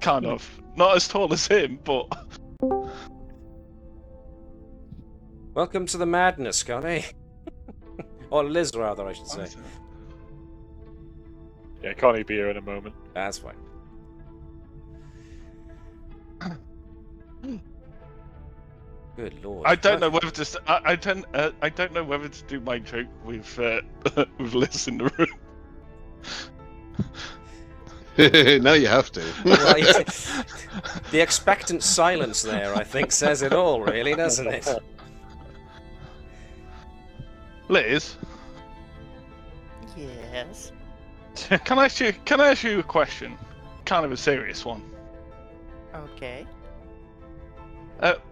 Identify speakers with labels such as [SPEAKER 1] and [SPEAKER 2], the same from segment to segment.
[SPEAKER 1] kind of. Not as tall as him, but...
[SPEAKER 2] Welcome to the madness, Connie. Or Liz, rather, I should say.
[SPEAKER 3] Yeah, Connie be here in a moment.
[SPEAKER 2] That's fine. Good lord.
[SPEAKER 1] I don't know whether to. I don't know whether to do my joke with with Liz in the room.
[SPEAKER 4] Now you have to.
[SPEAKER 2] Well, the expectant silence there, I think, says it all, really, doesn't it?
[SPEAKER 1] Liz,
[SPEAKER 5] Yes.
[SPEAKER 1] can I ask you a question? Kind of a serious one.
[SPEAKER 5] Okay.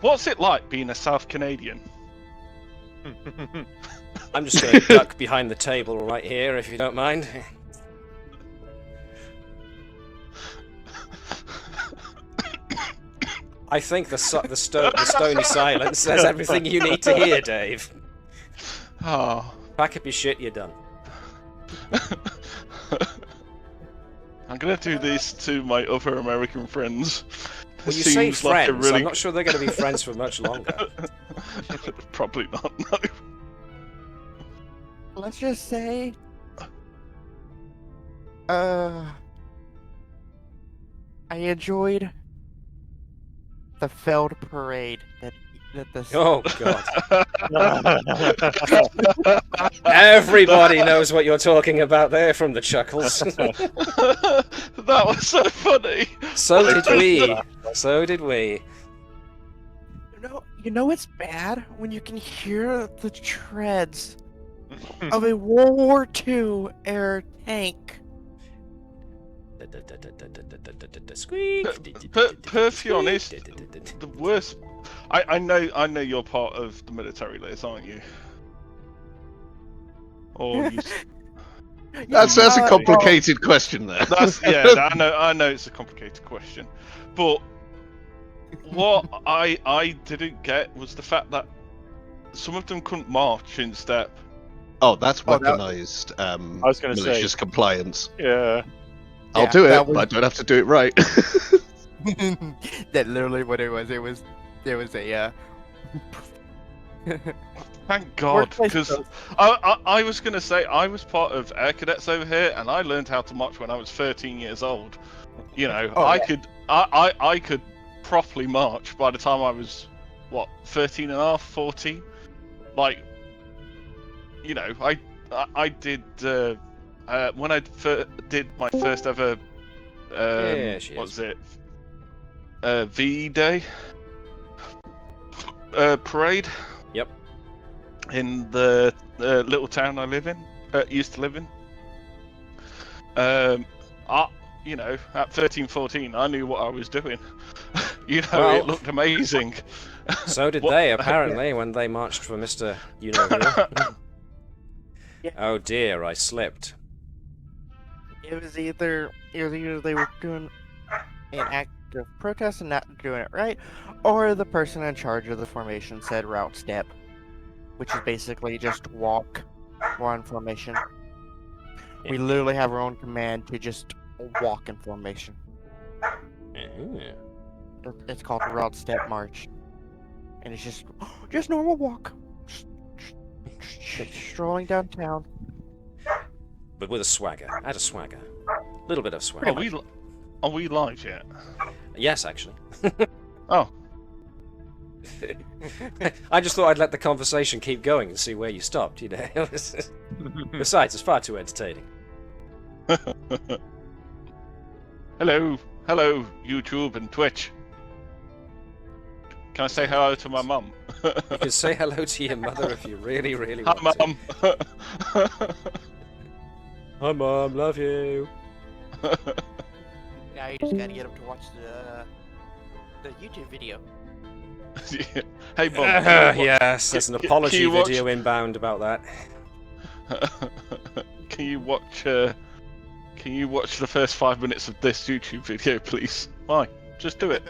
[SPEAKER 1] What's it like being a South Canadian?
[SPEAKER 2] I'm just going to duck behind the table right here, if you don't mind. I think the stony silence says everything you need to hear, Dave.
[SPEAKER 1] Oh.
[SPEAKER 2] Pack up your shit, you're done.
[SPEAKER 1] I'm gonna do this to my other American friends.
[SPEAKER 2] Well, you say
[SPEAKER 1] Seems like
[SPEAKER 2] friends,
[SPEAKER 1] a really...
[SPEAKER 2] I'm not sure they're going to be friends for much longer.
[SPEAKER 1] Probably not, no.
[SPEAKER 5] Let's just say, I enjoyed the failed parade that the.
[SPEAKER 2] Oh, God. Everybody knows what you're talking about there from the chuckles.
[SPEAKER 1] That was so funny.
[SPEAKER 2] So did we. So did we.
[SPEAKER 5] You know it's bad when you can hear the treads of a World War II air tank.
[SPEAKER 2] Squeak.
[SPEAKER 1] Perfectly honest, the worst. I know you're part of the military, Liz, aren't you? Or you...
[SPEAKER 4] That's a complicated question there.
[SPEAKER 1] I know it's a complicated question, but what I didn't get was the fact that some of them couldn't march in step.
[SPEAKER 4] Oh, that's weaponized.
[SPEAKER 3] I was going to say
[SPEAKER 4] malicious compliance.
[SPEAKER 3] Yeah.
[SPEAKER 4] I'll do it, but I don't have to do it right.
[SPEAKER 5] That literally what it was. There was a.
[SPEAKER 1] Thank God, because I was going to say I was part of Air Cadets over here, and I learned how to march when I was 13 years old. You know, I could properly march by the time I was 13 and a half, 14. Like, you know, I did when I did my first ever what was it? VE Day parade.
[SPEAKER 2] Yep.
[SPEAKER 1] In the little town I live in, used to live in. You know, at 13, 14, I knew what I was doing. You know,
[SPEAKER 2] well,
[SPEAKER 1] it looked amazing.
[SPEAKER 2] So did they, apparently, when they marched for Mr. You know who. Oh dear, I slipped.
[SPEAKER 5] It was either they were doing an act of protest and not doing it right, or the person in charge of the formation said route step, which is basically just walk one formation.
[SPEAKER 2] Yeah.
[SPEAKER 5] We literally have our own command to just walk in formation. It's called the route step march, and it's just normal walk, strolling downtown.
[SPEAKER 2] But with a swagger. Add a swagger. A little bit of swagger.
[SPEAKER 1] Are we live yet?
[SPEAKER 2] Yes, actually.
[SPEAKER 1] Oh.
[SPEAKER 2] I just thought I'd let the conversation keep going and see where you stopped, you know. Besides, it's far too entertaining.
[SPEAKER 1] Hello, YouTube and Twitch. Can I say hello to my mum?
[SPEAKER 2] You can say hello to your mother if you really, really
[SPEAKER 1] Hi,
[SPEAKER 2] want
[SPEAKER 1] Mum.
[SPEAKER 2] to. Hi, Mum. Love you.
[SPEAKER 5] Now you just gotta get them to watch the YouTube video.
[SPEAKER 1] Yeah. Hey, Mum.
[SPEAKER 2] Yes, there's an apology video inbound about that.
[SPEAKER 1] Can you watch the first 5 minutes of this YouTube video, please? Why? Just do it.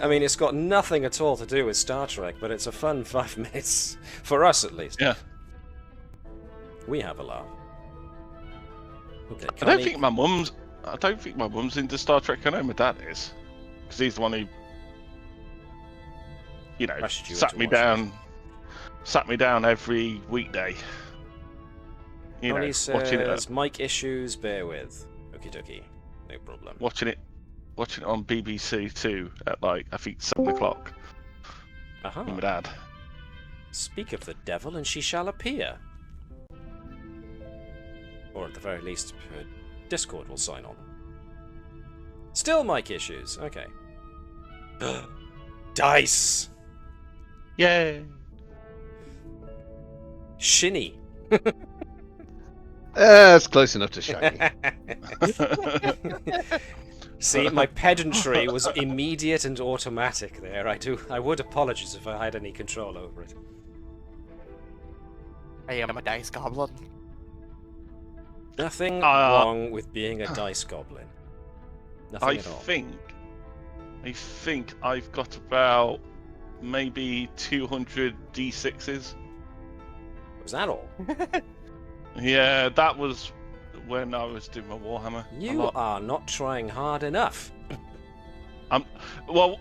[SPEAKER 2] I mean, it's got nothing at all to do with Star Trek, but it's a fun 5 minutes. For us, at least.
[SPEAKER 1] Yeah.
[SPEAKER 2] We have a laugh. Okay,
[SPEAKER 1] I don't think my mum's into Star Trek. I know my dad is, because he's the one who, sat me down every weekday.
[SPEAKER 2] Connie
[SPEAKER 1] Watching it.
[SPEAKER 2] says, mic issues, bear with. Okie dokie, no problem.
[SPEAKER 1] Watching it on BBC Two at I think 7 o'clock.
[SPEAKER 2] Aha.
[SPEAKER 1] With my dad.
[SPEAKER 2] Speak of the devil and she shall appear. Or at the very least, her Discord will sign on. Still mic issues, okay. Dice!
[SPEAKER 1] Yay!
[SPEAKER 2] Shinny.
[SPEAKER 4] It's close enough to shiny.
[SPEAKER 2] See, my pedantry was immediate and automatic there. I would apologize if I had any control over it.
[SPEAKER 5] I am a dice goblin.
[SPEAKER 2] Nothing wrong with being a dice goblin. Nothing at all.
[SPEAKER 1] I think I've got about maybe 200 D6s.
[SPEAKER 2] Was that all?
[SPEAKER 1] Yeah, that was when I was doing my Warhammer.
[SPEAKER 2] You are not trying hard enough.
[SPEAKER 1] Well,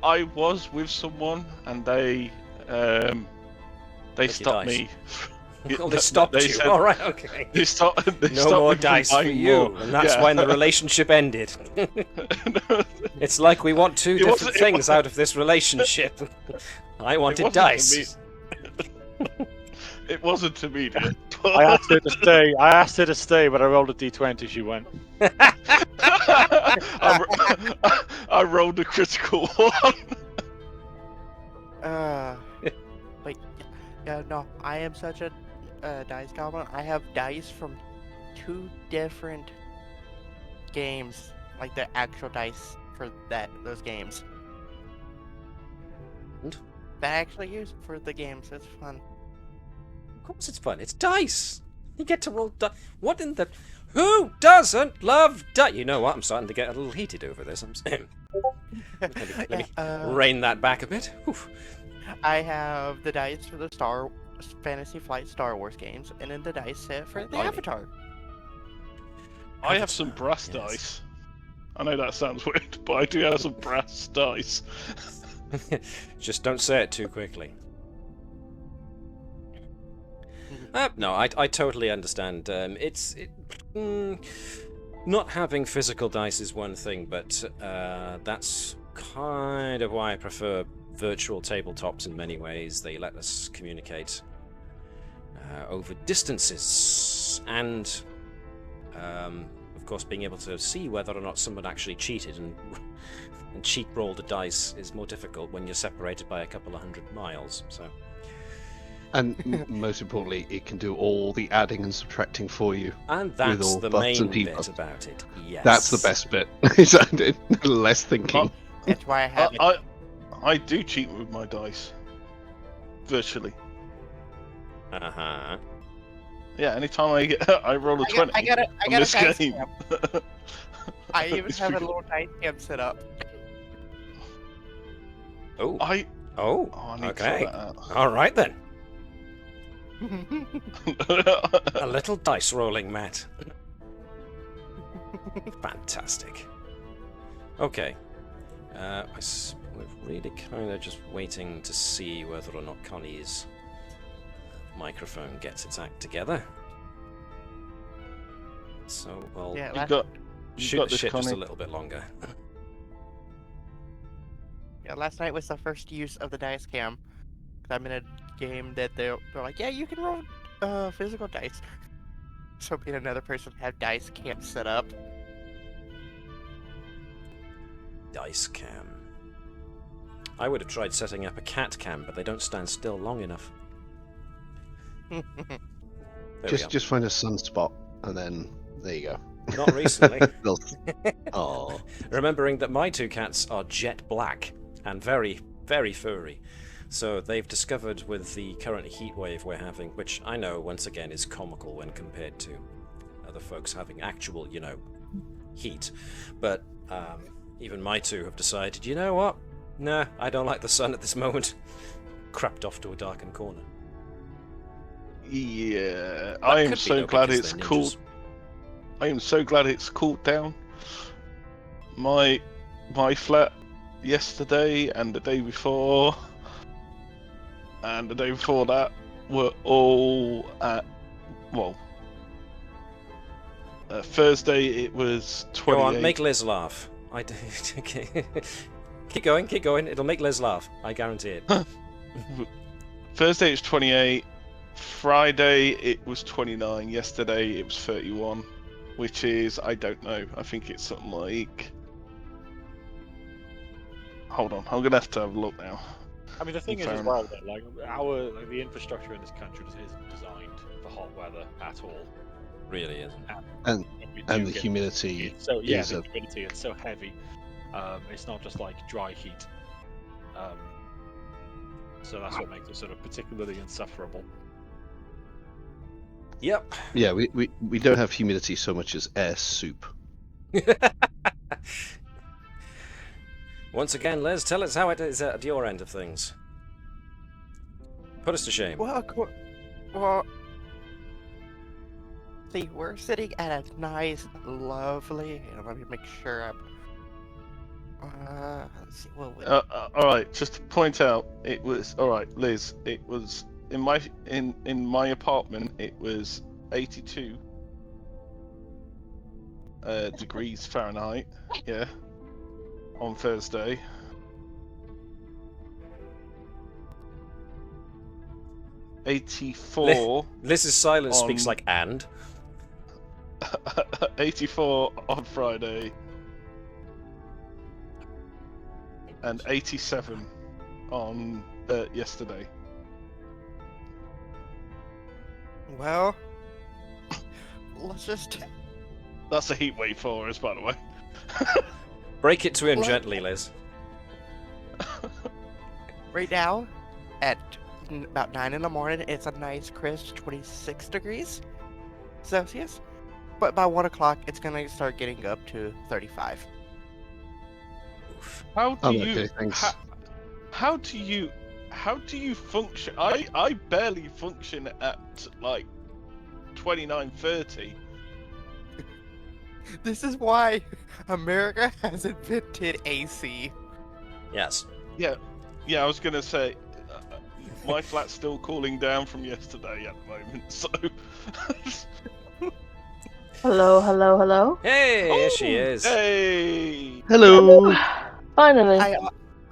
[SPEAKER 1] I was with someone, and they stopped me.
[SPEAKER 2] Oh, they stopped you. All right, okay.
[SPEAKER 1] They stopped
[SPEAKER 2] no more
[SPEAKER 1] me
[SPEAKER 2] dice for you, and that's when the relationship ended. It's like we want two different things out of this relationship. I wanted dice.
[SPEAKER 1] It wasn't immediate.
[SPEAKER 3] I asked her to stay, but I rolled a d20. She went.
[SPEAKER 1] I rolled a critical one.
[SPEAKER 5] Wait, yeah, no, I am such a dice goblin. I have dice from 2 different games, like the actual dice for those games.
[SPEAKER 2] And?
[SPEAKER 5] That I actually use for the games. It's fun.
[SPEAKER 2] Of course it's fun. It's dice. You get to roll dice. What in the... Who doesn't love dice? You know what? I'm starting to get a little heated over this. Let me rein that back a bit. Oof.
[SPEAKER 5] I have the dice for the Fantasy Flight Star Wars games, and then the dice set for the Avatar.
[SPEAKER 1] I have some brass dice. I know that sounds weird, but I do have some brass dice.
[SPEAKER 2] Just don't say it too quickly. No, I totally understand. Not having physical dice is one thing, but that's kind of why I prefer virtual tabletops in many ways. They let us communicate over distances, and of course being able to see whether or not someone actually cheated and cheat rolled a dice is more difficult when you're separated by a couple of 100 miles. So.
[SPEAKER 4] And most importantly, it can do all the adding and subtracting for you.
[SPEAKER 2] And that's the main bit about it. Yes.
[SPEAKER 4] That's the best bit. Less thinking.
[SPEAKER 5] That's why I have it.
[SPEAKER 1] I do cheat with my dice. Virtually.
[SPEAKER 2] Uh-huh.
[SPEAKER 1] Yeah, anytime I roll a 20
[SPEAKER 5] I got a
[SPEAKER 1] this
[SPEAKER 5] dice
[SPEAKER 1] game.
[SPEAKER 5] cam. I even have a little dice cam set up.
[SPEAKER 2] Oh.
[SPEAKER 1] I need
[SPEAKER 2] okay.
[SPEAKER 1] to sort that out.
[SPEAKER 2] All right then. A little dice rolling, Matt. Fantastic. Okay. We're really kind of just waiting to see whether or not Connie's microphone gets its act together. So, well, shoot the shit just a little bit longer.
[SPEAKER 5] Yeah, last night was the first use of the dice cam. I'm in a game that they're like, yeah, you can roll physical dice. So me and another person have dice cam set up.
[SPEAKER 2] Dice cam. I would have tried setting up a cat cam, but they don't stand still long enough.
[SPEAKER 4] Just find a sunspot, and then there you go.
[SPEAKER 2] Not recently.
[SPEAKER 4] Oh.
[SPEAKER 2] Remembering that my 2 cats are jet black and very, very furry. So they've discovered with the current heat wave we're having, which I know once again is comical when compared to other folks having actual, heat. But even my 2 have decided, you know what? Nah, I don't like the sun at this moment. Crept off to a darkened corner.
[SPEAKER 1] Yeah, I am so glad it's cool. I am so glad it's cooled down. My flat yesterday and the day before and the day before that were all at Thursday it was 28.
[SPEAKER 2] Go on, make Liz laugh. Keep going. It'll make Liz laugh. I guarantee it.
[SPEAKER 1] Thursday it was 28. Friday it was 29. Yesterday it was 31, which is, I don't know. I think it's something like. Hold on, I'm gonna have to have a look now.
[SPEAKER 3] I mean, the thing is as well that the infrastructure in this country just isn't designed for hot weather at all.
[SPEAKER 2] Really isn't.
[SPEAKER 4] And the humidity.
[SPEAKER 3] The humidity. It's so heavy. It's not just like dry heat. So that's what makes it sort of particularly insufferable.
[SPEAKER 2] Yep.
[SPEAKER 4] Yeah, we don't have humidity so much as air soup.
[SPEAKER 2] Once again, Liz, tell us how it is at your end of things. Put us to shame.
[SPEAKER 5] Well, see, we're sitting at a nice, lovely. Let me make sure I'm. Let's see.
[SPEAKER 1] All right, just to point out, it was all right, Liz. It was in my apartment. It was 82 degrees Fahrenheit. Yeah. On Thursday.
[SPEAKER 2] Liz's silence speaks like and.
[SPEAKER 1] 84 on Friday. And 87 on yesterday.
[SPEAKER 5] Well, let's just.
[SPEAKER 1] That's a heat wave for us, by the way.
[SPEAKER 2] Break it to him gently, Liz.
[SPEAKER 5] Right now, at about 9 in the morning, it's a nice crisp 26 degrees Celsius. But by 1 o'clock, it's gonna start getting up to 35.
[SPEAKER 1] How do you?
[SPEAKER 4] Okay, thanks.
[SPEAKER 1] How do you function? I barely function at like 29, 30.
[SPEAKER 5] This is why America has invented AC.
[SPEAKER 2] Yes.
[SPEAKER 1] Yeah, I was gonna say, my flat's still cooling down from yesterday at the moment, so.
[SPEAKER 6] Hello.
[SPEAKER 2] Hey, here she is.
[SPEAKER 1] Hey.
[SPEAKER 4] Hello.
[SPEAKER 6] Finally.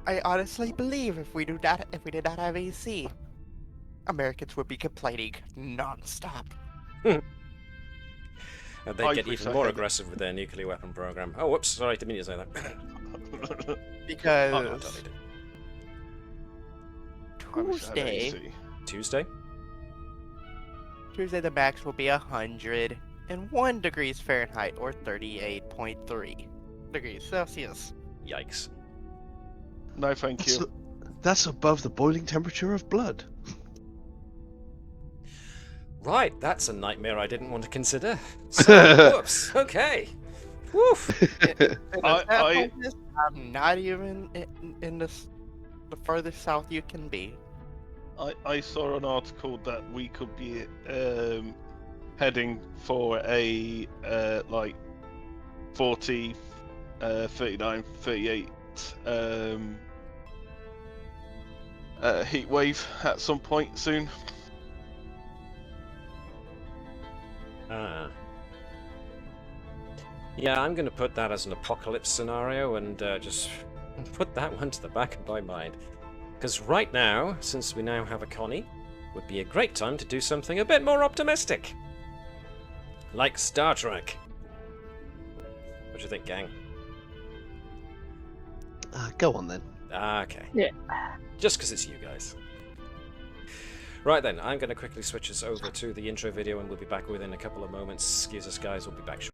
[SPEAKER 5] I honestly believe if we did not have AC, Americans would be complaining non-stop.
[SPEAKER 2] And they get even more aggressive with their nuclear weapon program. Oh, whoops! Sorry, didn't mean to say that.
[SPEAKER 5] Because
[SPEAKER 2] Oh, no, totally did.
[SPEAKER 5] Tuesday,
[SPEAKER 2] Tuesday,
[SPEAKER 5] the max will be 101 degrees Fahrenheit or 38.3 degrees Celsius.
[SPEAKER 2] Yikes!
[SPEAKER 1] No, thank you.
[SPEAKER 4] That's above the boiling temperature of blood.
[SPEAKER 2] Right, that's a nightmare I didn't want to consider. So, whoops. Okay. Woof.
[SPEAKER 5] I'm not even in the furthest south you can be.
[SPEAKER 1] I saw an article that we could be heading for a like 40, 39, 38 heat wave at some point soon.
[SPEAKER 2] Yeah, I'm going to put that as an apocalypse scenario and just put that one to the back of my mind. Because right now, since we now have a Connie, would be a great time to do something a bit more optimistic. Like Star Trek. What do you think, gang?
[SPEAKER 4] Go on then.
[SPEAKER 2] Okay.
[SPEAKER 6] Yeah.
[SPEAKER 2] Just because it's you guys. Right then, I'm going to quickly switch us over to the intro video and we'll be back within a couple of moments. Excuse us, guys, we'll be back shortly.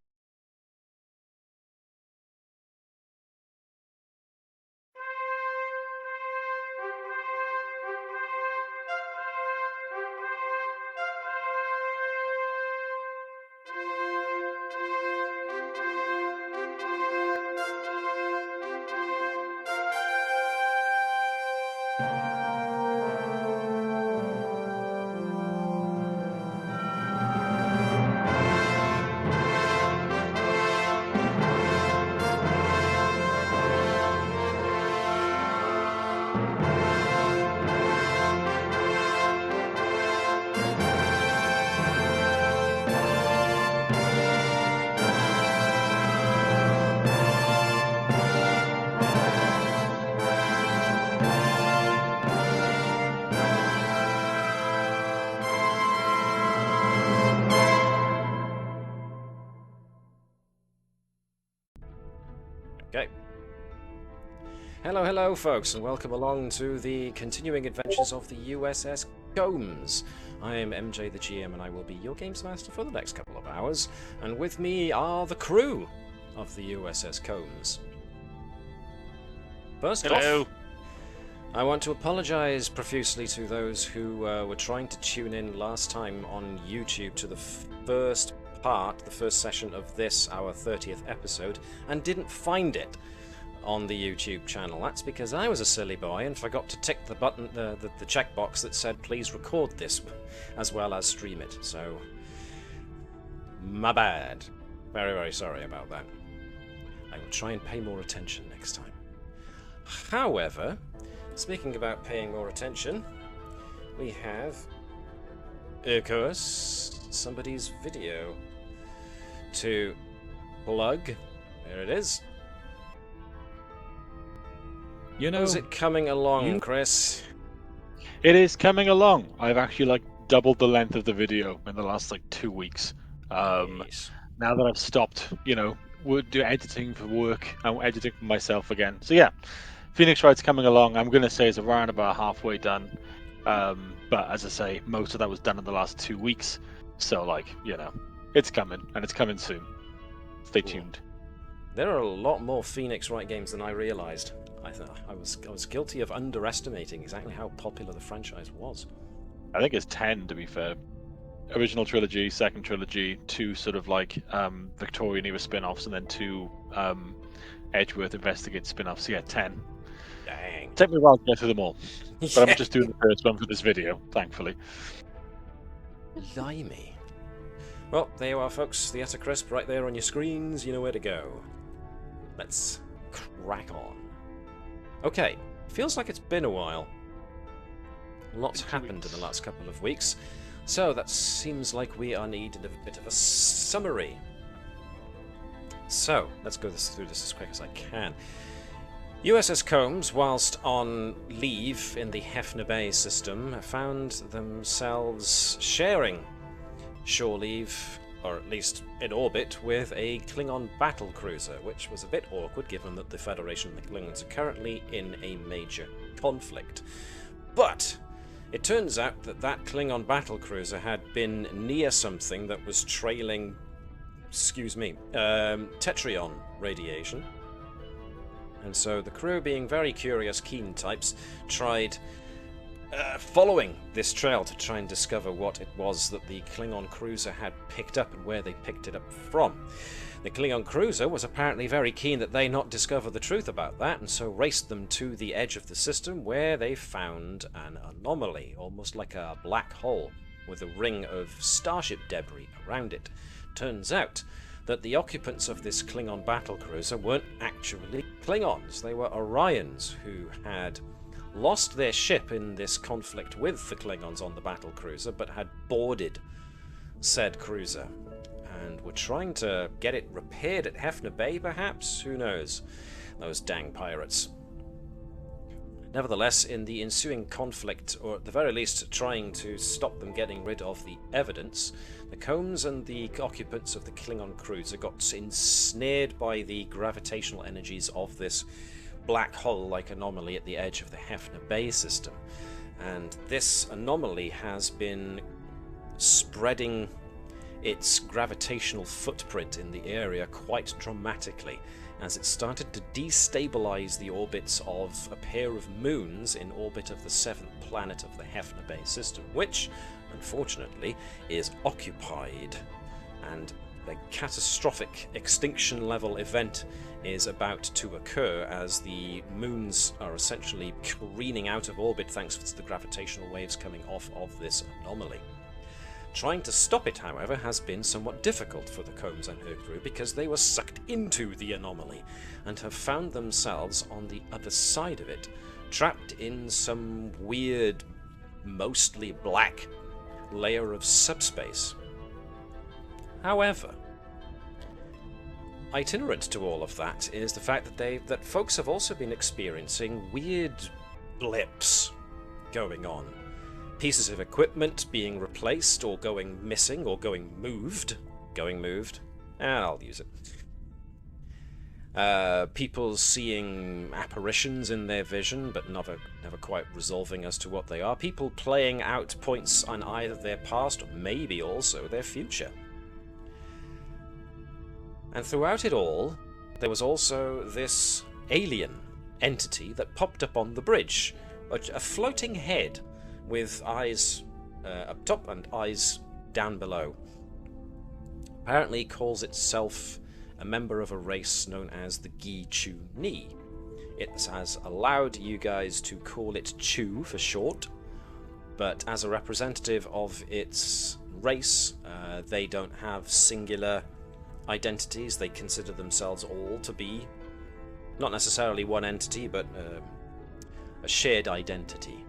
[SPEAKER 2] Okay. Hello, hello, folks, and welcome along to the continuing adventures of the USS Combs. I am MJ the GM, and I will be your games master for the next couple of hours. And with me are the crew of the USS Combs. First off, I want to apologise profusely to those who were trying to tune in last time on YouTube to the first session of this, our 30th episode, and didn't find it on the YouTube channel. That's because I was a silly boy and forgot to tick the button, the checkbox that said please record this as well as stream it. So, my bad. Very, very sorry about that. I will try and pay more attention next time. However, speaking about paying more attention, we have, of course, somebody's video to plug. There it is.
[SPEAKER 3] You know,
[SPEAKER 2] how's it coming along, Chris?
[SPEAKER 3] It is coming along. I've actually doubled the length of the video in the last 2 weeks.
[SPEAKER 2] Nice.
[SPEAKER 3] Now that I've stopped, do editing for work, I'm editing for myself again. So yeah, Phoenix Wright's coming along. I'm gonna say it's around about halfway done. But as I say, most of that was done in the last 2 weeks. So it's coming, and it's coming soon. Stay tuned.
[SPEAKER 2] There are a lot more Phoenix Wright games than I realised. I was guilty of underestimating exactly how popular the franchise was.
[SPEAKER 3] I think it's 10, to be fair. Original trilogy, second trilogy, 2 sort of Victorian era spin-offs, and then 2 Edgeworth Investigate spin-offs. Yeah, 10.
[SPEAKER 2] Dang.
[SPEAKER 3] Take me a while to get through them all. But I'm just doing the first one for this video, thankfully.
[SPEAKER 2] Blimey. Well, there you are, folks. The Utter Crisp right there on your screens. You know where to go. Let's crack on. Okay, feels like it's been a while. Lots happened in the last couple of weeks, so that seems like we are needing a bit of a summary. So, let's go through this as quick as I can. USS Combs, whilst on leave in the Hefner Bay system, found themselves sharing shore leave, or at least in orbit, with a Klingon battle cruiser, which was a bit awkward given that the Federation and the Klingons are currently in a major conflict. But it turns out that that Klingon battle cruiser had been near something that was trailing, Tetrion radiation. And so the crew, being very curious, keen types, tried following this trail to try and discover what it was that the Klingon cruiser had picked up and where they picked it up from. The Klingon cruiser was apparently very keen that they not discover the truth about that, and so raced them to the edge of the system, where they found an anomaly, almost like a black hole, with a ring of starship debris around it. Turns out that the occupants of this Klingon battle cruiser weren't actually Klingons. They were Orions, who had lost their ship in this conflict with the Klingons on the battle cruiser, but had boarded said cruiser, and were trying to get it repaired at Hefner Bay, perhaps? Who knows? Those dang pirates. Nevertheless, in the ensuing conflict, or at the very least trying to stop them getting rid of the evidence, the Combs and the occupants of the Klingon cruiser got ensnared by the gravitational energies of this black hole-like anomaly at the edge of the Hefner Bay system. And this anomaly has been spreading its gravitational footprint in the area quite dramatically, as it started to destabilize the orbits of a pair of moons in orbit of the 7th planet of the Hefner Bay system, which, unfortunately, is occupied, and a catastrophic extinction-level event is about to occur as the moons are essentially careening out of orbit thanks to the gravitational waves coming off of this anomaly. Trying to stop it, however, has been somewhat difficult for the Combs and her crew because they were sucked into the anomaly and have found themselves on the other side of it, trapped in some weird, mostly black layer of subspace. However, itinerant to all of that is the fact that folks have also been experiencing weird blips going on. Pieces of equipment being replaced or going missing or going moved. I'll use it. People seeing apparitions in their vision, but never quite resolving as to what they are. People playing out points on either their past or maybe also their future. And throughout it all, there was also this alien entity that popped up on the bridge. A floating head with eyes up top and eyes down below. Apparently calls itself a member of a race known as the Gi-Chu-Ni. It has allowed you guys to call it Chu for short, but as a representative of its race, they don't have singular identities. They consider themselves all to be not necessarily one entity, but a shared identity.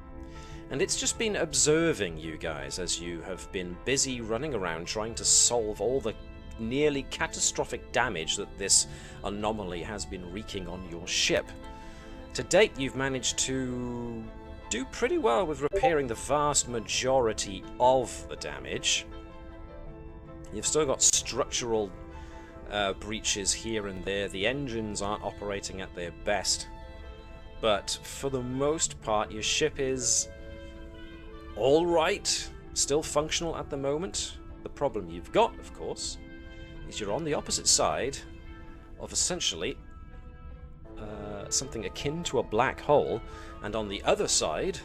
[SPEAKER 2] And it's just been observing you guys as you have been busy running around trying to solve all the nearly catastrophic damage that this anomaly has been wreaking on your ship. To date, you've managed to do pretty well with repairing the vast majority of the damage. You've still got structural breaches here and there. The engines aren't operating at their best. But for the most part, your ship is alright, still functional at the moment. The problem you've got, of course, is you're on the opposite side of essentially something akin to a black hole, and on the other side,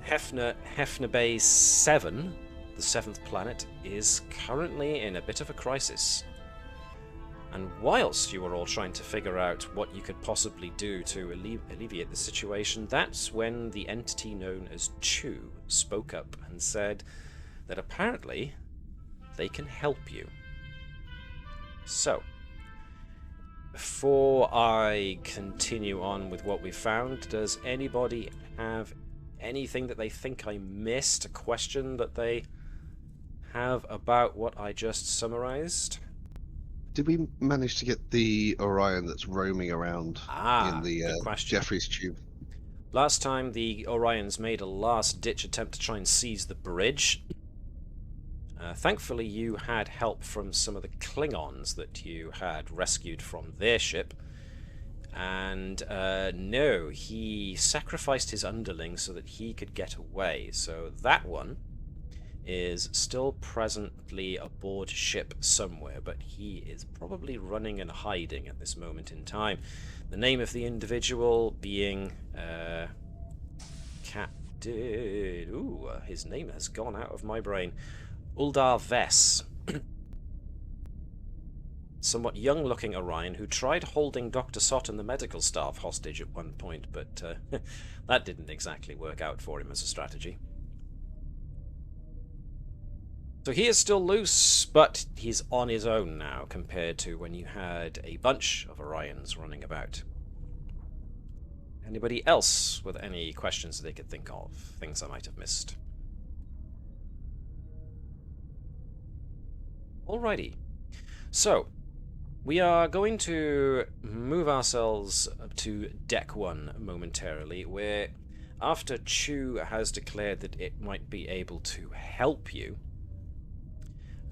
[SPEAKER 2] Hefner Bay VII, the 7th planet, is currently in a bit of a crisis. And whilst you were all trying to figure out what you could possibly do to alleviate the situation, that's when the entity known as Chu spoke up and said that apparently they can help you. So, before I continue on with what we found, does anybody have anything that they think I missed? A question that they have about what I just summarized?
[SPEAKER 4] Did we manage to get the Orion that's roaming around in the Jeffries tube?
[SPEAKER 2] Last time the Orions made a last-ditch attempt to try and seize the bridge. Thankfully, you had help from some of the Klingons that you had rescued from their ship. And no, he sacrificed his underlings so that he could get away. So that one is still presently aboard ship somewhere, but he is probably running and hiding at this moment in time. The name of the individual being Captain... Ooh, his name has gone out of my brain. Uldar Vess. Somewhat young-looking Orion who tried holding Dr. Sott and the medical staff hostage at one point, but that didn't exactly work out for him as a strategy. So he is still loose, but he's on his own now compared to when you had a bunch of Orions running about. Anybody else with any questions they could think of? Things I might have missed? Alrighty. So, we are going to move ourselves up to Deck 1 momentarily, where after Chu has declared that it might be able to help you,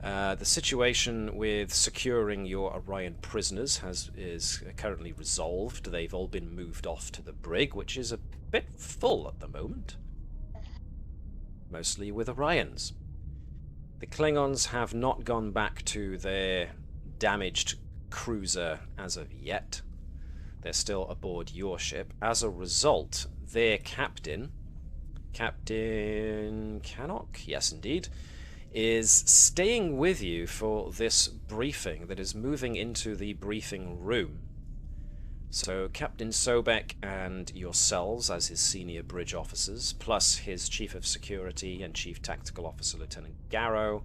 [SPEAKER 2] the situation with securing your Orion prisoners is currently resolved. They've all been moved off to the brig, which is a bit full at the moment. Mostly with Orions. The Klingons have not gone back to their damaged cruiser as of yet. They're still aboard your ship. As a result, their captain, Captain Cannock, yes indeed, is staying with you for this briefing that is moving into the briefing room. So Captain Sobek and yourselves as his senior bridge officers, plus his chief of security and chief tactical officer, Lieutenant Garrow,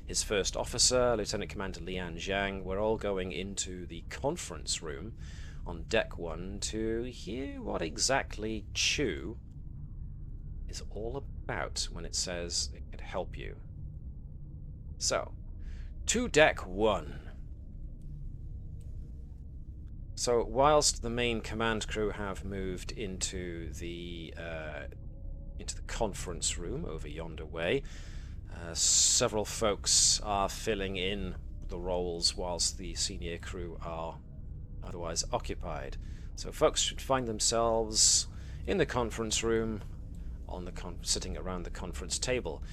[SPEAKER 2] his first officer, Lieutenant Commander Lian Zhang, we're all going into the conference room on Deck 1 to hear what exactly Chu is all about when it says it could help you. So, to Deck 1. So, whilst the main command crew have moved into the conference room over yonder way, several folks are filling in the roles whilst the senior crew are otherwise occupied. So folks should find themselves in the conference room, sitting around the conference table.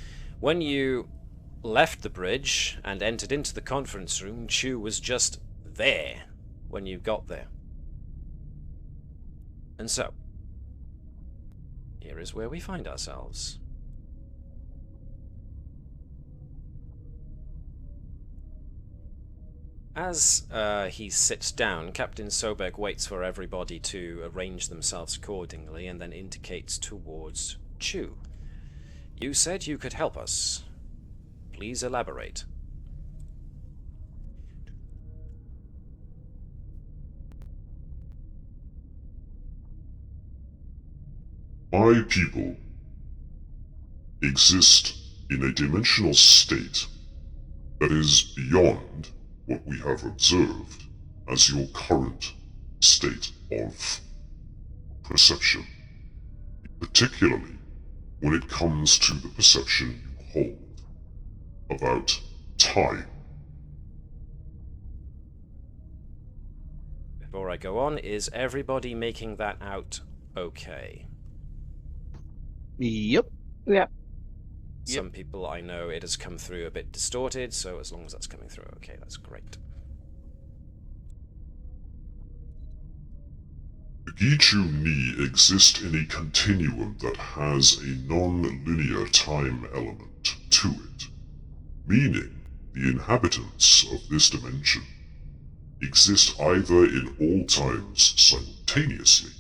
[SPEAKER 2] When you left the bridge and entered into the conference room, Chew was just there when you got there. And so, here is where we find ourselves. As he sits down, Captain Sobek waits for everybody to arrange themselves accordingly and then indicates towards Chew. You said you could help us. Please elaborate.
[SPEAKER 7] My people exist in a dimensional state that is beyond what we have observed as your current state of perception, particularly when it comes to the perception you hold about time.
[SPEAKER 2] Before I go on, is everybody making that out okay?
[SPEAKER 4] Yep.
[SPEAKER 6] Yeah.
[SPEAKER 2] Some people I know it has come through a bit distorted, so as long as that's coming through okay, that's great.
[SPEAKER 7] The Gichu Ni exist in a continuum that has a non-linear time element to it, meaning the inhabitants of this dimension exist either in all times simultaneously,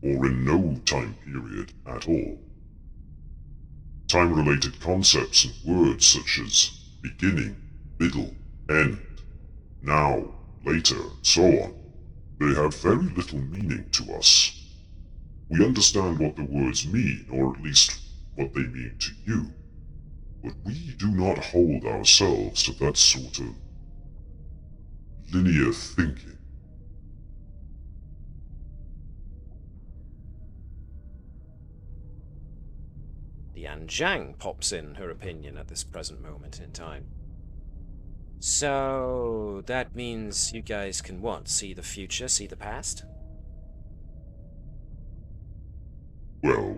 [SPEAKER 7] or in no time period at all. Time-related concepts and words such as beginning, middle, end, now, later, and so on, they have very little meaning to us. We understand what the words mean, or at least what they mean to you, but we do not hold ourselves to that sort of linear thinking.
[SPEAKER 2] Yan Zhang pops in her opinion at this present moment in time. So, that means you guys can what? See the future, see the past?
[SPEAKER 7] Well,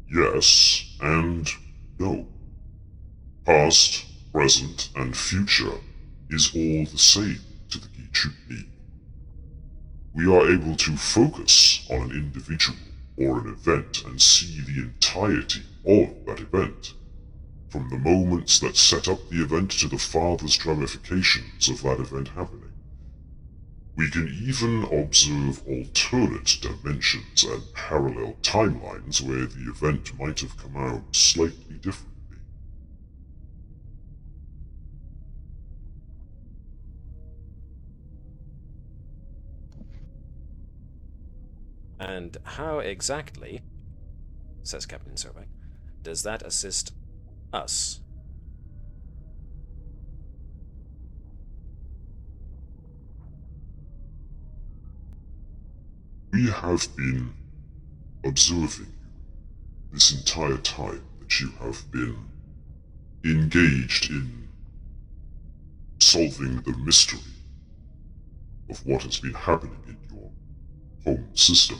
[SPEAKER 7] yes and no. Past, present, and future is all the same to the Gichu Ni. We are able to focus on an individual or an event and see the entirety of that event, from the moments that set up the event to the farthest ramifications of that event happening. We can even observe alternate dimensions and parallel timelines where the event might have come out slightly differently.
[SPEAKER 2] And how exactly, says Captain Sobek, does that assist us?
[SPEAKER 7] We have been observing you this entire time that you have been engaged in solving the mystery of what has been happening in your home system.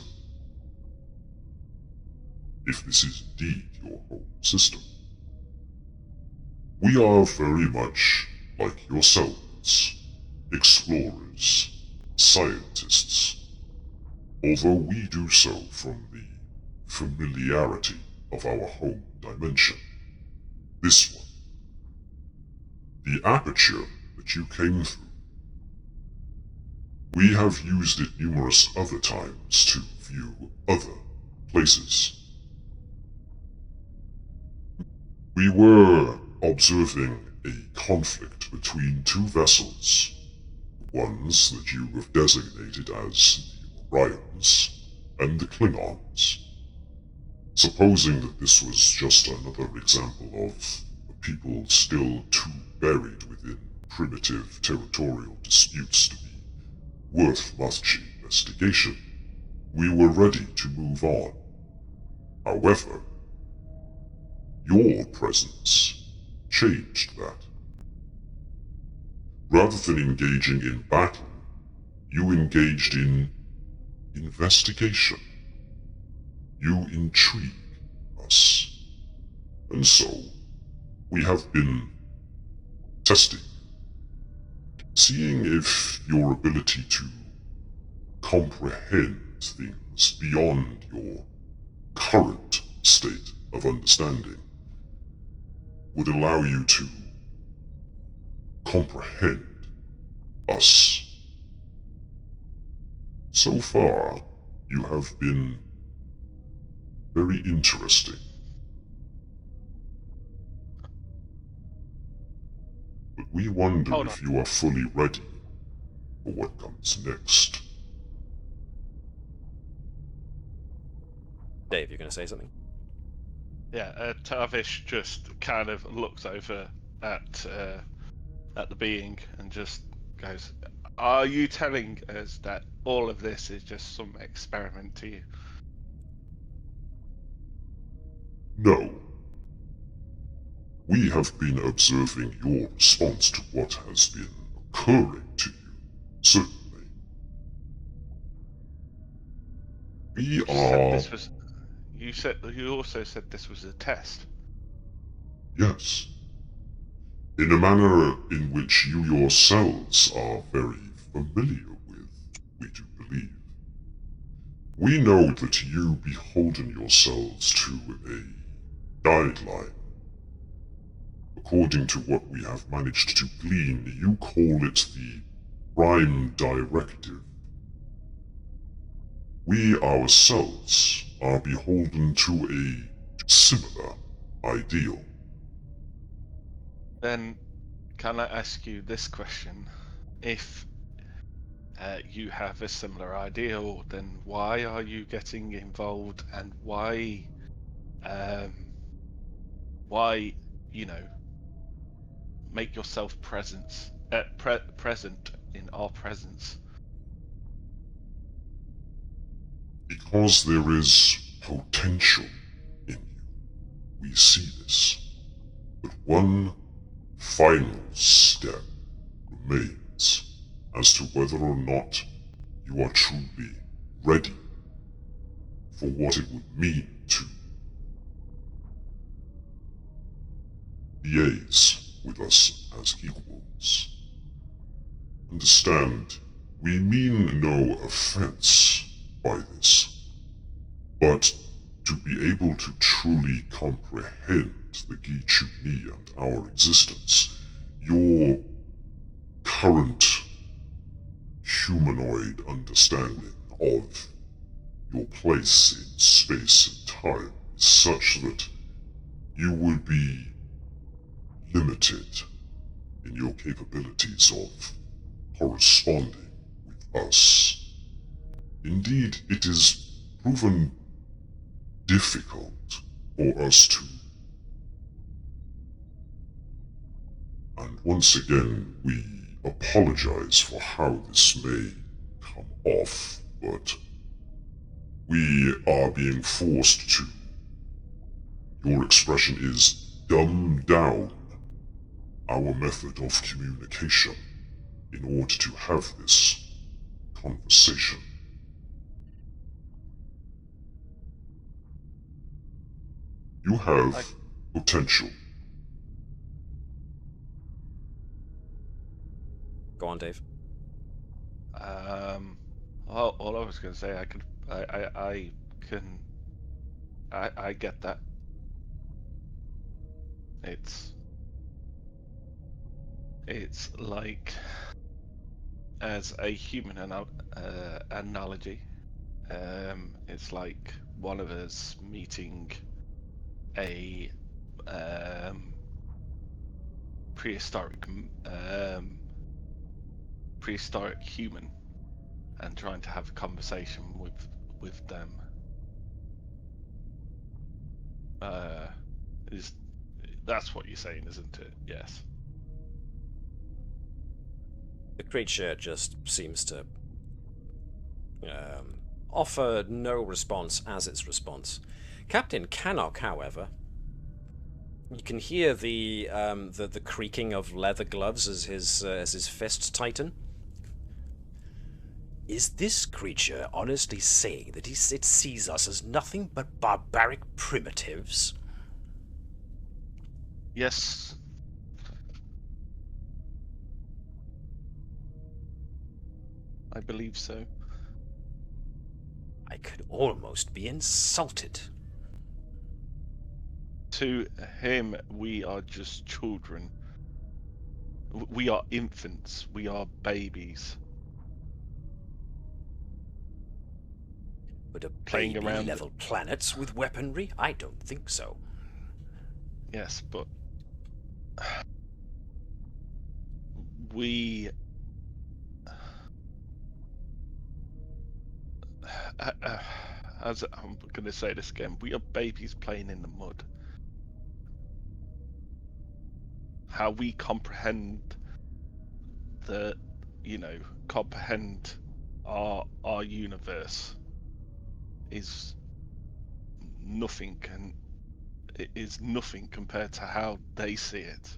[SPEAKER 7] If this is indeed your home system. We are very much like yourselves, explorers, scientists, although we do so from the familiarity of our home dimension. This one. The aperture that you came through. We have used it numerous other times to view other places. We were observing a conflict between two vessels, the ones that you have designated as the Orions and the Klingons. Supposing that this was just another example of a people still too buried within primitive territorial disputes to be worth much investigation, we were ready to move on. However, your presence changed that. Rather than engaging in battle, you engaged in investigation. You intrigue us. And so, we have been testing, seeing if your ability to comprehend things beyond your current state of understanding would allow you to comprehend us. So far, you have been very interesting. But we wonder if you are fully ready for what comes next.
[SPEAKER 2] Dave, you're going to say something?
[SPEAKER 1] Yeah, Tavish just kind of looks over at the being and just goes, "Are you telling us that all of this is just some experiment to you?"
[SPEAKER 7] No. We have been observing your response to what has been occurring to you, certainly. You also said this was a test. Yes. In a manner in which you yourselves are very familiar with, we do believe. We know that you beholden yourselves to a guideline. According to what we have managed to glean, you call it the Prime Directive. We ourselves are beholden to a similar ideal.
[SPEAKER 1] Then, can I ask you this question? If you have a similar ideal, then why are you getting involved, and why, make yourself present in our presence?
[SPEAKER 7] Because there is potential in you. We see this. But one final step remains as to whether or not you are truly ready for what it would mean to liaise with us as equals. Understand, we mean no offense by this, but to be able to truly comprehend the Keyhole and our existence, your current humanoid understanding of your place in space and time is such that you would be limited in your capabilities of corresponding with us. Indeed, it is proven difficult for us to. And once again, we apologize for how this may come off, but we are being forced to. Your expression is dumb down our method of communication in order to have this conversation. You have potential.
[SPEAKER 2] Go on, Dave.
[SPEAKER 1] All I was going to say, I get that. It's like, as a human analogy, it's like one of us meeting a prehistoric human and trying to have a conversation with them. That's what you're saying, isn't it? Yes.
[SPEAKER 2] The creature just seems to offer no response as its response. Captain Cannock, however, you can hear the creaking of leather gloves as his fists tighten. Is this creature honestly saying that it sees us as nothing but barbaric primitives?
[SPEAKER 1] Yes. I believe so.
[SPEAKER 2] I could almost be insulted.
[SPEAKER 1] To him, we are just children. We are infants. We are babies.
[SPEAKER 2] But a
[SPEAKER 1] Playing
[SPEAKER 2] baby
[SPEAKER 1] around.
[SPEAKER 2] level planets with weaponry? I don't think so.
[SPEAKER 1] Yes, but we as I'm going to say this again, we are babies playing in the mud. How we comprehend comprehend our universe is nothing, and it is nothing compared to how they see it,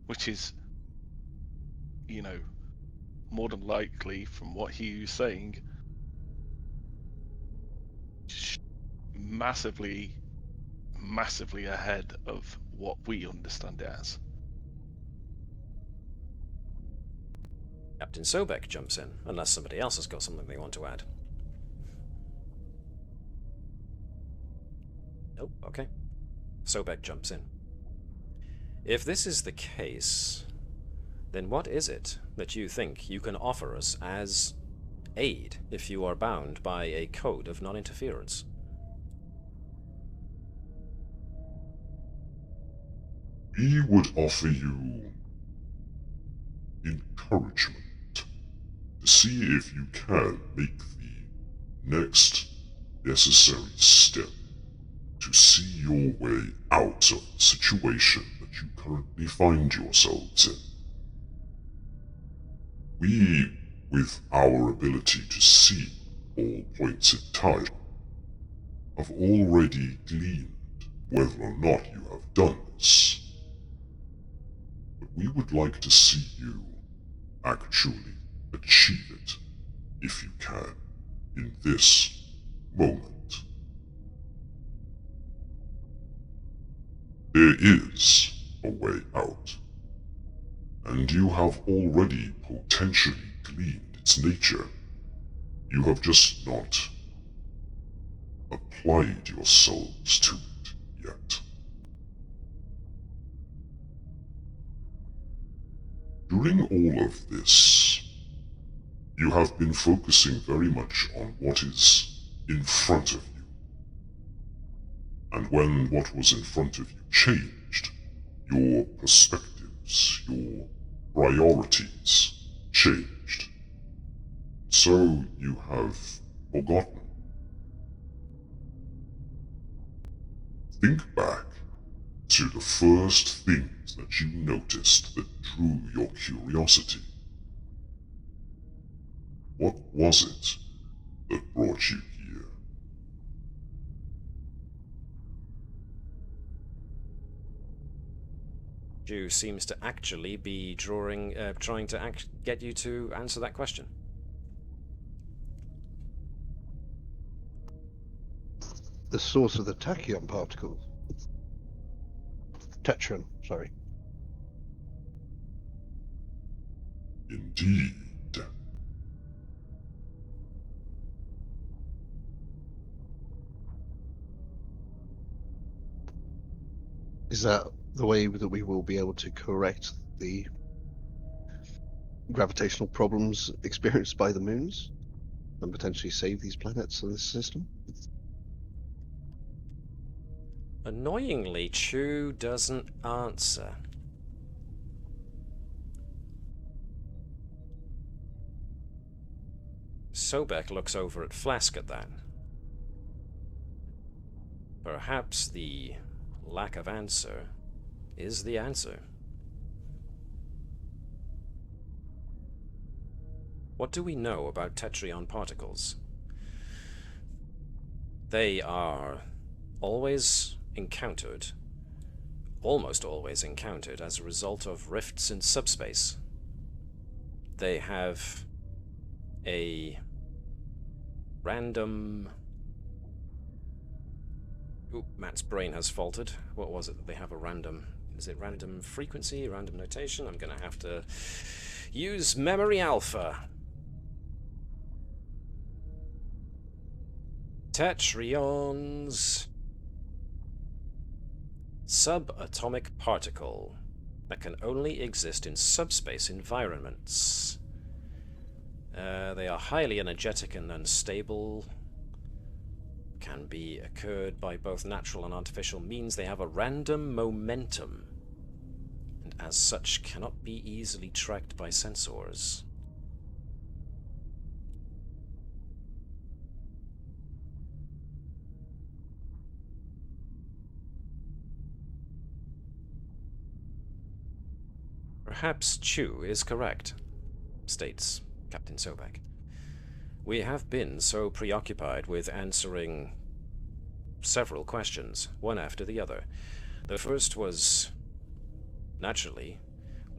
[SPEAKER 1] which is, more than likely, from what he was saying, massively ahead of what we understand it as.
[SPEAKER 2] Captain Sobek jumps in, unless somebody else has got something they want to add. Nope, okay. Sobek jumps in. If this is the case, then what is it that you think you can offer us as aid if you are bound by a code of non-interference?
[SPEAKER 7] We would offer you encouragement to see if you can make the next necessary step to see your way out of the situation that you currently find yourselves in. We, with our ability to see all points in time, have already gleaned whether or not you have done this. But we would like to see you actually achieve it, if you can, in this moment. There is a way out, and you have already potentially gleaned its nature. You have just not applied yourselves to it yet. During all of this, you have been focusing very much on what is in front of you. And when what was in front of you changed, your perspectives, your priorities changed. So you have forgotten. Think back to the first things that you noticed that drew your curiosity. What was it that brought you here?
[SPEAKER 2] Jew seems to actually be trying to get you to answer that question.
[SPEAKER 4] The source of the tachyon particles. Tetron, sorry.
[SPEAKER 7] Indeed.
[SPEAKER 4] Is that the way that we will be able to correct the gravitational problems experienced by the moons and potentially save these planets in this system?
[SPEAKER 2] Annoyingly, Chu doesn't answer. Sobek looks over at Flask at that. Perhaps the lack of answer is the answer. What do we know about tetryon particles? They are almost always encountered as a result of rifts in subspace. They have a random... Ooh, Matt's brain has faltered. What was it that they have a random... Is it random frequency, random notation? I'm going to have to use memory alpha. Tetrion's subatomic particle that can only exist in subspace environments. They are highly energetic and unstable. Can be occurred by both natural and artificial means. They have a random momentum, and as such cannot be easily tracked by sensors. Perhaps Chu is correct, states Captain Sobek. We have been so preoccupied with answering several questions, one after the other. The first was, naturally,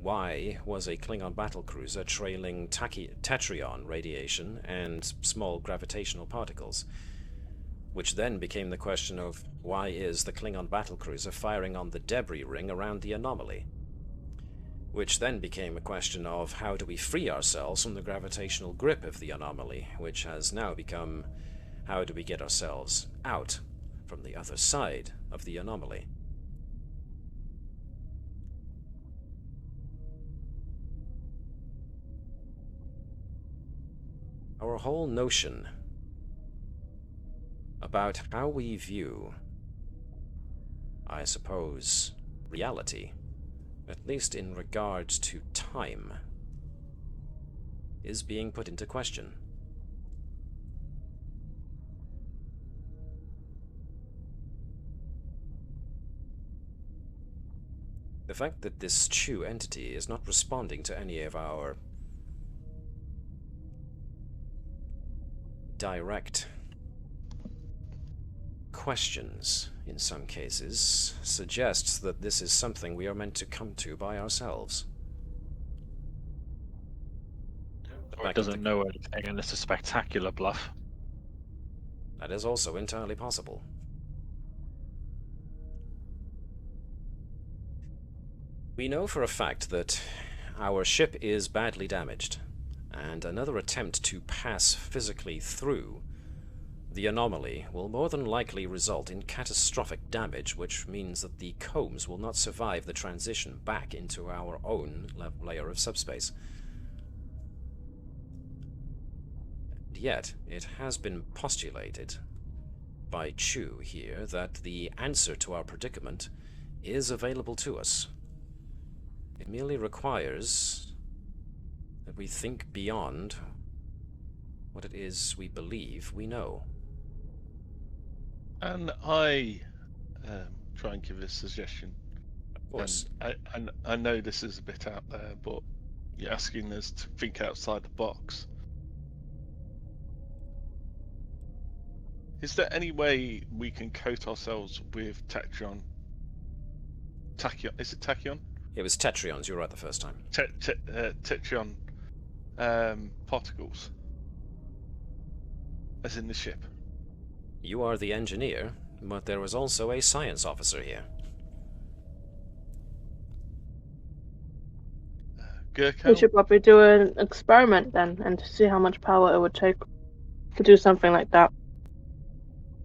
[SPEAKER 2] why was a Klingon battlecruiser trailing Tetrion radiation and small gravitational particles? Which then became the question of, why is the Klingon battlecruiser firing on the debris ring around the anomaly? Which then became a question of, how do we free ourselves from the gravitational grip of the anomaly, which has now become, how do we get ourselves out from the other side of the anomaly? Our whole notion about how we view, I suppose, reality, at least in regards to time, is being put into question. The fact that this Chu entity is not responding to any of our direct questions, in some cases, suggests that this is something we are meant to come to by ourselves.
[SPEAKER 3] Or it doesn't know anything and it's a spectacular bluff.
[SPEAKER 2] That is also entirely possible. We know for a fact that our ship is badly damaged, and another attempt to pass physically through the anomaly will more than likely result in catastrophic damage, which means that the combs will not survive the transition back into our own layer of subspace. And yet, it has been postulated by Chu here that the answer to our predicament is available to us. It merely requires that we think beyond what it is we believe we know.
[SPEAKER 1] And I try and give a suggestion.
[SPEAKER 2] Of course.
[SPEAKER 1] And I know this is a bit out there, but you're asking us to think outside the box. Is there any way we can coat ourselves with Tachyon? Is it Tachyon?
[SPEAKER 2] It was Tetrions, you were right the first time.
[SPEAKER 1] Tachyon particles. As in the ship.
[SPEAKER 2] You are the engineer, but there was also a science officer here.
[SPEAKER 6] We should probably do an experiment then, and see how much power it would take to do something like that.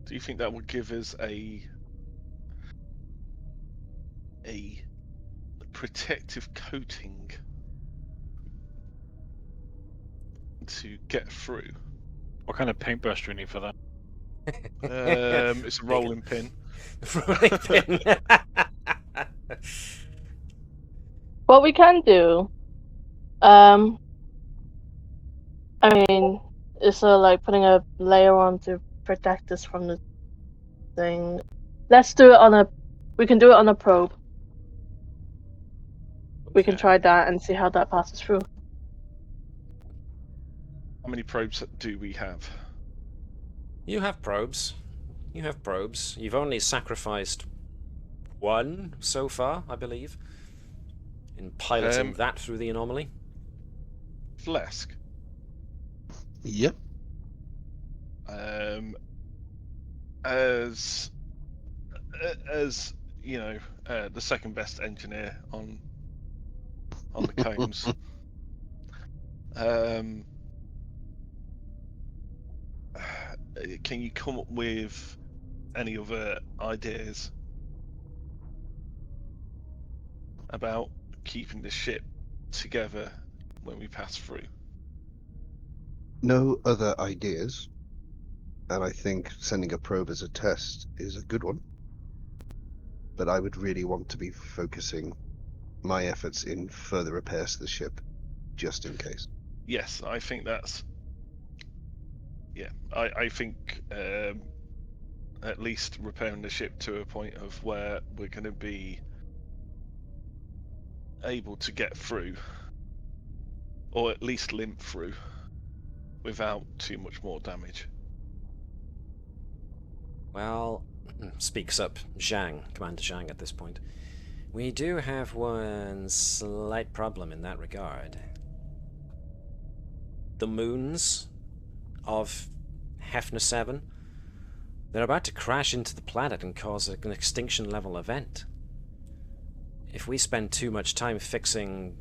[SPEAKER 1] Do you think that would give us a protective coating to get through?
[SPEAKER 3] What kind of paintbrush do we need for that?
[SPEAKER 1] It's a rolling pin.
[SPEAKER 2] Rolling pin.
[SPEAKER 6] What we can do, I mean, is like putting a layer on to protect us from the thing. Let's do it on a. We can do it on a probe. We can try that and see how that passes through.
[SPEAKER 1] How many probes do we have?
[SPEAKER 2] You have probes. You have probes. You've only sacrificed one so far, I believe, in piloting that through the anomaly.
[SPEAKER 1] Flesk.
[SPEAKER 4] Yep.
[SPEAKER 1] as you know, the second best engineer on the combs. Can you come up with any other ideas about keeping the ship together when we pass through?
[SPEAKER 4] No other ideas, and I think sending a probe as a test is a good one. But I would really want to be focusing my efforts in further repairs to the ship, just in case.
[SPEAKER 1] Yes, I think that's... Yeah, I think at least repairing the ship to a point of where we're going to be able to get through, or at least limp through, without too much more damage.
[SPEAKER 2] Well, speaks up Zhang, Commander Zhang at this point. We do have one slight problem in that regard. The moons of Hefner VII, they're about to crash into the planet and cause an extinction-level event. If we spend too much time fixing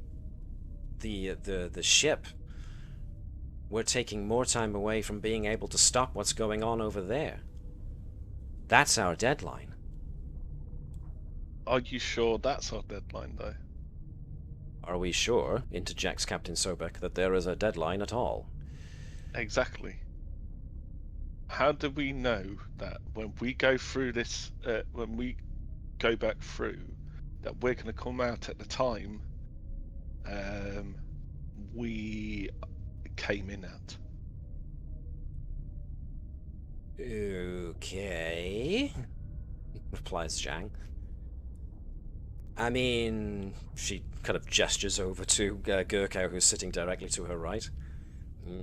[SPEAKER 2] the ship, we're taking more time away from being able to stop what's going on over there. That's our deadline.
[SPEAKER 1] Are you sure that's our deadline, though?
[SPEAKER 2] Are we sure, interjects Captain Sobek, that there is a deadline at all?
[SPEAKER 1] Exactly. How do we know that when we go through this, when we go back through, that we're going to come out at the time we came in at?
[SPEAKER 2] Okay, replies Zhang. I mean, she kind of gestures over to Gurkow, who's sitting directly to her right.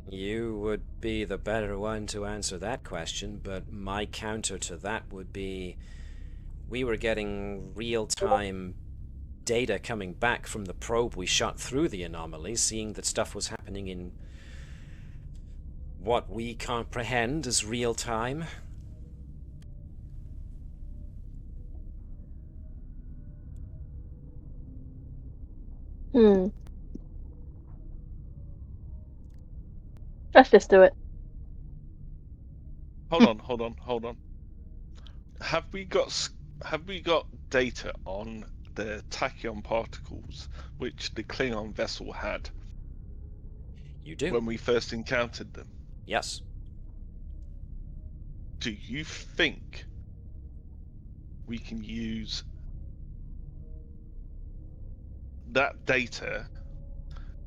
[SPEAKER 2] You would be the better one to answer that question, but my counter to that would be we were getting real-time data coming back from the probe we shot through the anomaly, seeing that stuff was happening in what we comprehend as real-time.
[SPEAKER 6] Let's just do it.
[SPEAKER 1] Hold on. Have we got data on the tachyon particles which the Klingon vessel had?
[SPEAKER 2] You do.
[SPEAKER 1] When we first encountered them?
[SPEAKER 2] Yes.
[SPEAKER 1] Do you think we can use that data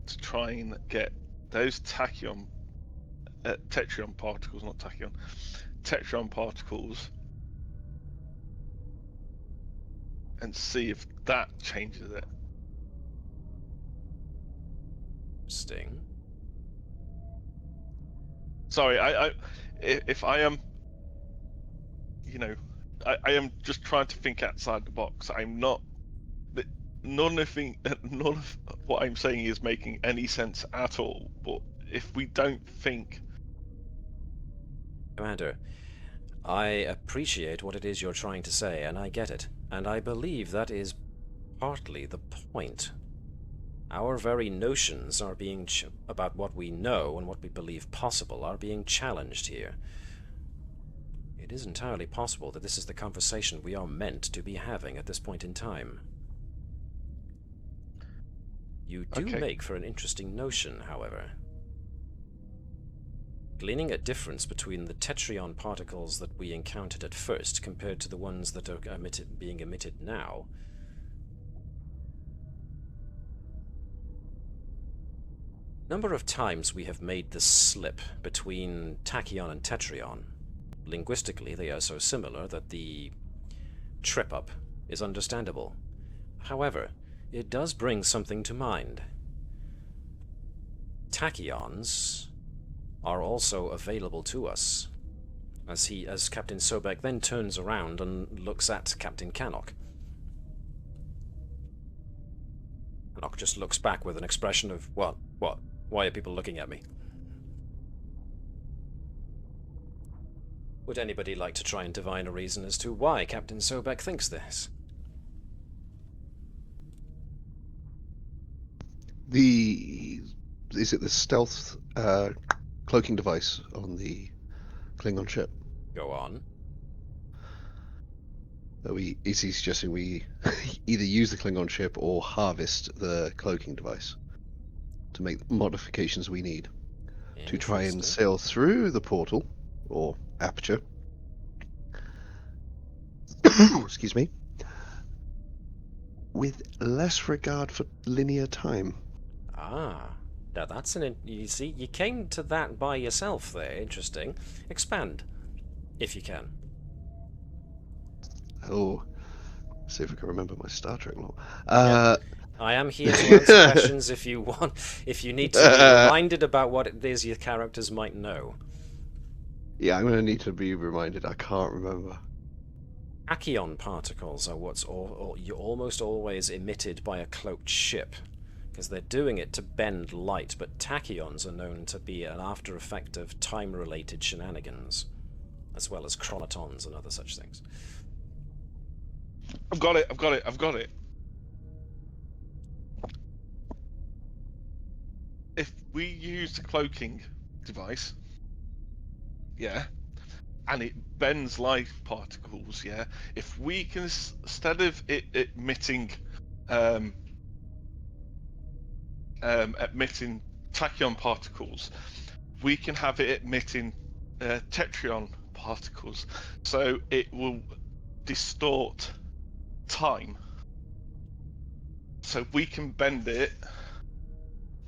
[SPEAKER 1] to try and get those tetrion particles, not tachyon, tetrion particles, and see if that changes it?
[SPEAKER 2] Sting.
[SPEAKER 1] Sorry, if I am, I am just trying to think outside the box. I'm not. None of what I'm saying is making any sense at all. But if we don't think,
[SPEAKER 2] Commander, I appreciate what it is you're trying to say, and I get it, and I believe that is partly the point. Our very notions are being about what we know and what we believe possible are being challenged here. It is entirely possible that this is the conversation we are meant to be having at this point in time. You do make for an interesting notion, however. Gleaning a difference between the tetrion particles that we encountered at first compared to the ones that are being emitted now. Number of times we have made this slip between tachyon and tetrion. Linguistically, they are so similar that the trip-up is understandable. However, it does bring something to mind. Tachyons are also available to us. As Captain Sobek then turns around and looks at Captain Cannock. Cannock just looks back with an expression of, what? Why are people looking at me? Would anybody like to try and divine a reason as to why Captain Sobek thinks this?
[SPEAKER 4] Is it the stealth cloaking device on the Klingon ship?
[SPEAKER 2] Go on.
[SPEAKER 4] Is he suggesting we either use the Klingon ship or harvest the cloaking device to make the modifications we need to try and sail through the portal or aperture? Excuse me. With less regard for linear time.
[SPEAKER 2] Ah, now that's you see, you came to that by yourself there. Interesting. Expand, if you can.
[SPEAKER 4] Oh, see if I can remember my Star Trek lore.
[SPEAKER 2] I am here to answer questions if you want. If you need to be reminded about what it is your characters might know.
[SPEAKER 4] Yeah, I'm going to need to be reminded. I can't remember.
[SPEAKER 2] Tachyon particles are what's almost always emitted by a cloaked ship, because they're doing it to bend light, but tachyons are known to be an after effect of time-related shenanigans, as well as chronotons and other such things.
[SPEAKER 1] I've got it. If we use the cloaking device, yeah, and it bends light particles, yeah, if we can, instead of it emitting tachyon particles, we can have it emitting tetryon particles, so it will distort time. So we can bend it,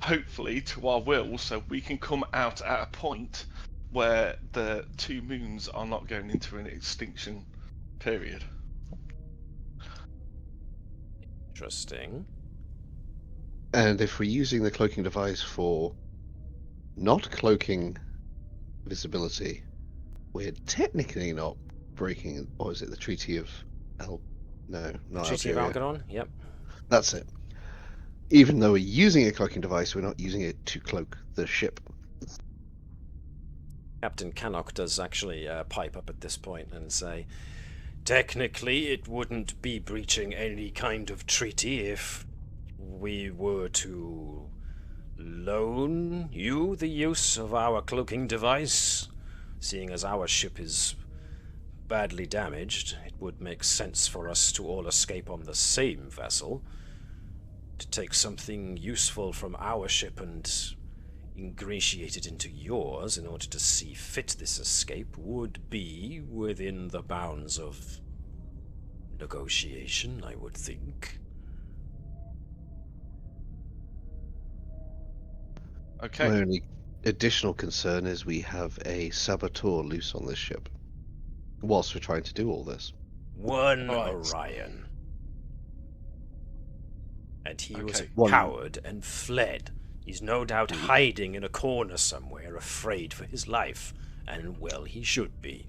[SPEAKER 1] hopefully, to our will, so we can come out at a point where the two moons are not going into an extinction period.
[SPEAKER 2] Interesting.
[SPEAKER 4] And if we're using the cloaking device for not cloaking visibility, we're technically not breaking, or is it the Treaty of
[SPEAKER 2] Treaty of Algernon? Yep.
[SPEAKER 4] That's it. Even though we're using a cloaking device, we're not using it to cloak the ship.
[SPEAKER 2] Captain Cannock does actually pipe up at this point and say, technically it wouldn't be breaching any kind of treaty if we were to loan you the use of our cloaking device. Seeing as our ship is badly damaged, it would make sense for us to all escape on the same vessel. To take something useful from our ship and ingratiate it into yours in order to see fit this escape would be within the bounds of negotiation, I would think.
[SPEAKER 1] Okay.
[SPEAKER 4] My only additional concern is we have a saboteur loose on this ship whilst we're trying to do all this.
[SPEAKER 2] One Orion. And he was a
[SPEAKER 4] One.
[SPEAKER 2] coward and fled. He's no doubt hiding in a corner somewhere, afraid for his life. And well, he should be.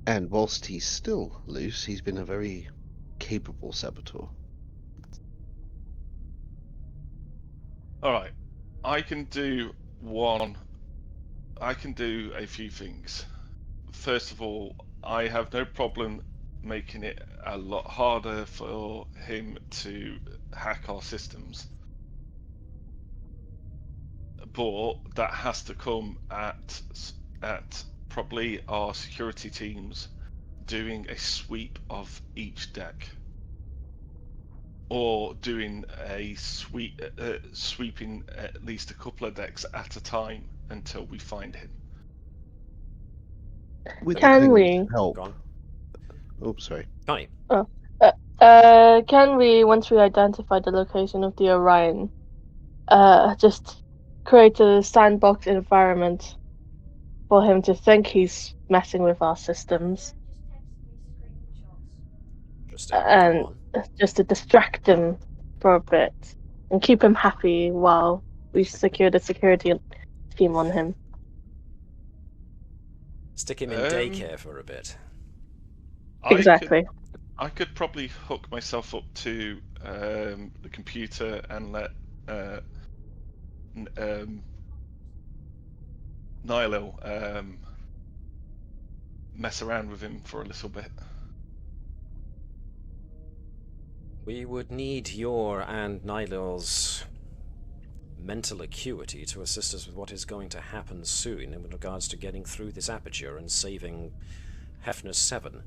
[SPEAKER 4] And whilst he's still loose, he's been a very capable saboteur.
[SPEAKER 1] Alright. I can do a few things. First of all, I have no problem making it a lot harder for him to hack our systems. But that has to come at probably our security teams doing a sweep of each deck, or doing a sweeping at least a couple of decks at a time until we find him.
[SPEAKER 6] Can we
[SPEAKER 4] help? Oh, sorry.
[SPEAKER 2] Hi.
[SPEAKER 6] Can we, once we identify the location of the Orion, just create a sandbox environment for him to think he's messing with our systems, and just to distract him for a bit and keep him happy while we secure the security team on him?
[SPEAKER 2] Stick him in daycare for a bit.
[SPEAKER 6] Exactly.
[SPEAKER 1] I could probably hook myself up to the computer and let Nihilo mess around with him for a little bit.
[SPEAKER 2] We would need your and Nilil's mental acuity to assist us with what is going to happen soon in regards to getting through this aperture and saving Hefner VII.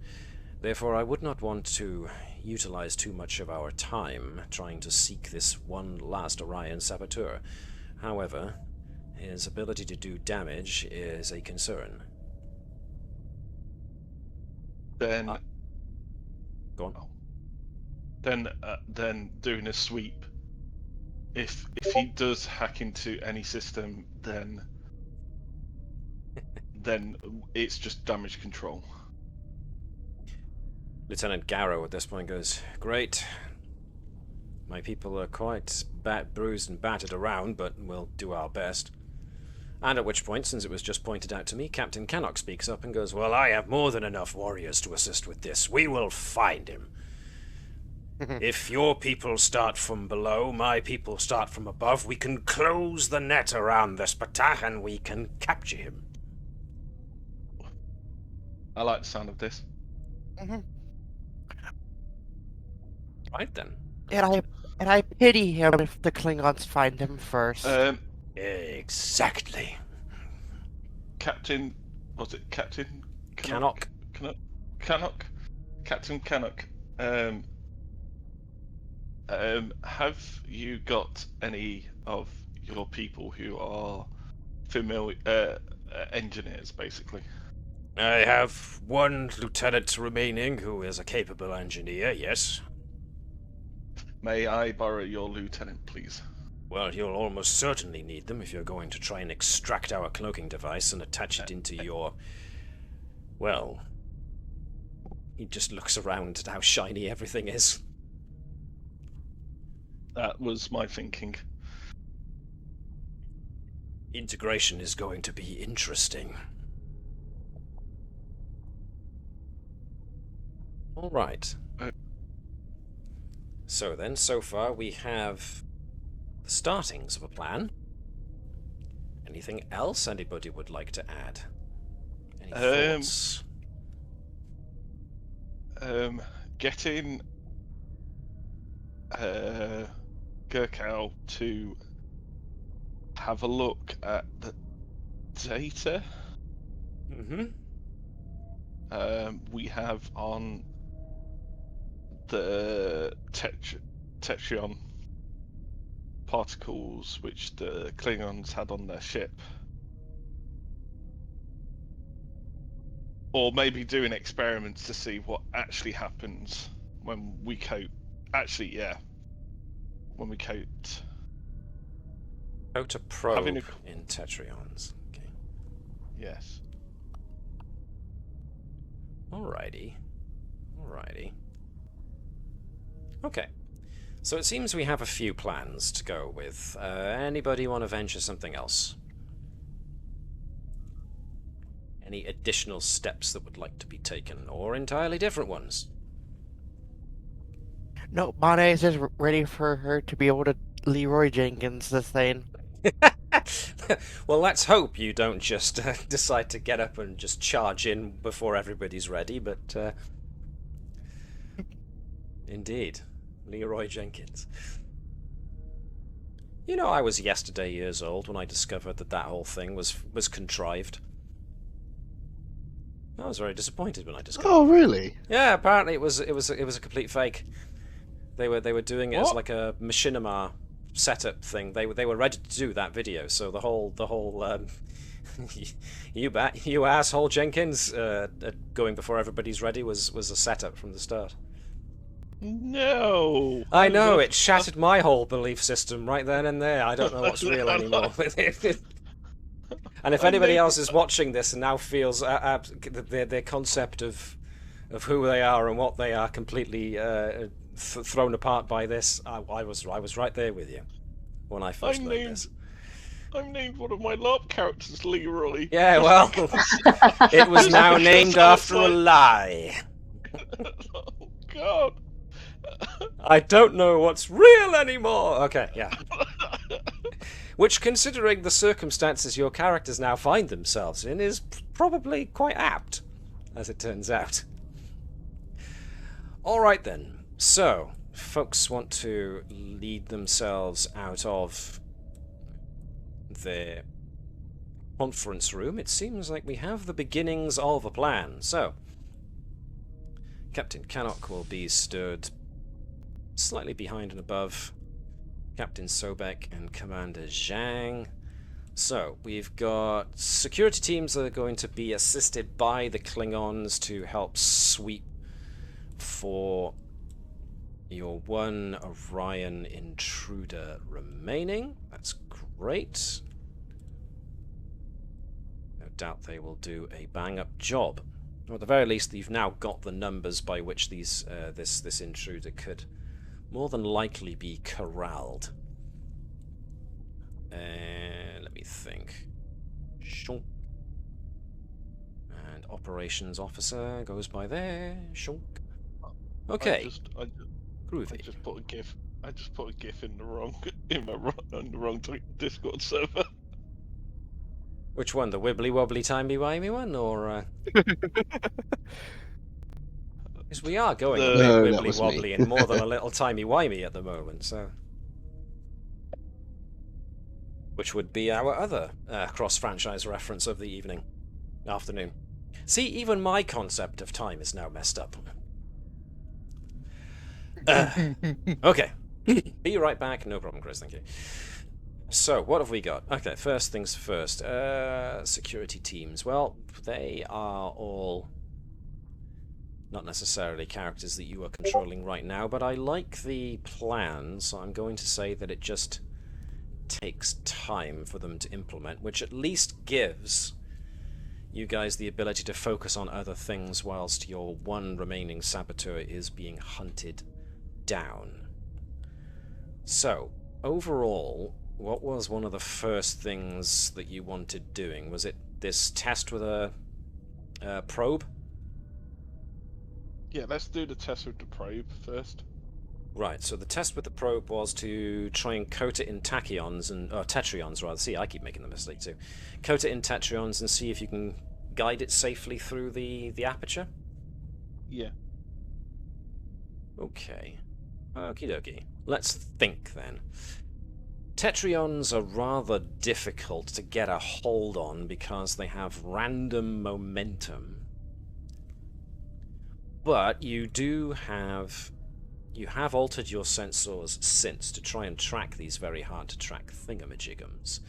[SPEAKER 2] Therefore, I would not want to utilize too much of our time trying to seek this one last Orion saboteur. However, his ability to do damage is a concern.
[SPEAKER 1] Then,
[SPEAKER 2] go on.
[SPEAKER 1] Then doing a sweep. If he does hack into any system, then it's just damage control.
[SPEAKER 2] Lieutenant Garrow at this point goes, "Great. My people are quite bruised and battered around, but we'll do our best." And at which point, since it was just pointed out to me, Captain Cannock speaks up and goes, "Well, I have more than enough warriors to assist with this. We will find him. If your people start from below, my people start from above, we can close the net around this Patach and we can capture him."
[SPEAKER 1] I like the sound of this.
[SPEAKER 2] Right then.
[SPEAKER 5] And I pity him if the Klingons find him first.
[SPEAKER 2] Exactly.
[SPEAKER 1] Captain, was it Captain
[SPEAKER 2] Cannock?
[SPEAKER 1] Cannock? Captain Cannock. Have you got any of your people who are familiar engineers, basically?
[SPEAKER 2] I have one lieutenant remaining who is a capable engineer, yes.
[SPEAKER 1] May I borrow your lieutenant, please?
[SPEAKER 2] Well, you'll almost certainly need them if you're going to try and extract our cloaking device and attach it into your... Well... He just looks around at how shiny everything is.
[SPEAKER 1] That was my thinking.
[SPEAKER 2] Integration is going to be interesting. All right. So then, so far we have the startings of a plan. Anything else anybody would like to add? Any thoughts?
[SPEAKER 1] Getting Gurkal to have a look at the data we have on the Tetrion particles which the Klingons had on their ship. Or maybe doing experiments to see what actually happens when we coat. Actually, yeah. When we coat.
[SPEAKER 2] Coat a probe in Tetrions. Okay.
[SPEAKER 1] Yes.
[SPEAKER 2] Alrighty. Alrighty. Okay. So it seems we have a few plans to go with. Anybody want to venture something else? Any additional steps that would like to be taken, or entirely different ones?
[SPEAKER 5] No, Monet is just ready for her to be able to Leroy Jenkins this thing.
[SPEAKER 2] Well, let's hope you don't just decide to get up and just charge in before everybody's ready, but... Indeed. Leroy Jenkins. You know, I was yesterday years old when I discovered that whole thing was contrived. I was very disappointed when I discovered.
[SPEAKER 4] Oh, really?
[SPEAKER 2] Yeah, apparently it was a complete fake. They were doing it as like a machinima setup thing. They were ready to do that video. So the whole you asshole Jenkins going before everybody's ready was a setup from the start.
[SPEAKER 1] No.
[SPEAKER 2] I know, it shattered my whole belief system right then and there. I don't know what's real anymore. And if anybody else is watching this and now feels their concept of who they are and what they are completely thrown apart by this, I was right there with you when I first learned this.
[SPEAKER 1] I'm named one of my LARP characters Leroy.
[SPEAKER 2] Yeah, well, it was now named after a lie.
[SPEAKER 1] Oh God.
[SPEAKER 2] I don't know what's real anymore. Okay, yeah. Which, considering the circumstances your characters now find themselves in, is probably quite apt. as it turns out. Alright then, so, folks want to lead themselves out of their conference room. It seems like we have the beginnings of a plan. So, Captain Cannock will be stood slightly behind and above Captain Sobek and Commander Zhang. So, we've got security teams that are going to be assisted by the Klingons to help sweep for your one Orion intruder remaining. That's great. No doubt they will do a bang-up job. Or at the very least, you've now got the numbers by which these this intruder could more than likely be corralled. Let me think. Shonk. And operations officer goes by there. Shonk. Okay. Groovy.
[SPEAKER 1] I just put a GIF. I just put a GIF in the wrong on the wrong Discord server.
[SPEAKER 2] Which one? The wibbly wobbly timey wimey one, or? Because we are going a bit wibbly wobbly and more than a little timey wimey at the moment, so. Which would be our other cross-franchise reference of the afternoon. See, even my concept of time is now messed up. Okay. Be right back. No problem, Chris. Thank you. So, what have we got? Okay, first things first. Security teams. Well, they are all not necessarily characters that you are controlling right now, but I like the plan, so I'm going to say that it just takes time for them to implement, which at least gives you guys the ability to focus on other things whilst your one remaining saboteur is being hunted down. So, overall, what was one of the first things that you wanted doing? Was it this test with a probe?
[SPEAKER 1] Yeah, let's do the test with the probe first.
[SPEAKER 2] Right, so the test with the probe was to try and coat it in tachyons, or tetrions rather. See, I keep making the mistake too. Coat it in tetrions and see if you can guide it safely through the aperture?
[SPEAKER 1] Yeah.
[SPEAKER 2] Okay. Okie dokie. Let's think then. Tetrions are rather difficult to get a hold on because they have random momentum. But you have altered your sensors since to try and track these very hard to track thingamajiggums.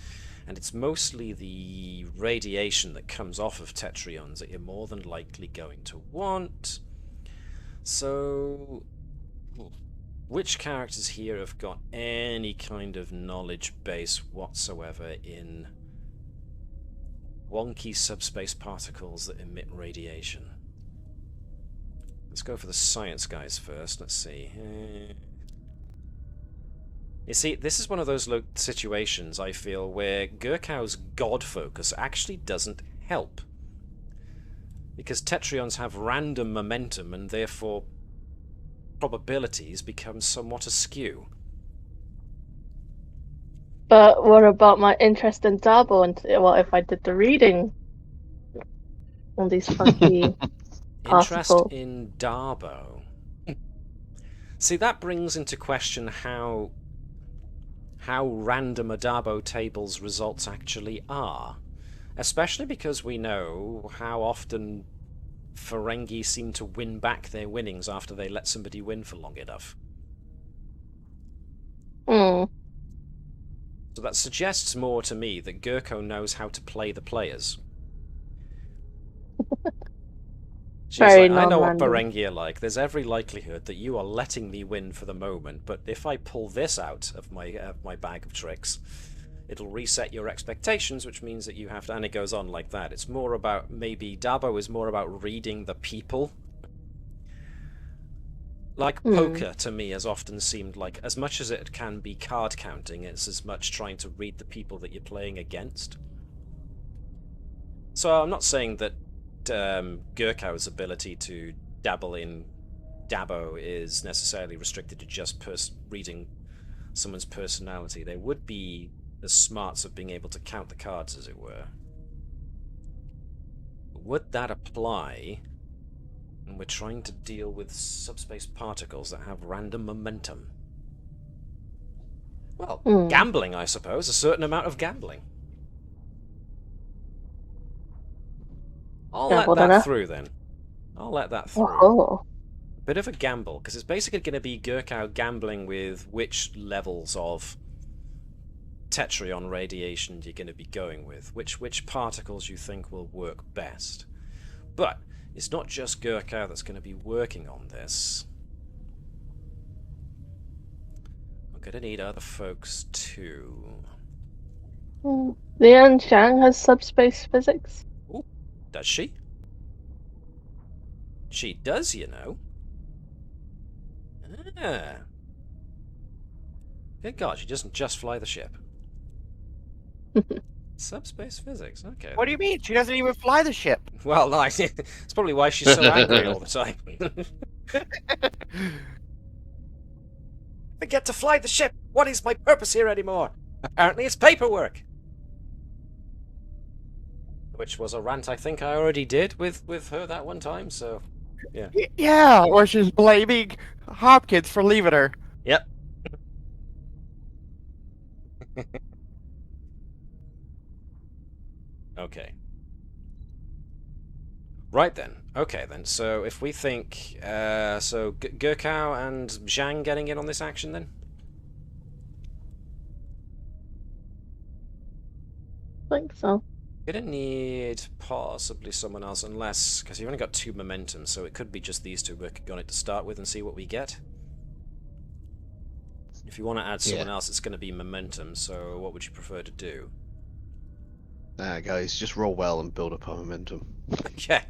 [SPEAKER 2] And it's mostly the radiation that comes off of tetrions that you're more than likely going to want. So, which characters here have got any kind of knowledge base whatsoever in wonky subspace particles that emit radiation? Let's go for the science guys first. Let's see. You see, this is one of those situations, I feel, where Gurkow's god focus actually doesn't help. Because tetrions have random momentum, and therefore probabilities become somewhat askew.
[SPEAKER 6] But what about my interest in Dabo, and what if I did the reading on these funky
[SPEAKER 2] Interest
[SPEAKER 6] particles?
[SPEAKER 2] in Dabo. See, that brings into question how random a Dabo table's results actually are. Especially because we know how often Ferengi seem to win back their winnings after they let somebody win for long enough. So that suggests more to me that Gurko knows how to play the players. She's like, I know what Ferengi are like. There's every likelihood that you are letting me win for the moment, but if I pull this out of my bag of tricks, it'll reset your expectations, which means that you have to... And it goes on like that. It's more about... Maybe Dabo is more about reading the people. Like poker, to me, has often seemed like, as much as it can be card counting, it's as much trying to read the people that you're playing against. So I'm not saying that Gurkow's ability to dabble in Dabo is necessarily restricted to just reading someone's personality. There would be the smarts of being able to count the cards, as it were. Would that apply And we're trying to deal with subspace particles that have random momentum. Well, gambling, I suppose. A certain amount of gambling. I'll let that through, then. I'll let that through.
[SPEAKER 6] Oh.
[SPEAKER 2] Bit of a gamble, because it's basically going to be Gurkau gambling with which levels of Tetryon radiation you're going to be going with, which particles you think will work best. But it's not just Gurkau that's going to be working on this. I'm going to need other folks too.
[SPEAKER 6] Lian Zhang has subspace physics.
[SPEAKER 2] Ooh, does she? She does, you know. Ah. Good God, she doesn't just fly the ship. Subspace physics, okay.
[SPEAKER 5] What do you mean? She doesn't even fly the ship.
[SPEAKER 2] Well, no, it's probably why she's so angry all the time. I get to fly the ship! What is my purpose here anymore? Apparently it's paperwork! Which was a rant I think I already did with her that one time, so... Yeah.
[SPEAKER 5] Yeah, or she's blaming Hopkins for leaving her.
[SPEAKER 2] Yep. Okay. Right then. Okay then. So if we think, so Gurkau and Zhang getting in on this action then?
[SPEAKER 6] I think so.
[SPEAKER 2] Gonna need possibly someone else, unless, because you've only got 2 momentum, so it could be just these two working on it to start with and see what we get. If you want to add someone else, it's going to be momentum, so what would you prefer to do?
[SPEAKER 4] Guys, just roll well and build up our momentum.
[SPEAKER 2] Okay.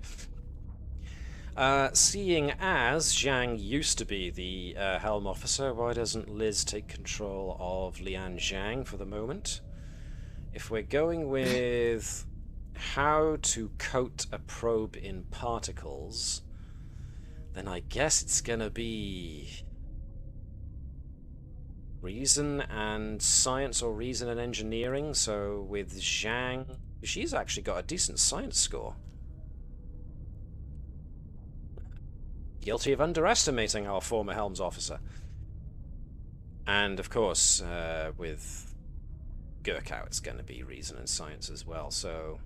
[SPEAKER 2] Seeing as Zhang used to be the Helm Officer, why doesn't Liz take control of Lian Zhang for the moment? If we're going with how to coat a probe in particles, then I guess it's gonna be reason and science, or reason and engineering. So with Zhang, she's actually got a decent science score. Guilty of underestimating our former Helms officer. And of course, with Gurkau, it's going to be reason and science as well, so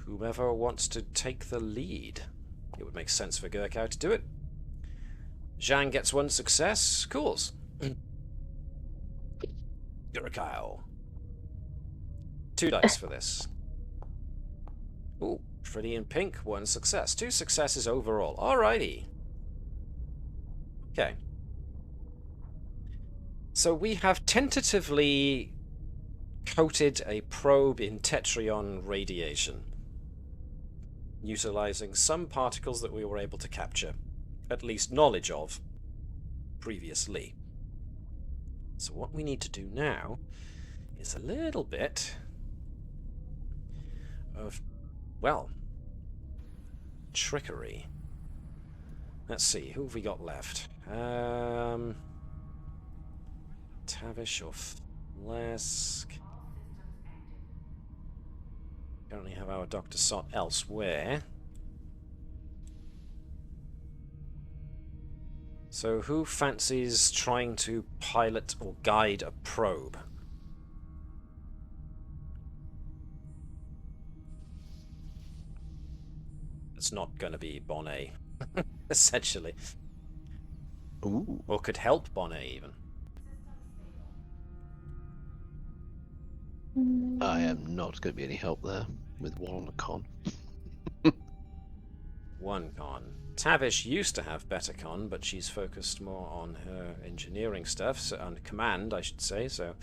[SPEAKER 2] whomever wants to take the lead. It would make sense for Gurkau to do it. Zhang gets 1 success. Cools. Gurkau. 2 dice for this. Ooh, pretty in pink. 1 success. 2 successes overall. Alrighty. Okay. So we have tentatively coated a probe in Tetryon radiation, utilizing some particles that we were able to capture, at least knowledge of, previously. So what we need to do now is a little bit of, well, trickery. Let's see, who have we got left? Tavish or Flask? Currently have our Dr. Sot elsewhere. So who fancies trying to pilot or guide a probe? It's not going to be Bonnet, essentially.
[SPEAKER 4] Ooh.
[SPEAKER 2] Or could help Bonnet, even.
[SPEAKER 4] I am not going to be any help there with 1 con.
[SPEAKER 2] 1 con. Tavish used to have better con, but she's focused more on her engineering stuff, so on command, I should say, so...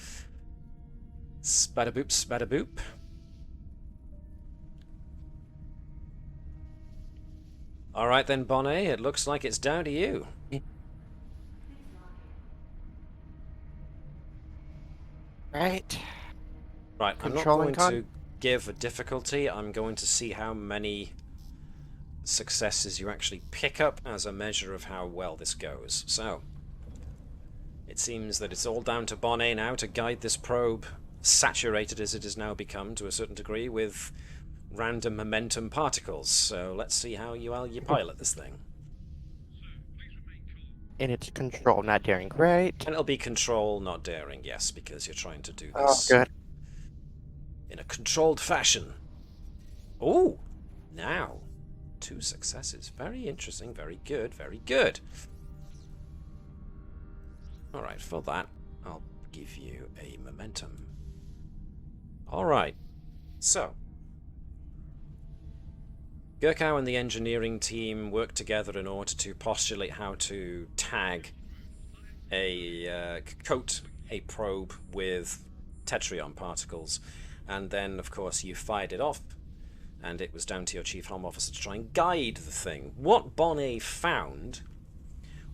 [SPEAKER 2] Spadaboop, spadaboop. Alright then, Bonnet, it looks like it's down to you.
[SPEAKER 5] Right.
[SPEAKER 2] Right, I'm not going to give a difficulty, I'm going to see how many successes you actually pick up as a measure of how well this goes. So, it seems that it's all down to Bonnet now to guide this probe, saturated as it has now become to a certain degree with random momentum particles. So let's see how you pilot this thing.
[SPEAKER 5] And it's control, not daring, right?
[SPEAKER 2] And it'll be control, not daring, yes, because you're trying to do
[SPEAKER 5] Oh,
[SPEAKER 2] this
[SPEAKER 5] good.
[SPEAKER 2] in a controlled fashion. Oh, now 2 successes. Very interesting, very good, very good. Alright, for that, I'll give you a momentum. Alright, so Gurkow and the engineering team work together in order to postulate how to tag coat a probe with Tetrion particles, and then of course you fired it off, and it was down to your Chief Helm Officer to try and guide the thing. What Bonnet found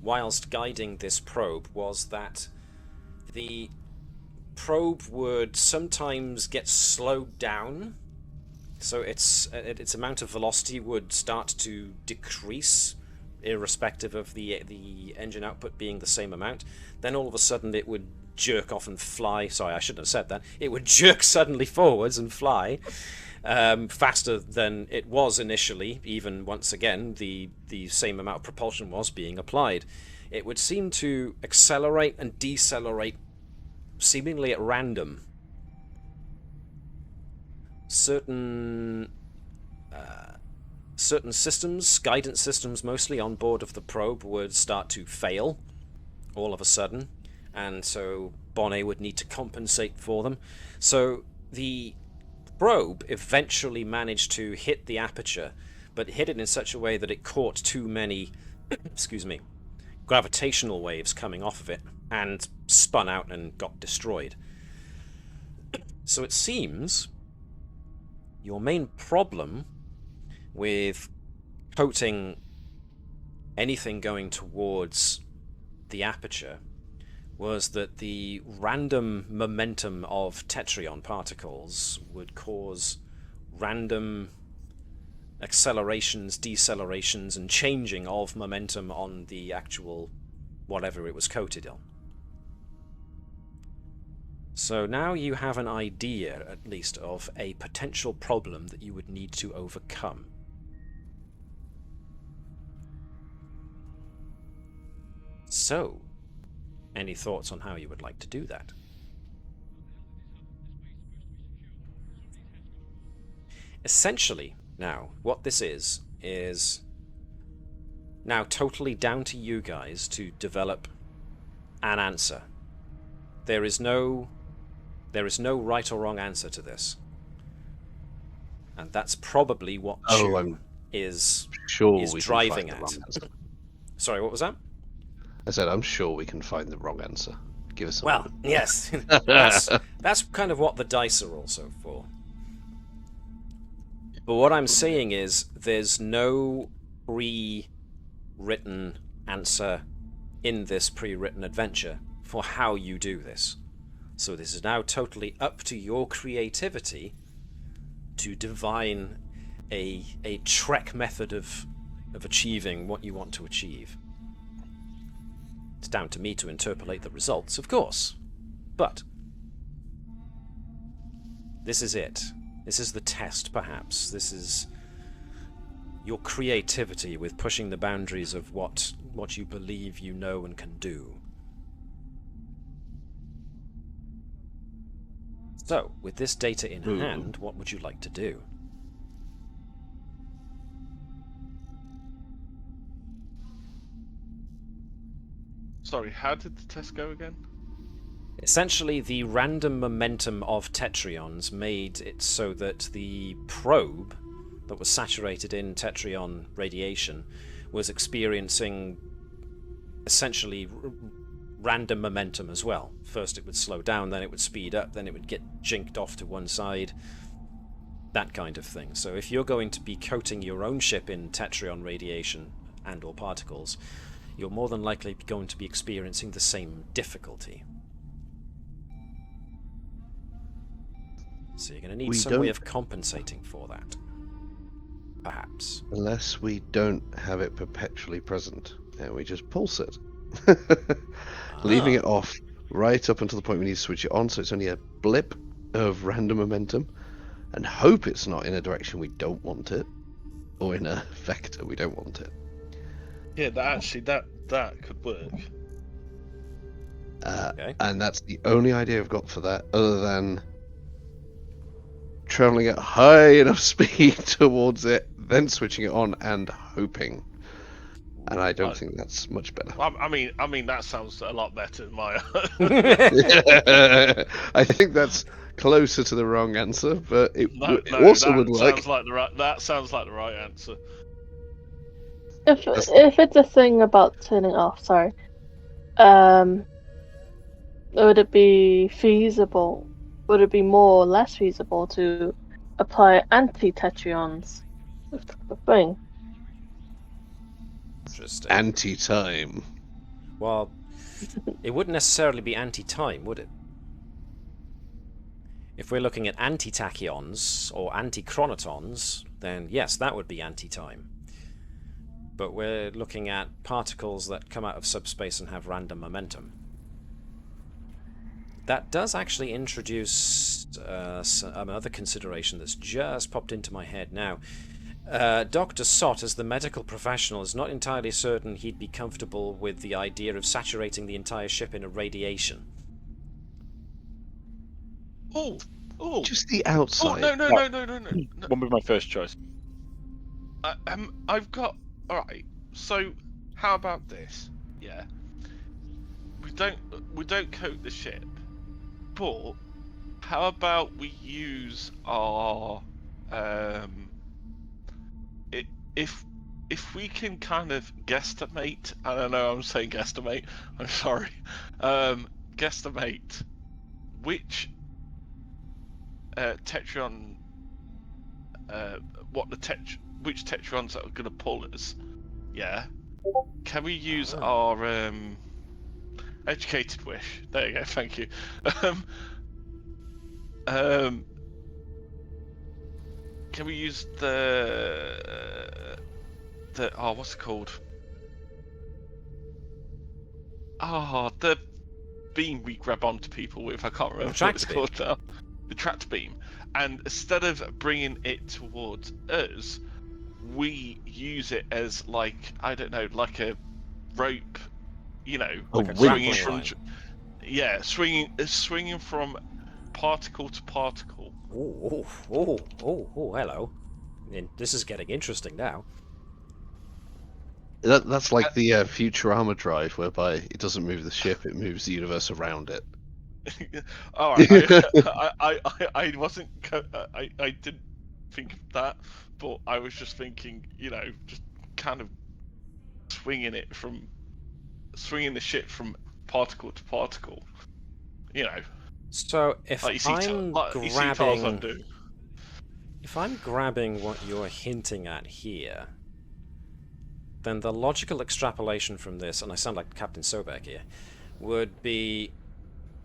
[SPEAKER 2] whilst guiding this probe was that the probe would sometimes get slowed down, so its amount of velocity would start to decrease irrespective of the engine output being the same amount. Then all of a sudden it would jerk off and fly. Sorry, I shouldn't have said that. It would jerk suddenly forwards and fly faster than it was initially, even once again the same amount of propulsion was being applied. It would seem to accelerate and decelerate seemingly at random. Certain systems, guidance systems mostly on board of the probe, would start to fail all of a sudden, and so Bonnet would need to compensate for them. So the probe eventually managed to hit the aperture, but hit it in such a way that it caught too many excuse me, gravitational waves coming off of it and spun out and got destroyed. So it seems your main problem with coating anything going towards the aperture was that the random momentum of Tetrion particles would cause random accelerations, decelerations, and changing of momentum on the actual whatever it was coated on. So now you have an idea, at least, of a potential problem that you would need to overcome. So, any thoughts on how you would like to do that? Essentially, now, what this is now totally down to you guys to develop an answer. There is no right or wrong answer to this. And that's probably what Chu is driving at. Sorry, what was that?
[SPEAKER 4] I said, I'm sure we can find the wrong answer. Give us a
[SPEAKER 2] Well,
[SPEAKER 4] moment.
[SPEAKER 2] yes. that's kind of what the dice are also for. But what I'm saying is there's no pre-written answer in this pre-written adventure for how you do this. So this is now totally up to your creativity to divine a trek method of achieving what you want to achieve. It's down to me to interpolate the results, of course. But this is it. This is the test, perhaps. This is your creativity with pushing the boundaries of what you believe you know and can do. So, with this data in hand, what would you like to do?
[SPEAKER 1] Sorry, how did the test go again?
[SPEAKER 2] Essentially, the random momentum of Tetrions made it so that the probe that was saturated in Tetrion radiation was experiencing essentially random momentum as well. First it would slow down, then it would speed up, then it would get jinked off to one side, that kind of thing. So if you're going to be coating your own ship in Tetrion radiation and or particles, you're more than likely going to be experiencing the same difficulty. So you're going to need some way of compensating for that. Perhaps.
[SPEAKER 4] Unless we don't have it perpetually present, and we just pulse it. Leaving it off right up until the point we need to switch it on, so it's only a blip of random momentum, and hope it's not in a direction we don't want it, or in a vector we don't want it.
[SPEAKER 1] Yeah, that could work.
[SPEAKER 2] Okay.
[SPEAKER 4] And that's the only idea I've got for that, other than traveling at high enough speed towards it, then switching it on and hoping. And I don't think that's much better.
[SPEAKER 1] I mean, that sounds a lot better than my.
[SPEAKER 4] I think that's closer to the wrong answer, but it
[SPEAKER 1] No,
[SPEAKER 4] also
[SPEAKER 1] that
[SPEAKER 4] would work.
[SPEAKER 1] sounds like the right answer.
[SPEAKER 6] If it's a thing about turning off, sorry. Would it be feasible? Would it be more or less feasible to apply anti-tetrions? The thing.
[SPEAKER 2] Interesting.
[SPEAKER 4] Anti-time.
[SPEAKER 2] Well, it wouldn't necessarily be anti-time, would it? If we're looking at anti-tachyons or anti-chronotons, then yes, that would be anti-time. But we're looking at particles that come out of subspace and have random momentum. That does actually introduce another consideration that's just popped into my head now. Dr. Sott, as the medical professional, is not entirely certain he'd be comfortable with the idea of saturating the entire ship in a radiation.
[SPEAKER 1] Oh,
[SPEAKER 4] Just the outside.
[SPEAKER 1] Oh no!
[SPEAKER 3] Won't be my first choice.
[SPEAKER 1] I've got. All right. So, how about this? Yeah. We don't coat the ship, but how about we use our if we can kind of guesstimate. I don't know. I'm saying guesstimate. I'm sorry. Guesstimate which tetrion. Which tetrions are going to pull us? Yeah. Can we use our educated wish? There you go. Thank you. Can we use the what's it called? The beam we grab onto people with. I can't remember what it's called now. The tracked beam. And instead of bringing it towards us, we use it as like, I don't know, like a rope, you know,
[SPEAKER 2] like
[SPEAKER 1] swinging from, swinging from particle to particle.
[SPEAKER 2] Oh, hello. This is getting interesting now.
[SPEAKER 4] That's like the Futurama drive, whereby it doesn't move the ship; it moves the universe around it.
[SPEAKER 1] All right, I wasn't, I didn't think of that, but I was just thinking, you know, just kind of swinging the ship from particle to particle, you know.
[SPEAKER 2] So if I'm grabbing what you're hinting at here, then the logical extrapolation from this, and I sound like Captain Sobek here, would be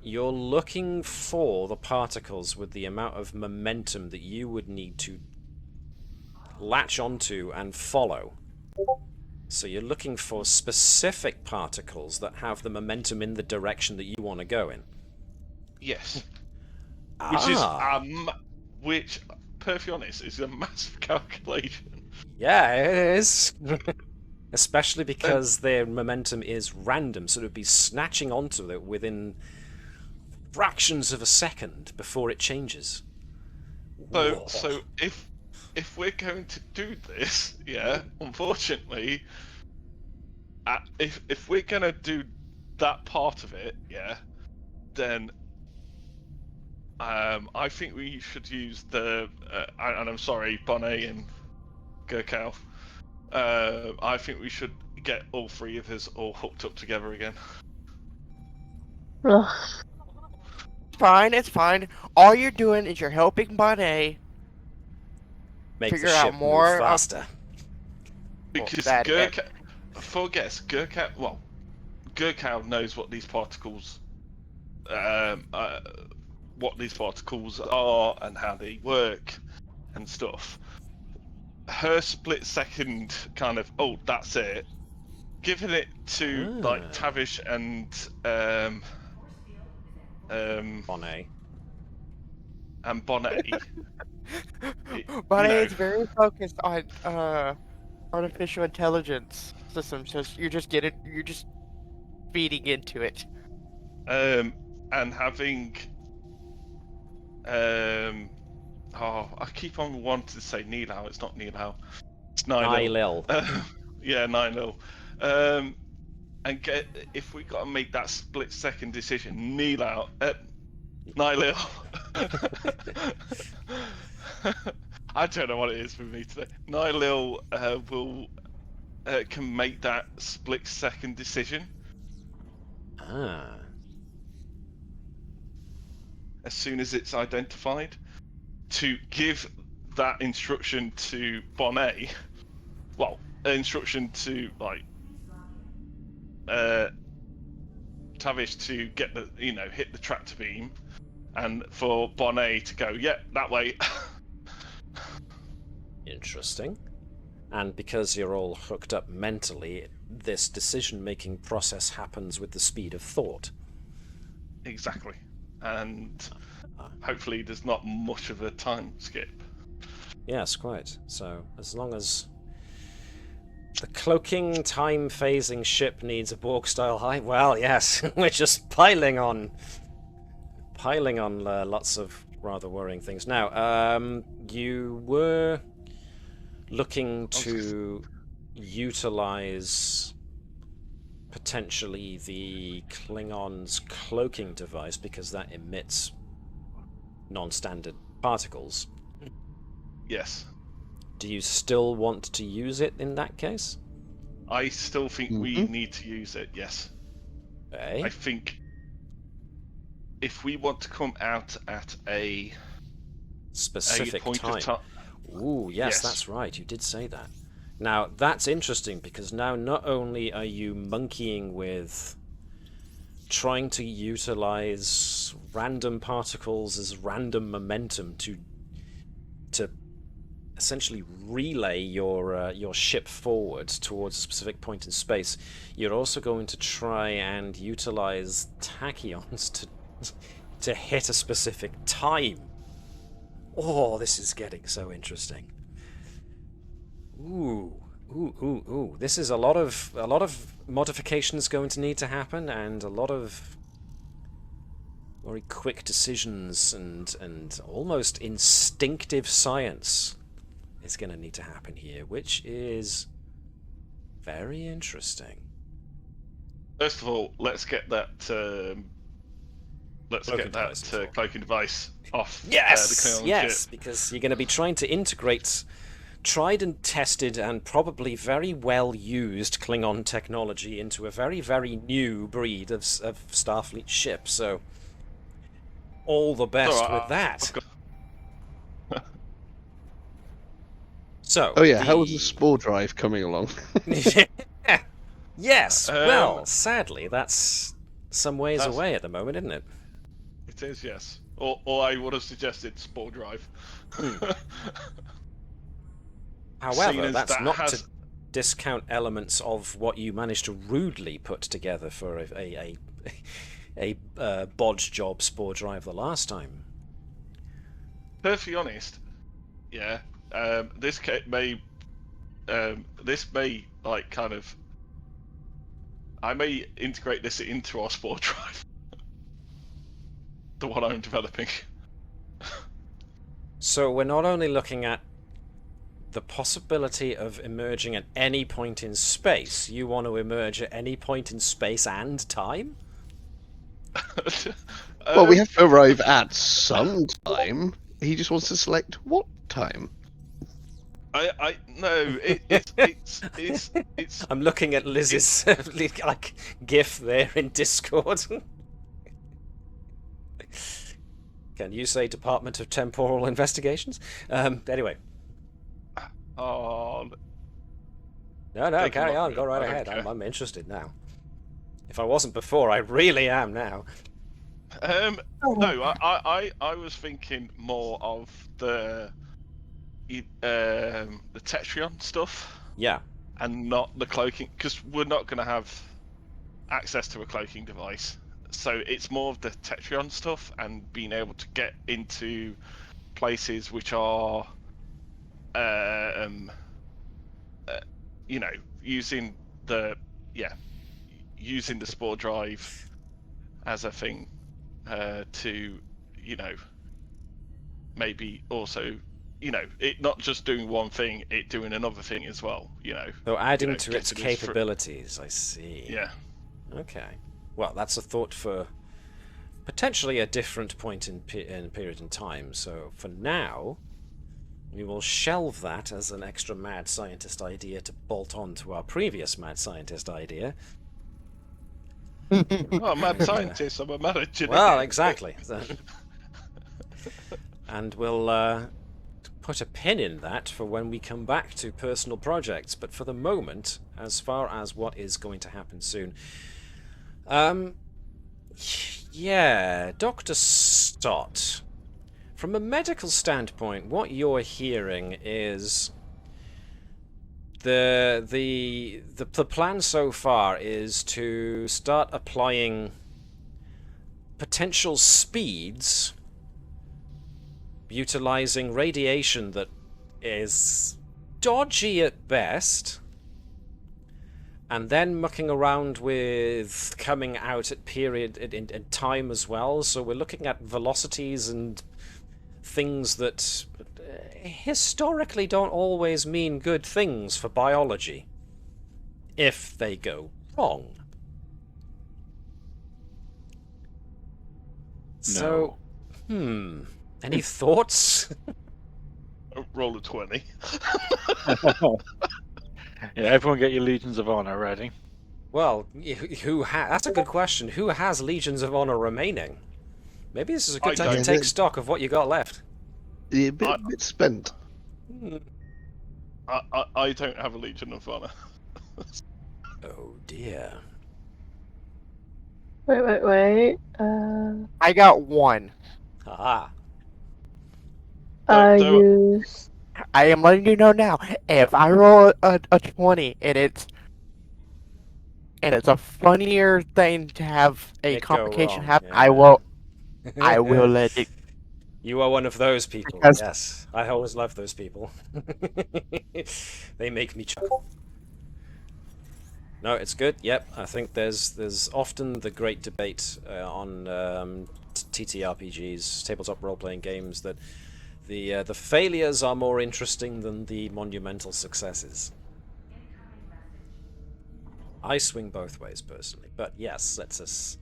[SPEAKER 2] you're looking for the particles with the amount of momentum that you would need to latch onto and follow. So you're looking for specific particles that have the momentum in the direction that you want to go in.
[SPEAKER 1] Yes. Which, perfectly honest, is a massive calculation.
[SPEAKER 2] Yeah, it is. Especially because their momentum is random, so it would be snatching onto it within fractions of a second before it changes.
[SPEAKER 1] So if we're going to do this, yeah, unfortunately, if we're going to do that part of it, yeah, then I think we should use the and I'm sorry, Bonnet and Gurkow. I think we should get all three of us all hooked up together again.
[SPEAKER 5] It's fine. All you're doing is you're helping Bonnet
[SPEAKER 2] Make
[SPEAKER 5] figure
[SPEAKER 2] the ship
[SPEAKER 5] out more
[SPEAKER 2] move faster.
[SPEAKER 1] Because Gurkow knows what these particles are and how they work and stuff. Her split second kind of, that's it, giving it to like Tavish and
[SPEAKER 2] Bonnet.
[SPEAKER 1] and Bonnet
[SPEAKER 5] But
[SPEAKER 1] you know,
[SPEAKER 5] it's very focused on artificial intelligence systems. So you're just feeding into it.
[SPEAKER 1] and having I keep on wanting to say Nilao. It's not Nilao. It's Nilil.
[SPEAKER 2] Nilil.
[SPEAKER 1] Yeah, Nilil. And if we got to make that split-second decision, Nilil. I don't know what it is for me today. Nilil can make that split-second decision.
[SPEAKER 2] Ah.
[SPEAKER 1] As soon as it's identified, to give that instruction to Bonnet. Well, instruction to Tavish to get hit the tractor beam, and for Bonnet to go, that way.
[SPEAKER 2] Interesting. And because you're all hooked up mentally, this decision-making process happens with the speed of thought.
[SPEAKER 1] Exactly. And hopefully there's not much of a time skip.
[SPEAKER 2] Yes, quite. So, as long as the cloaking, time-phasing ship needs a Borg-style height, well, yes, we're just piling on lots of rather worrying things. Now, you were looking to utilize potentially the Klingon's cloaking device because that emits non-standard particles.
[SPEAKER 1] Yes.
[SPEAKER 2] Do you still want to use it in that case?
[SPEAKER 1] I still think we need to use it, yes.
[SPEAKER 2] Okay.
[SPEAKER 1] I think if we want to come out at a
[SPEAKER 2] specific
[SPEAKER 1] point
[SPEAKER 2] time.
[SPEAKER 1] of time.
[SPEAKER 2] Ooh, yes, that's right. You did say that. Now, that's interesting because now not only are you monkeying with trying to utilize random particles as random momentum to essentially relay your ship forward towards a specific point in space, you're also going to try and utilize tachyons to hit a specific time. Oh, this is getting so interesting. Ooh. This is a lot of modifications going to need to happen, and a lot of very quick decisions and almost instinctive science is going to need to happen here, which is very interesting.
[SPEAKER 1] First of all, let's get that cloaking device off.
[SPEAKER 2] Yes,
[SPEAKER 1] the Klingon
[SPEAKER 2] yes,
[SPEAKER 1] ship.
[SPEAKER 2] because you're going to be trying to integrate tried and tested and probably very well used Klingon technology into a very, very new breed of Starfleet ship. So, all the best with that. So.
[SPEAKER 4] Oh yeah, how was the spore drive coming along?
[SPEAKER 2] Yes. Well, sadly, that's some ways away at the moment, isn't it?
[SPEAKER 1] It is, yes. Or I would have suggested spore drive.
[SPEAKER 2] However, that's not to discount elements of what you managed to rudely put together for a bodge job spore drive the last time.
[SPEAKER 1] Perfectly honest, yeah. This may like kind of. I may integrate this into our spore drive, the one I'm developing.
[SPEAKER 2] So we're not only looking at the possibility of emerging at any point in space. You want to emerge at any point in space and time?
[SPEAKER 4] Well, we have to arrive at some time. He just wants to select what time.
[SPEAKER 1] It's.
[SPEAKER 2] I'm looking at Liz's like GIF there in Discord. Can you say Department of Temporal Investigations? Anyway.
[SPEAKER 1] Oh.
[SPEAKER 2] No, carry on. Go right ahead. I'm interested now. If I wasn't before, I really am now.
[SPEAKER 1] No, I was thinking more of the Tetrion stuff.
[SPEAKER 2] Yeah.
[SPEAKER 1] And not the cloaking, because we're not going to have access to a cloaking device. So it's more of the Tetrion stuff and being able to get into places which are, using the spore drive as a thing to, maybe also, it not just doing one thing, it doing another thing as well.
[SPEAKER 2] So adding to its capabilities. I see.
[SPEAKER 1] Yeah.
[SPEAKER 2] Okay. Well, that's a thought for potentially a different point in period in time. So for now, we will shelve that as an extra mad scientist idea to bolt on to our previous mad scientist idea.
[SPEAKER 1] Oh, mad scientist! I'm a mad engineer.
[SPEAKER 2] Well, exactly. And we'll put a pin in that for when we come back to personal projects. But for the moment, as far as what is going to happen soon, yeah, Dr. Stott, from a medical standpoint, what you're hearing is the plan so far is to start applying potential speeds utilizing radiation that is dodgy at best, and then mucking around with coming out at period in time as well. So we're looking at velocities and things that historically don't always mean good things for biology if they go wrong. So, any thoughts?
[SPEAKER 1] Roll a 20.
[SPEAKER 3] Yeah, everyone get your Legions of Honor ready.
[SPEAKER 2] Well, that's a good question. Who has Legions of Honor remaining? Maybe this is a good time to take stock of what you got left.
[SPEAKER 4] A bit spent.
[SPEAKER 1] I don't have a Legion of Honor.
[SPEAKER 2] Oh dear.
[SPEAKER 6] Wait.
[SPEAKER 5] I got one.
[SPEAKER 2] Ah.
[SPEAKER 5] I am letting you know now. If I roll a 20 and it's a funnier thing to have a complication happen, yeah. I will let it.
[SPEAKER 2] You are one of those people.
[SPEAKER 5] Because...
[SPEAKER 2] Yes, I always love those people. They make me chuckle. No, it's good. Yep, I think there's often the great debate on TTRPGs, tabletop role-playing games, that the failures are more interesting than the monumental successes. I swing both ways personally, but yes, let's us.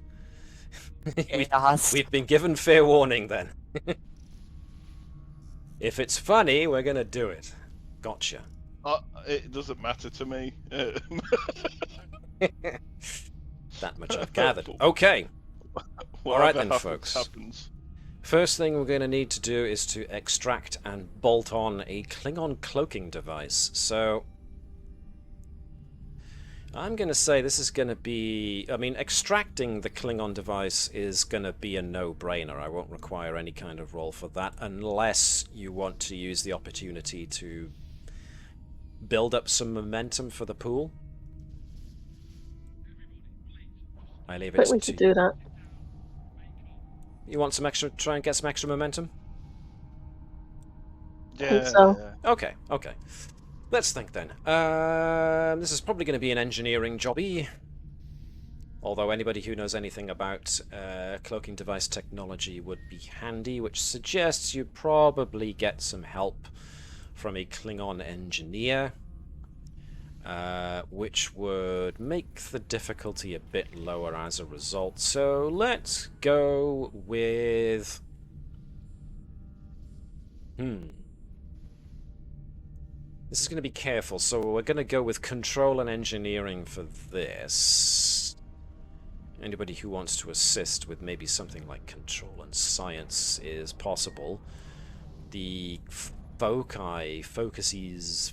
[SPEAKER 2] We've been given fair warning then. If it's funny, we're gonna do it. Gotcha.
[SPEAKER 1] It doesn't matter to me.
[SPEAKER 2] That much I've gathered. Okay. Alright then, folks.
[SPEAKER 1] Happens.
[SPEAKER 2] First thing we're going to need to do is to extract and bolt on a Klingon cloaking device. So I'm going to say this is going to be... extracting the Klingon device is going to be a no-brainer. I won't require any kind of roll for that unless you want to use the opportunity to build up some momentum for the pool. I leave it to you.
[SPEAKER 6] We should do that.
[SPEAKER 2] You want some extra... try and get some extra momentum?
[SPEAKER 6] I think so.
[SPEAKER 2] Okay. Let's think then. This is probably going to be an engineering jobby. Although anybody who knows anything about cloaking device technology would be handy, which suggests you'd probably get some help from a Klingon engineer, which would make the difficulty a bit lower as a result. So let's go with... This is going to be careful, so we're going to go with control and engineering for this. Anybody who wants to assist with maybe something like control and science is possible. The focuses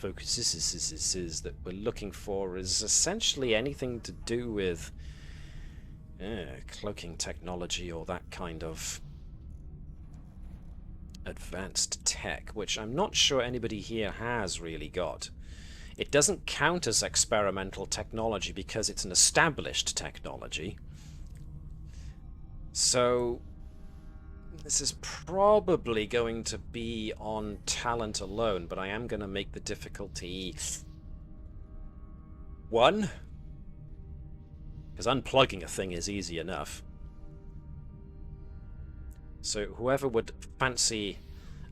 [SPEAKER 2] that we're looking for is essentially anything to do with cloaking technology or that kind of advanced tech, which I'm not sure anybody here has really got. It doesn't count as experimental technology because it's an established technology. So This is probably going to be on talent alone, but I am going to make the difficulty 1. Because unplugging a thing is easy enough. So whoever would fancy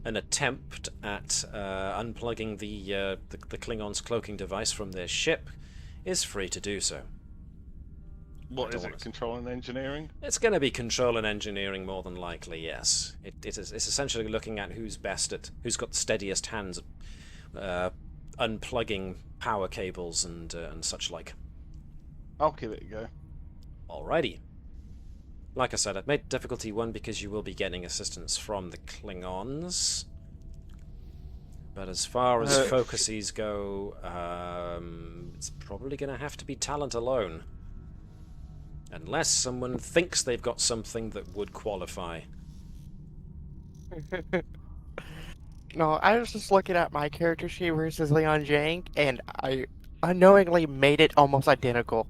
[SPEAKER 2] an attempt at unplugging the Klingon's cloaking device from their ship is free to do so.
[SPEAKER 1] What is it? Control and engineering?
[SPEAKER 2] It's going to be control and engineering more than likely, yes. It's essentially looking at who's best at, who's got the steadiest hands at unplugging power cables and such like.
[SPEAKER 1] I'll give it a go.
[SPEAKER 2] Alrighty. Like I said, I've made difficulty 1 because you will be getting assistance from the Klingons. But as far as focuses go, it's probably going to have to be talent alone. Unless someone thinks they've got something that would qualify.
[SPEAKER 5] No, I was just looking at my character sheet versus Leon Jank, and I unknowingly made it almost identical.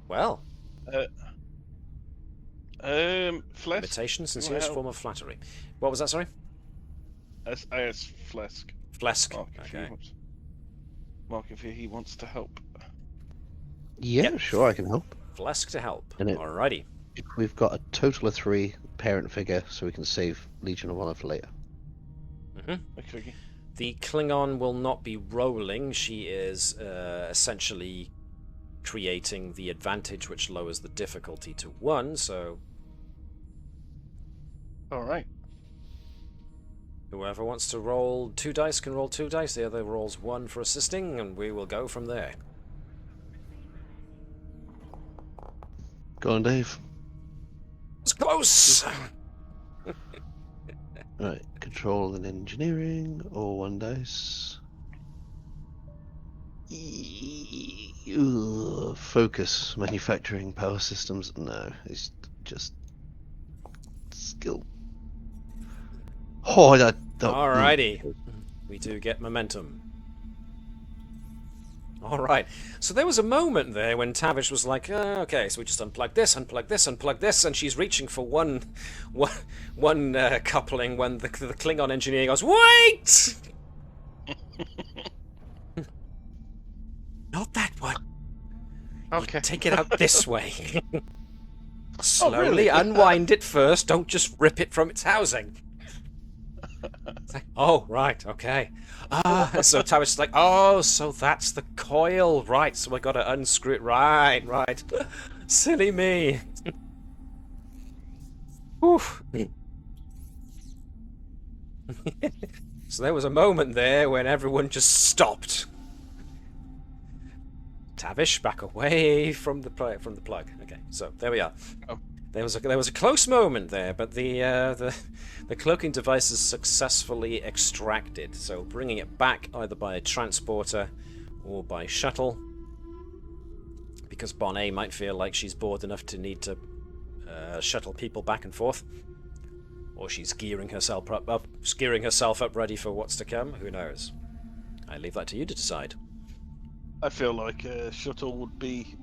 [SPEAKER 2] Well.
[SPEAKER 1] Flesk?
[SPEAKER 2] Imitation, sincerest form of flattery. What was that, sorry?
[SPEAKER 1] S.A.S. Flesk.
[SPEAKER 2] Flesk.
[SPEAKER 1] Okay. Mark if he wants to help.
[SPEAKER 4] Yeah, sure, I can help.
[SPEAKER 2] Flesk to help.
[SPEAKER 4] Alrighty. We've got a total of 3 parent figure, so we can save Legion of Honor for later.
[SPEAKER 1] Okay.
[SPEAKER 2] The Klingon will not be rolling. She is essentially creating the advantage, which lowers the difficulty to 1, so...
[SPEAKER 1] Alright.
[SPEAKER 2] Whoever wants to roll 2 dice can roll 2 dice. The other rolls 1 for assisting, and we will go from there.
[SPEAKER 4] Go on, Dave.
[SPEAKER 2] It's close!
[SPEAKER 4] Right, control and engineering, or 1 dice. Focus, manufacturing, power systems. No, it's just skill. Oh, that.
[SPEAKER 2] Alrighty. We do get momentum. Alright. So there was a moment there when Tavish was like, okay, so we just unplug this, unplug this, and she's reaching for one coupling when the Klingon engineer goes, wait! Not that one.
[SPEAKER 1] Okay.
[SPEAKER 2] You take it out this way. Slowly
[SPEAKER 1] really?
[SPEAKER 2] unwind it first, don't just rip it from its housing. It's like, oh, right, okay. So Tavish is like, oh, so that's the coil, right, so I gotta unscrew it, right. Silly me. Oof. So there was a moment there when everyone just stopped. Tavish, back away from the plug. Okay, so there we are.
[SPEAKER 1] Oh.
[SPEAKER 2] There was a close moment there, but the cloaking device is successfully extracted. So bringing it back either by a transporter or by shuttle, because Bonnet might feel like she's bored enough to need to shuttle people back and forth, or she's gearing herself up ready for what's to come. Who knows? I leave that to you to decide.
[SPEAKER 1] I feel like a shuttle would be,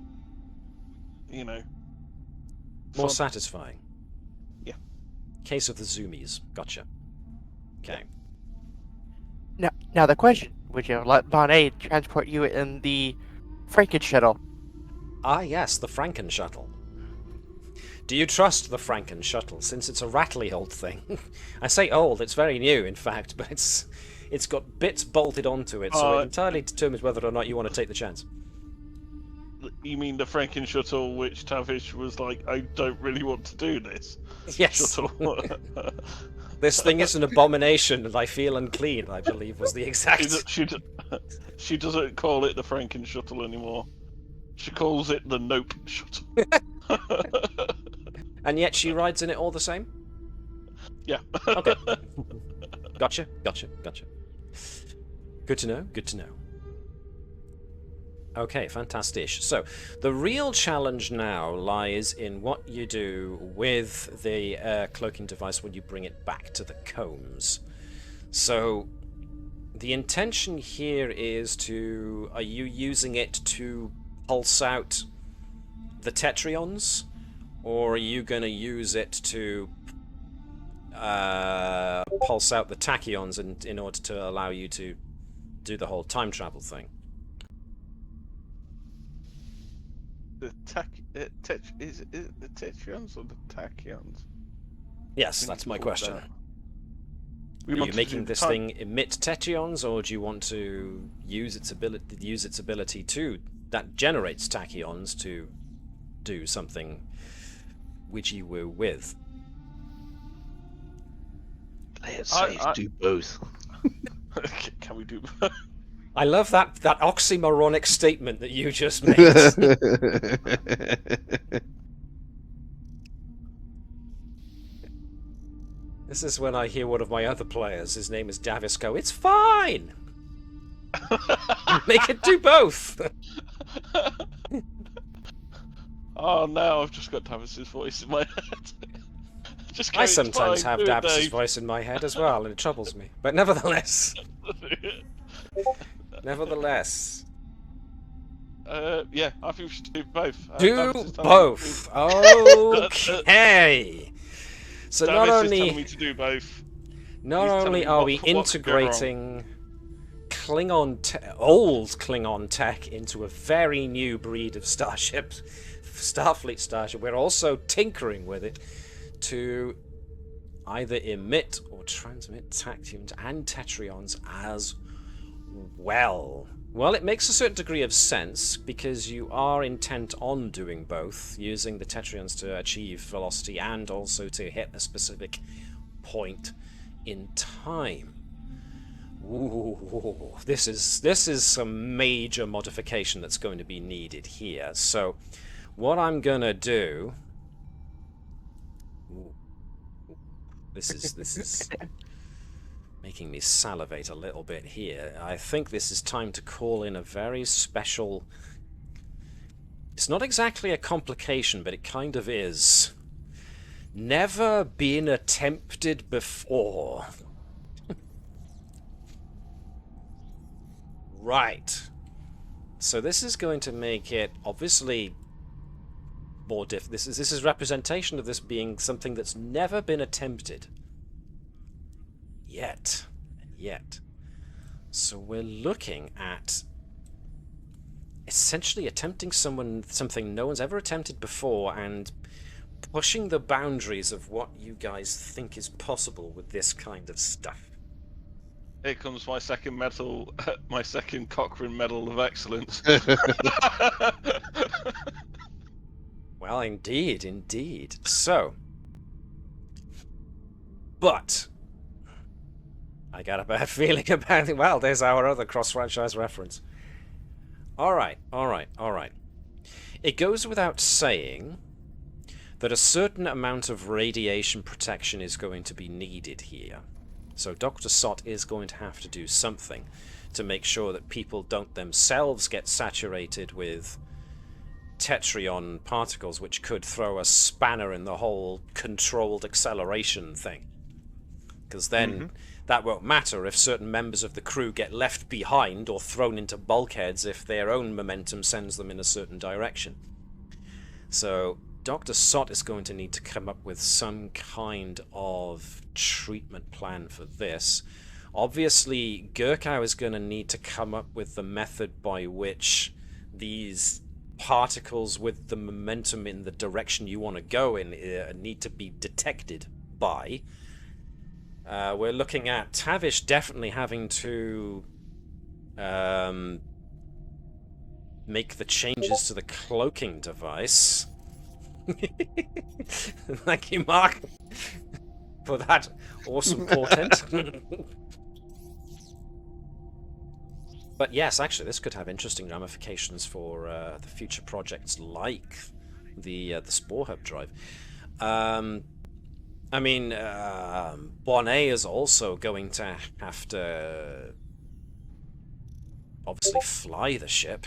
[SPEAKER 2] more
[SPEAKER 1] fun.
[SPEAKER 2] satisfying.
[SPEAKER 1] Yeah.
[SPEAKER 2] Case of the zoomies. Gotcha. Okay.
[SPEAKER 5] Now the question: would you let Bonnet transport you in the Franken shuttle?
[SPEAKER 2] Ah, yes, the Franken shuttle. Do you trust the Franken shuttle, since it's a rattly old thing? I say old; it's very new, in fact, but it's got bits bolted onto it, so it entirely determines whether or not you want to take the chance.
[SPEAKER 1] You mean the Franken shuttle, which Tavish was like, I don't really want to do this.
[SPEAKER 2] Yes.
[SPEAKER 1] Shuttle.
[SPEAKER 2] This thing is an abomination, and I feel unclean, I believe was the exact...
[SPEAKER 1] She doesn't call it the Franken shuttle anymore. She calls it the Nope shuttle.
[SPEAKER 2] And yet she rides in it all the same?
[SPEAKER 1] Yeah.
[SPEAKER 2] Okay. Gotcha. Good to know. Okay, fantastic. So, the real challenge now lies in what you do with the cloaking device when you bring it back to the combs. So, the intention here is to... Are you using it to pulse out the tetrions? Or are you going to use it to pulse out the tachyons in order to allow you to do the whole time travel thing.
[SPEAKER 1] The is it the tetrons or the tachyons?
[SPEAKER 2] Yes, that's my question. Are you making this thing emit tetrons, or do you want to use its ability to that generates tachyons to do something witchy woo with?
[SPEAKER 3] Let's say do both.
[SPEAKER 1] Can we do both?
[SPEAKER 2] I love that oxymoronic statement that you just made. This is when I hear one of my other players, his name is Davis, go, "It's fine! Make it do both!"
[SPEAKER 1] Oh no, I've just got Davis's voice in my head.
[SPEAKER 2] I sometimes have Davis's voice in my head as well, and it troubles me. But nevertheless...
[SPEAKER 1] Yeah, I think we should do both.
[SPEAKER 2] Do both! Okay! So
[SPEAKER 1] Davis
[SPEAKER 2] not
[SPEAKER 1] is
[SPEAKER 2] only...
[SPEAKER 1] telling me to do both.
[SPEAKER 2] Not only are we integrating old Klingon tech into a very new breed of Starfleet starship, we're also tinkering with it to either emit or transmit tachyons and tetrions as well. Well, it makes a certain degree of sense because you are intent on doing both, using the tetrions to achieve velocity and also to hit a specific point in time. Ooh, this is some major modification that's going to be needed here. So what I'm gonna do... This is making me salivate a little bit here. I think this is time to call in a very special... It's not exactly a complication, but it kind of is. Never been attempted before. Right. So this is going to make it obviously more this is representation of this being something that's never been attempted yet. So we're looking at essentially attempting something no one's ever attempted before and pushing the boundaries of what you guys think is possible with this kind of stuff.
[SPEAKER 1] Here comes my second medal, my second Cochrane Medal of Excellence.
[SPEAKER 2] Well, indeed. So, but I got a bad feeling about it. Well, there's our other cross-franchise reference. All right. It goes without saying that a certain amount of radiation protection is going to be needed here. So Dr. Sott is going to have to do something to make sure that people don't themselves get saturated with tetryon particles, which could throw a spanner in the whole controlled acceleration thing. Because then that won't matter if certain members of the crew get left behind or thrown into bulkheads if their own momentum sends them in a certain direction. So Dr. Sott is going to need to come up with some kind of treatment plan for this. Obviously, Gurkau is going to need to come up with the method by which these particles with the momentum in the direction you want to go in need to be detected by. We're looking at Tavish definitely having to make the changes to the cloaking device. Thank you, Mark, for that awesome portent. But yes, actually, this could have interesting ramifications for the future projects like the Spore Hub drive. I mean, Bonnet is also going to have to obviously fly the ship.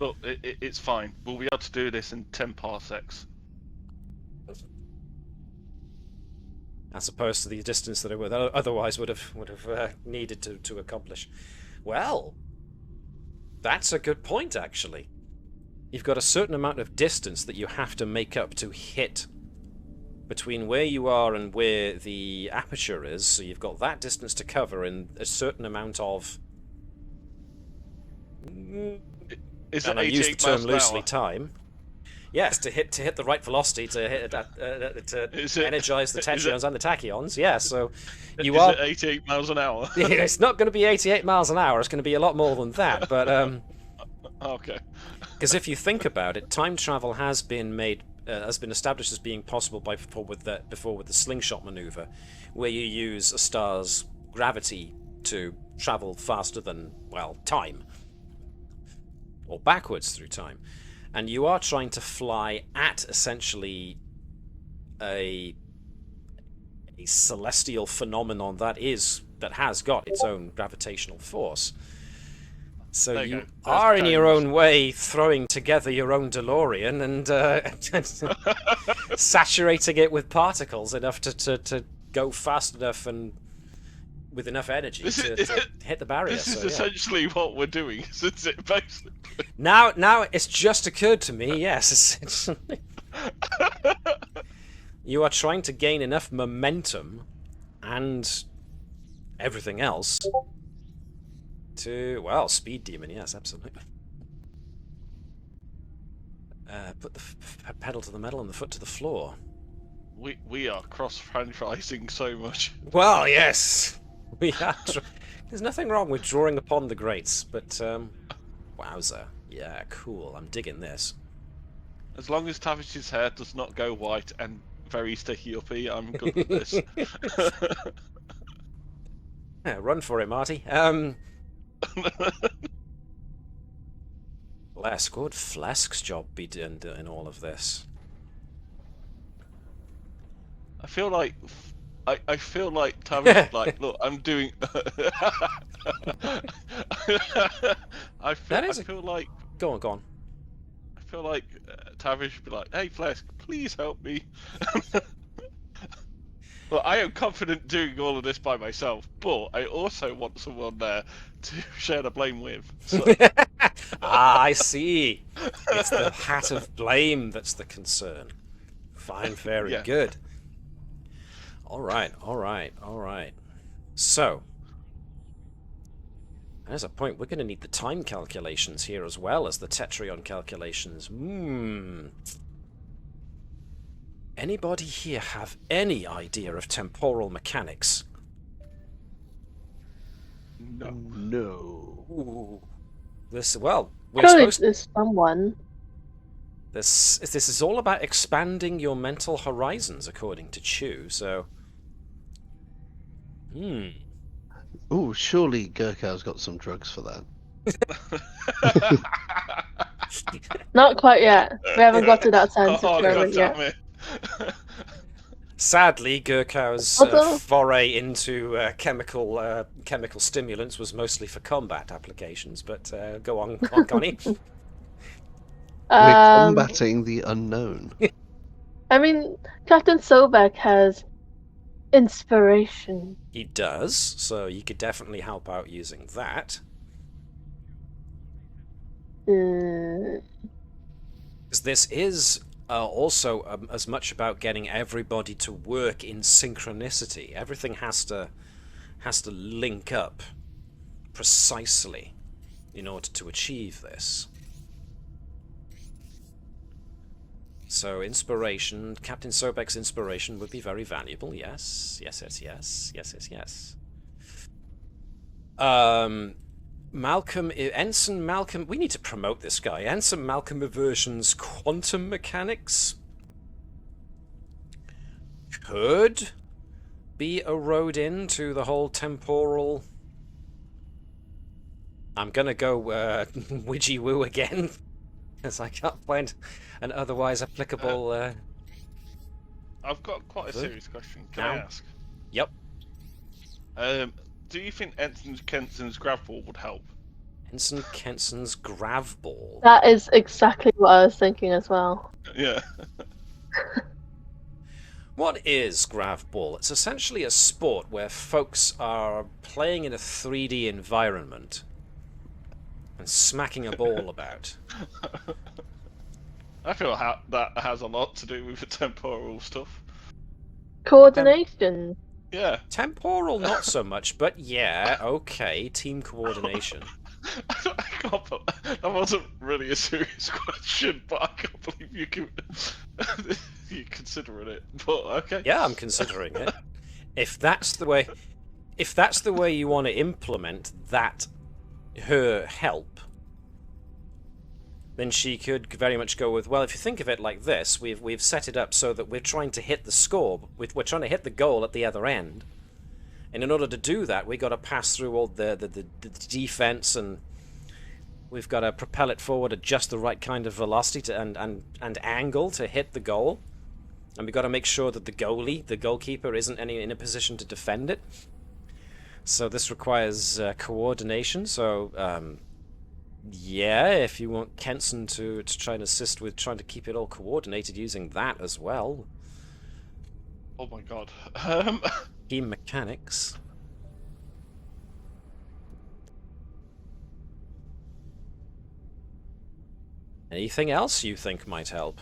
[SPEAKER 1] Look, it's fine. We'll be able to do this in 10 parsecs.
[SPEAKER 2] As opposed to the distance that it would otherwise would have needed to accomplish. Well, that's a good point, actually. You've got a certain amount of distance that you have to make up to hit between where you are and where the aperture is, so you've got that distance to cover in a certain amount of...
[SPEAKER 1] Is
[SPEAKER 2] and
[SPEAKER 1] it
[SPEAKER 2] I use the
[SPEAKER 1] 88
[SPEAKER 2] term
[SPEAKER 1] miles an
[SPEAKER 2] loosely,
[SPEAKER 1] hour?
[SPEAKER 2] time. Yes, to hit the right velocity to hit to energize the tetrons and the tachyons. Yeah, so
[SPEAKER 1] Is it 88 miles an hour?
[SPEAKER 2] It's not going to be 88 miles an hour. It's going to be a lot more than that. But
[SPEAKER 1] Okay.
[SPEAKER 2] because if you think about it, time travel has been established as being possible before with the slingshot maneuver, where you use a star's gravity to travel faster than, well, time, or backwards through time. And you are trying to fly at essentially a celestial phenomenon that has got its own gravitational force. So you are in your own way throwing together your own DeLorean and saturating it with particles enough to go fast enough and with enough energy to hit the barrier.
[SPEAKER 1] This is essentially what we're doing, isn't it? Basically.
[SPEAKER 2] Now it's just occurred to me. Yes, you are trying to gain enough momentum and everything else to, well, speed demon. Yes, absolutely. Put the pedal to the metal and the foot to the floor.
[SPEAKER 1] We are cross-franchising so much.
[SPEAKER 2] Well, yes. We are. There's nothing wrong with drawing upon the greats, but wowzer. Yeah, cool. I'm digging this.
[SPEAKER 1] As long as Tavish's hair does not go white and very sticky uppy, I'm good with this.
[SPEAKER 2] Yeah, run for it, Marty. Flesk, what would Flesk's job be doing in all of this?
[SPEAKER 1] I feel like Tavish, like, look, I'm doing. I feel like.
[SPEAKER 2] Go on.
[SPEAKER 1] I feel like Tavish would be like, "Hey, Flesk, please help me." Well, I am confident doing all of this by myself, but I also want someone there to share the blame with. So.
[SPEAKER 2] I see. It's the hat of blame that's the concern. Fine, very good. All right. So, there's a point. We're going to need the time calculations here as well as the tetryon calculations. Anybody here have any idea of temporal mechanics?
[SPEAKER 4] No.
[SPEAKER 2] Ooh. We're
[SPEAKER 6] Surely
[SPEAKER 2] supposed.
[SPEAKER 6] there's someone.
[SPEAKER 2] This is all about expanding your mental horizons, according to Chu. So,
[SPEAKER 4] Oh, surely Gurkhow's got some drugs for that.
[SPEAKER 6] Not quite yet. We haven't got to that sense of experiment yet.
[SPEAKER 1] It.
[SPEAKER 2] Sadly, Gurkhow's foray into chemical stimulants was mostly for combat applications. But go on, Connie.
[SPEAKER 4] We're combating the unknown.
[SPEAKER 6] I mean, Captain Sobek has inspiration.
[SPEAKER 2] He does, so you could definitely help out using that. Because this is also as much about getting everybody to work in synchronicity. Everything has to link up precisely in order to achieve this. So inspiration, Captain Sobek's inspiration would be very valuable. Yes. Ensign Malcolm, we need to promote this guy. Ensign Malcolm Aversion's quantum mechanics could be a road into the whole temporal. I'm gonna go widgy woo again, as I can't find an otherwise applicable.
[SPEAKER 1] I've got quite a serious question. Can I ask?
[SPEAKER 2] Yep.
[SPEAKER 1] Do you think Ensign Kenson's grav ball would help?
[SPEAKER 2] Ensign Kenson's grav ball.
[SPEAKER 6] That is exactly what I was thinking as well.
[SPEAKER 1] Yeah.
[SPEAKER 2] What is grav ball? It's essentially a sport where folks are playing in a 3D environment and smacking a ball about.
[SPEAKER 1] I feel that has a lot to do with the temporal stuff.
[SPEAKER 6] Coordination.
[SPEAKER 1] Yeah.
[SPEAKER 2] Temporal, not so much, but yeah, okay, team coordination.
[SPEAKER 1] I can't. That wasn't really a serious question, but I can't believe you considering it. But okay.
[SPEAKER 2] Yeah, I'm considering it. If that's the way you want to implement that, her help, then she could very much go with, well, if you think of it like this, we've set it up so that we're trying to hit the score, we're trying to hit the goal at the other end. And in order to do that, we've got to pass through all the defense, and we've got to propel it forward at just the right kind of velocity and angle to hit the goal. And we've got to make sure that the goalkeeper, isn't in a position to defend it. So this requires coordination. So, yeah, if you want Kenson to try and assist with trying to keep it all coordinated using that as well.
[SPEAKER 1] Oh my god.
[SPEAKER 2] Team mechanics. Anything else you think might help?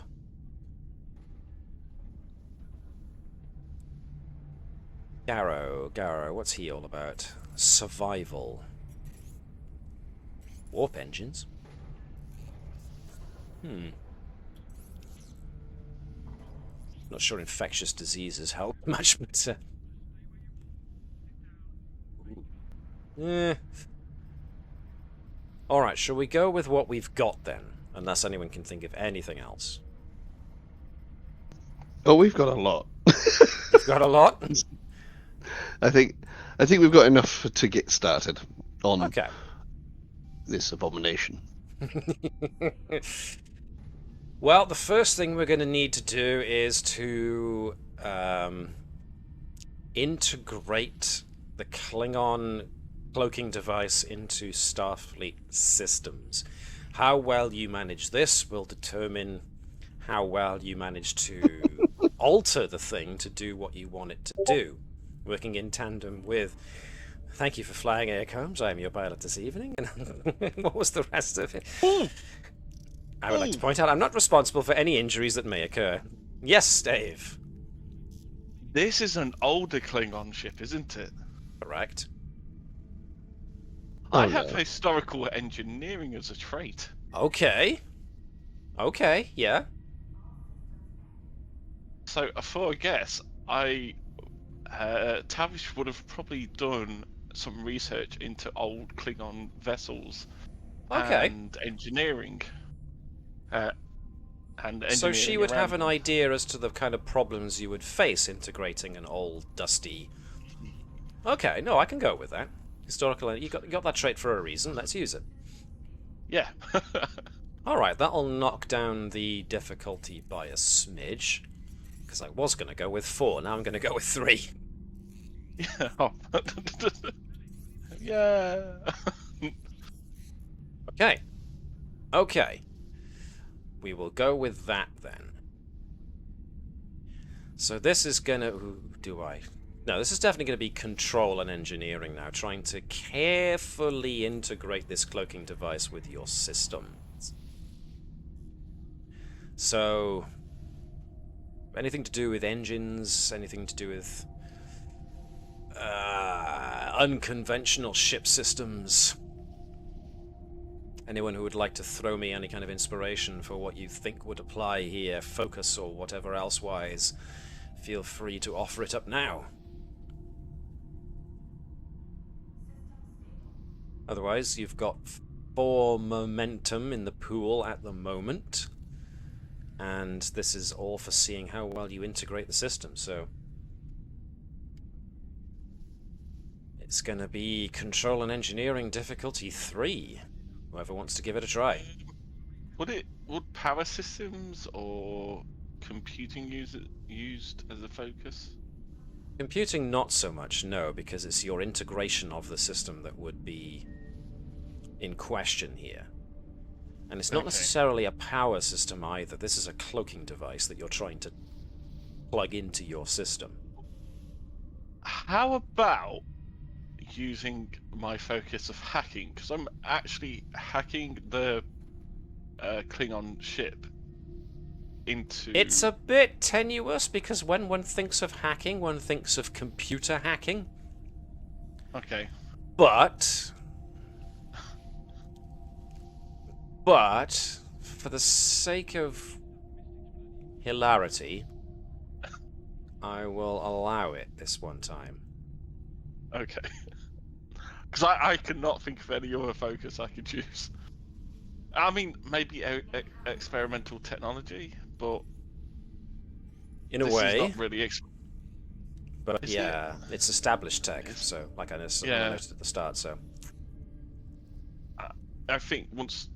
[SPEAKER 2] Garrow, what's he all about? Survival. Warp engines? Not sure infectious diseases help much, but... Alright, shall we go with what we've got then? Unless anyone can think of anything else.
[SPEAKER 4] Oh, we've got a lot.
[SPEAKER 2] We've got a lot?
[SPEAKER 4] I think we've got enough to get started on this abomination.
[SPEAKER 2] Well, the first thing we're going to need to do is to integrate the Klingon cloaking device into Starfleet systems. How well you manage this will determine how well you manage to alter the thing to do what you want it to do. Working in tandem with... Thank you for flying, Aircombs. I am your pilot this evening. What was the rest of it? I would like to point out I'm not responsible for any injuries that may occur. Yes, Dave.
[SPEAKER 1] This is an older Klingon ship, isn't it?
[SPEAKER 2] Correct.
[SPEAKER 1] I have historical engineering as a trait.
[SPEAKER 2] Okay. Okay, yeah.
[SPEAKER 1] So, for a guess, Tavish would have probably done some research into old Klingon vessels and engineering.
[SPEAKER 2] So she would have an idea as to the kind of problems you would face integrating an old, dusty... Okay, no, I can go with that. Historical... You got that trait for a reason. Let's use it.
[SPEAKER 1] Yeah.
[SPEAKER 2] Alright, that'll knock down the difficulty by a smidge. Because I was going to go with 4, now I'm going to go with 3.
[SPEAKER 1] Yeah. Oh. Yeah.
[SPEAKER 2] Okay. Okay. We will go with that then. So this is gonna... No, this is definitely going to be control and engineering now, trying to carefully integrate this cloaking device with your systems. So... anything to do with engines, anything to do with... unconventional ship systems. Anyone who would like to throw me any kind of inspiration for what you think would apply here, focus or whatever else-wise, feel free to offer it up now. Otherwise, you've got 4 momentum in the pool at the moment, and this is all for seeing how well you integrate the system, so... It's going to be Control and Engineering difficulty 3. Whoever wants to give it a try.
[SPEAKER 1] Would power systems or computing used as a focus?
[SPEAKER 2] Computing not so much, no, because it's your integration of the system that would be in question here. And it's not necessarily a power system either. This is a cloaking device that you're trying to plug into your system.
[SPEAKER 1] How about using my focus of hacking? Because I'm actually hacking the Klingon ship. into...
[SPEAKER 2] It's a bit tenuous, because when one thinks of hacking, one thinks of computer hacking.
[SPEAKER 1] Okay.
[SPEAKER 2] But for the sake of hilarity, I will allow it this one time.
[SPEAKER 1] Okay. Because I cannot think of any other focus I could use. I mean, maybe experimental technology, but
[SPEAKER 2] In a
[SPEAKER 1] this is
[SPEAKER 2] way,
[SPEAKER 1] not really
[SPEAKER 2] but
[SPEAKER 1] is
[SPEAKER 2] yeah, it's established tech,
[SPEAKER 1] It's-
[SPEAKER 2] so like I noted
[SPEAKER 1] Yeah.
[SPEAKER 2] at the start, so...
[SPEAKER 1] I think once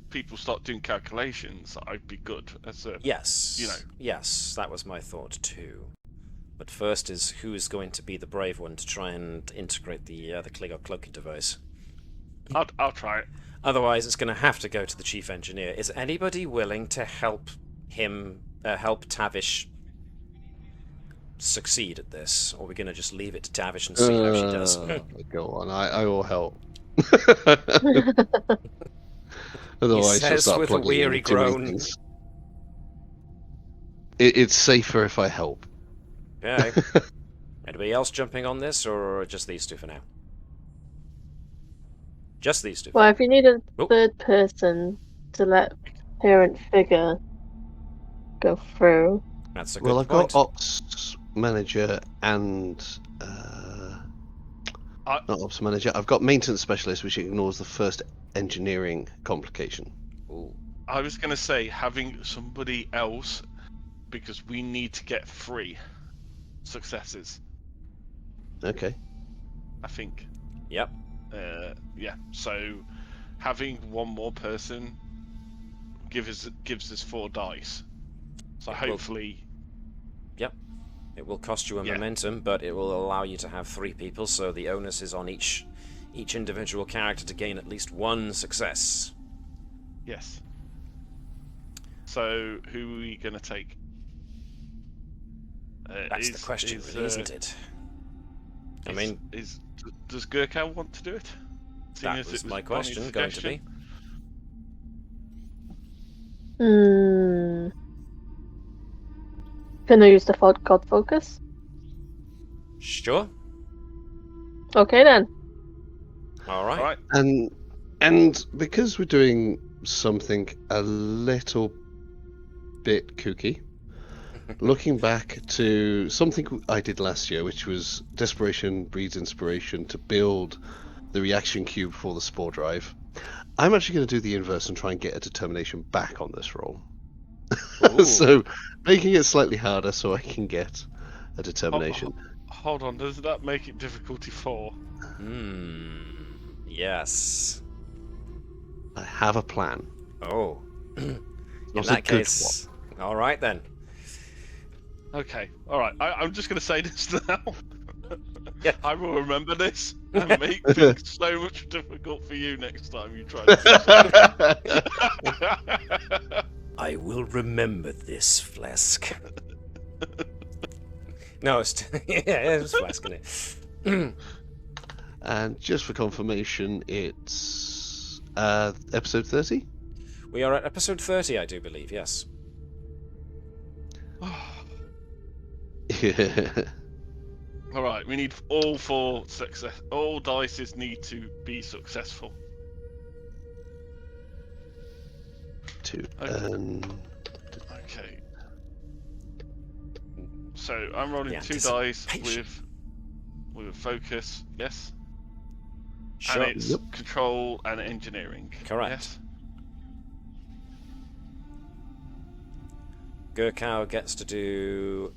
[SPEAKER 1] people start doing calculations, I'd be good as a...
[SPEAKER 2] Yes,
[SPEAKER 1] You know.
[SPEAKER 2] yes, that was my thought too. But first is who is going to be the brave one to try and integrate the Kligot cloaking device.
[SPEAKER 1] I'll try it.
[SPEAKER 2] Otherwise, it's going to have to go to the chief engineer. Is anybody willing to help him, help Tavish succeed at this? Or are we going to just leave it to Tavish and see how she does?
[SPEAKER 4] Go on, I will help.
[SPEAKER 2] He
[SPEAKER 4] Otherwise, she'll
[SPEAKER 2] says
[SPEAKER 4] start
[SPEAKER 2] with a
[SPEAKER 4] plugging in
[SPEAKER 2] weary
[SPEAKER 4] too many
[SPEAKER 2] groan.
[SPEAKER 4] things. It's safer if I help.
[SPEAKER 2] Okay. Anybody else jumping on this, or just these two for now? Just these two.
[SPEAKER 6] Well, if you need a
[SPEAKER 2] Oh.
[SPEAKER 6] third person to let parent figure go through.
[SPEAKER 2] That's a good
[SPEAKER 4] Well, I've
[SPEAKER 2] point.
[SPEAKER 4] got ops manager and not ops manager. I've got maintenance specialist, which ignores the first engineering complication.
[SPEAKER 2] Ooh.
[SPEAKER 1] I was going to say having somebody else, because we need to get 3 successes,
[SPEAKER 4] Okay.
[SPEAKER 1] I think.
[SPEAKER 2] Yep.
[SPEAKER 1] Yeah, so having one more person gives us 4 dice. So hopefully...
[SPEAKER 2] Yep. It will cost you a
[SPEAKER 1] Yeah.
[SPEAKER 2] momentum, but it will allow you to have 3 people, so the onus is on each individual character to gain at least 1 success.
[SPEAKER 1] Yes. So who are we going to take?
[SPEAKER 2] That's the question, really, isn't it? I mean,
[SPEAKER 1] does Gurkha want to do it? Seeing
[SPEAKER 2] that
[SPEAKER 1] as
[SPEAKER 2] was
[SPEAKER 1] it
[SPEAKER 2] my
[SPEAKER 1] Bonnie's
[SPEAKER 2] question going to be.
[SPEAKER 6] Hmm. Can I use the God focus?
[SPEAKER 2] Sure.
[SPEAKER 6] Okay then.
[SPEAKER 2] All right.
[SPEAKER 1] All right.
[SPEAKER 4] And because we're doing something a little bit kooky, looking back to something I did last year, which was desperation breeds inspiration, to build the reaction cube for the spore drive, I'm actually going to do the inverse and try and get a determination back on this roll. So making it slightly harder so I can get a determination.
[SPEAKER 1] Hold on, does that make it difficulty 4?
[SPEAKER 2] Yes.
[SPEAKER 4] I have a plan.
[SPEAKER 2] Oh. In
[SPEAKER 4] Not a
[SPEAKER 2] that
[SPEAKER 4] good
[SPEAKER 2] case, all right then.
[SPEAKER 1] Okay, alright. I'm just going to say this now.
[SPEAKER 2] Yeah.
[SPEAKER 1] I will remember this and make things so much difficult for you next time you try to do something.
[SPEAKER 2] I will remember this, Flesk. No, it's it's Flesk, isn't it?
[SPEAKER 4] And just for confirmation, it's episode 30?
[SPEAKER 2] We are at episode 30, I do believe, yes.
[SPEAKER 1] Alright, we need all 4 success. All dices need to be successful.
[SPEAKER 4] 2.
[SPEAKER 1] Okay. So I'm rolling
[SPEAKER 2] The
[SPEAKER 1] 2 dice
[SPEAKER 2] anticipation.
[SPEAKER 1] with a focus, yes?
[SPEAKER 2] Sure.
[SPEAKER 1] And it's control and engineering.
[SPEAKER 2] Correct.
[SPEAKER 1] Yes?
[SPEAKER 2] Gurkha gets to do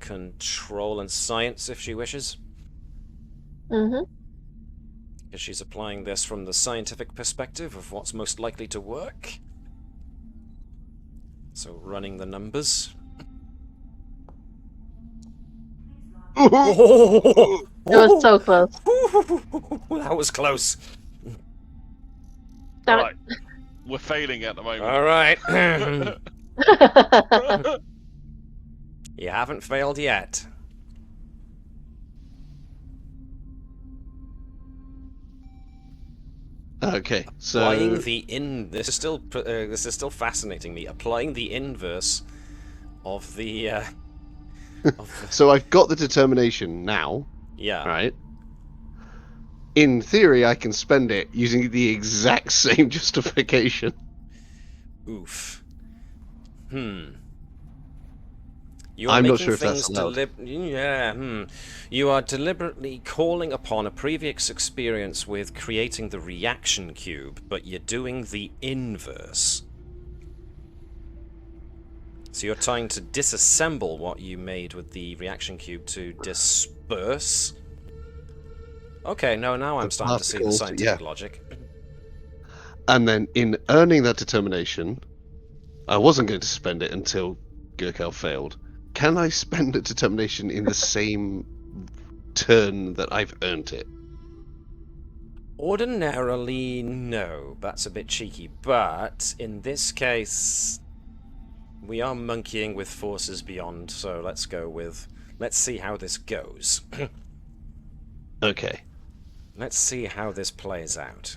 [SPEAKER 2] control and science if she wishes.
[SPEAKER 6] Mm-hmm.
[SPEAKER 2] Because she's applying this from the scientific perspective of what's most likely to work. So running the numbers.
[SPEAKER 6] It was so close.
[SPEAKER 2] That was close.
[SPEAKER 6] Damn
[SPEAKER 1] Alright. We're failing at the moment.
[SPEAKER 2] All right.
[SPEAKER 6] it.
[SPEAKER 2] You haven't failed yet.
[SPEAKER 8] Okay, so
[SPEAKER 2] applying this is still fascinating me. Applying the inverse of the.
[SPEAKER 8] So I've got the determination now.
[SPEAKER 2] Yeah.
[SPEAKER 8] Right. In theory, I can spend it using the exact same justification.
[SPEAKER 2] Oof.
[SPEAKER 8] I'm not sure if that's allowed.
[SPEAKER 2] You are deliberately calling upon a previous experience with creating the reaction cube, but you're doing the inverse. So you're trying to disassemble what you made with the reaction cube to disperse. Okay, no, now I'm starting to see the scientific logic.
[SPEAKER 8] And then in earning that determination, I wasn't going to spend it until Gurkel failed. Can I spend a determination in the same turn that I've earned it?
[SPEAKER 2] Ordinarily, no. That's a bit cheeky. But in this case, we are monkeying with forces beyond, so let's see how this goes.
[SPEAKER 8] Okay.
[SPEAKER 2] Let's see how this plays out.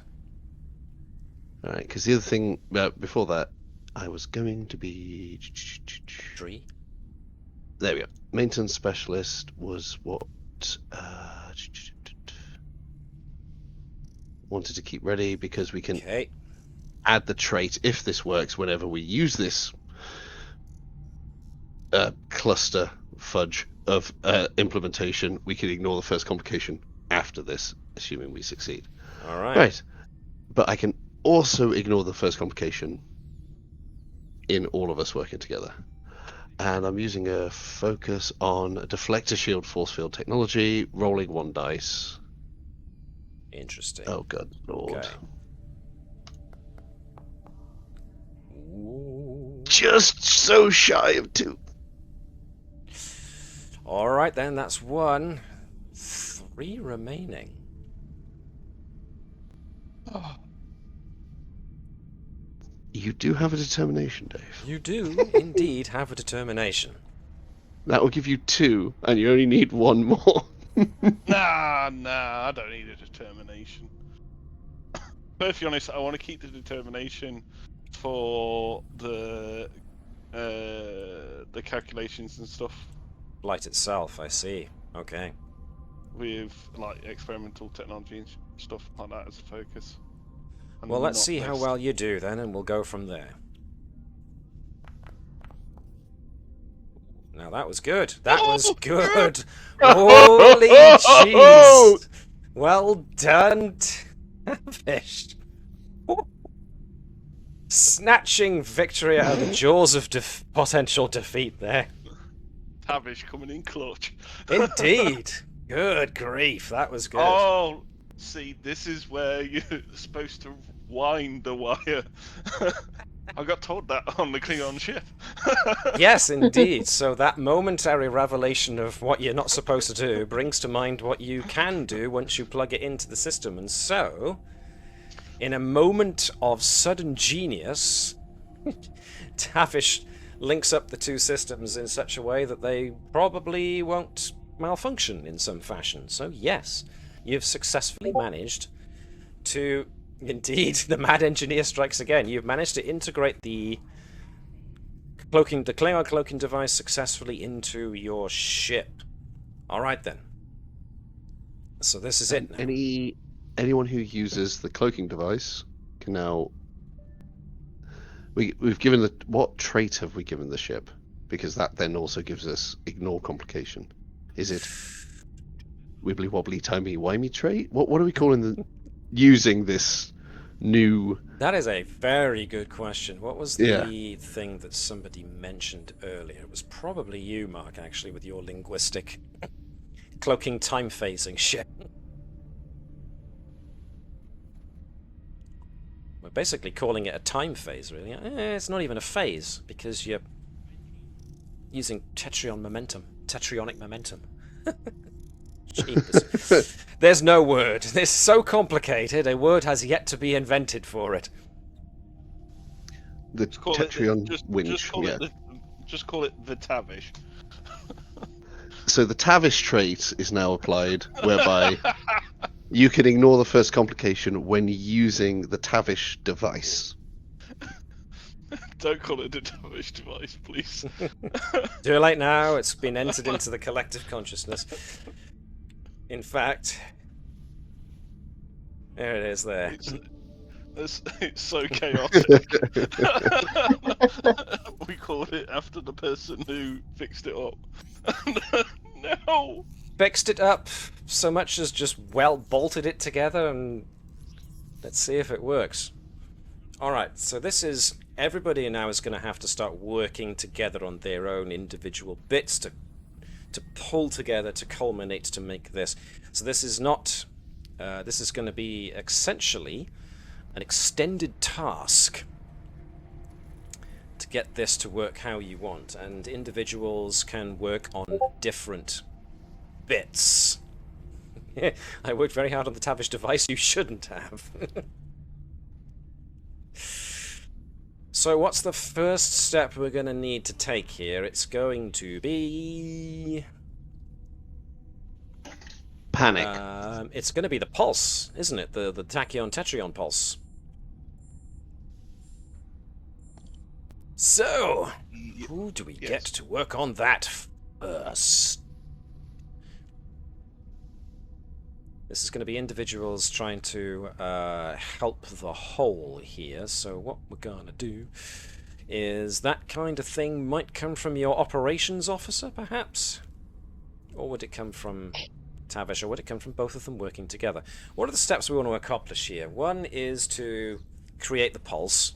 [SPEAKER 8] Alright, because the other thing, before that, I was going to be...
[SPEAKER 2] Tree?
[SPEAKER 8] There we go. Maintenance specialist was what... wanted to keep ready because we can add the trait, if this works, whenever we use this cluster fudge of implementation, we can ignore the first complication after this, assuming we succeed.
[SPEAKER 2] Alright.
[SPEAKER 8] Right. But I can also ignore the first complication in all of us working together. And I'm using a focus on a deflector shield force field technology, rolling 1 dice.
[SPEAKER 2] Interesting.
[SPEAKER 8] Oh, good lord.
[SPEAKER 2] Okay.
[SPEAKER 8] Just so shy of 2.
[SPEAKER 2] Alright then, that's 1. 3 remaining.
[SPEAKER 8] You do have a determination, Dave.
[SPEAKER 2] You do indeed have a determination.
[SPEAKER 8] That will give you 2, and you only need 1 more.
[SPEAKER 1] Nah, I don't need a determination. Perfectly honest, I want to keep the determination for the calculations and stuff.
[SPEAKER 2] Light itself, I see. Okay.
[SPEAKER 1] With like experimental technology and stuff like that as a focus. And
[SPEAKER 2] Well, let's
[SPEAKER 1] not
[SPEAKER 2] see how
[SPEAKER 1] this.
[SPEAKER 2] well you do then, and we'll go from there. Now that was good. That was good. Holy jeez! Well done, Tavish. Snatching victory out of the jaws of potential defeat there.
[SPEAKER 1] Tavish coming in clutch.
[SPEAKER 2] Indeed. Good grief, that was good.
[SPEAKER 1] Oh, see, this is where you're supposed to wind the wire. I got told that on the Klingon ship.
[SPEAKER 2] Yes, indeed. So that momentary revelation of what you're not supposed to do brings to mind what you can do once you plug it into the system. And so, in a moment of sudden genius, Tavish links up the 2 systems in such a way that they probably won't malfunction in some fashion. So yes, you've successfully managed to... Indeed, the mad engineer strikes again. You've managed to integrate the Klingon cloaking device successfully into your ship. Alright then. So this is it now.
[SPEAKER 8] Anyone who uses the cloaking device can now... We've given what trait have we given the ship? Because that then also gives us ignore complication. Is it wibbly wobbly timey wimey trait? What are we calling using this new...
[SPEAKER 2] That is a very good question. What was the thing that somebody mentioned earlier? It was probably you, Mark, actually, with your linguistic cloaking time phasing shit. We're basically calling it a time phase, really. It's not even a phase, because you're using tetronic momentum. Jeez. There's no word. It's so complicated, a word has yet to be invented for it.
[SPEAKER 8] The Tetrion winch.
[SPEAKER 1] Just call it the Tavish.
[SPEAKER 8] So the Tavish trait is now applied, whereby You can ignore the first complication when using the Tavish device.
[SPEAKER 1] Don't call it a Tavish device, please.
[SPEAKER 2] Too late now. It's been entered into the collective consciousness. In fact, there it is. There.
[SPEAKER 1] It's so chaotic. We called it after the person who fixed it up. No.
[SPEAKER 2] Fixed it up so much as just bolted it together, and let's see if it works. Alright, so this is... Everybody now is going to have to start working together on their own individual bits to pull together, to culminate, to make this. So this is not... this is going to be essentially an extended task to get this to work how you want, and individuals can work on different bits. I worked very hard on the Tavish device. You shouldn't have. So what's the first step we're going to need to take here? It's going to be...
[SPEAKER 8] Panic.
[SPEAKER 2] It's going to be the pulse, isn't it? The tachyon-tetryon pulse. So, who do we get to work on that first? This is going to be individuals trying to help the whole here, so what we're going to do is that kind of thing might come from your operations officer, perhaps? Or would it come from Tavish, or would it come from both of them working together? What are the steps we want to accomplish here? One is to create the pulse,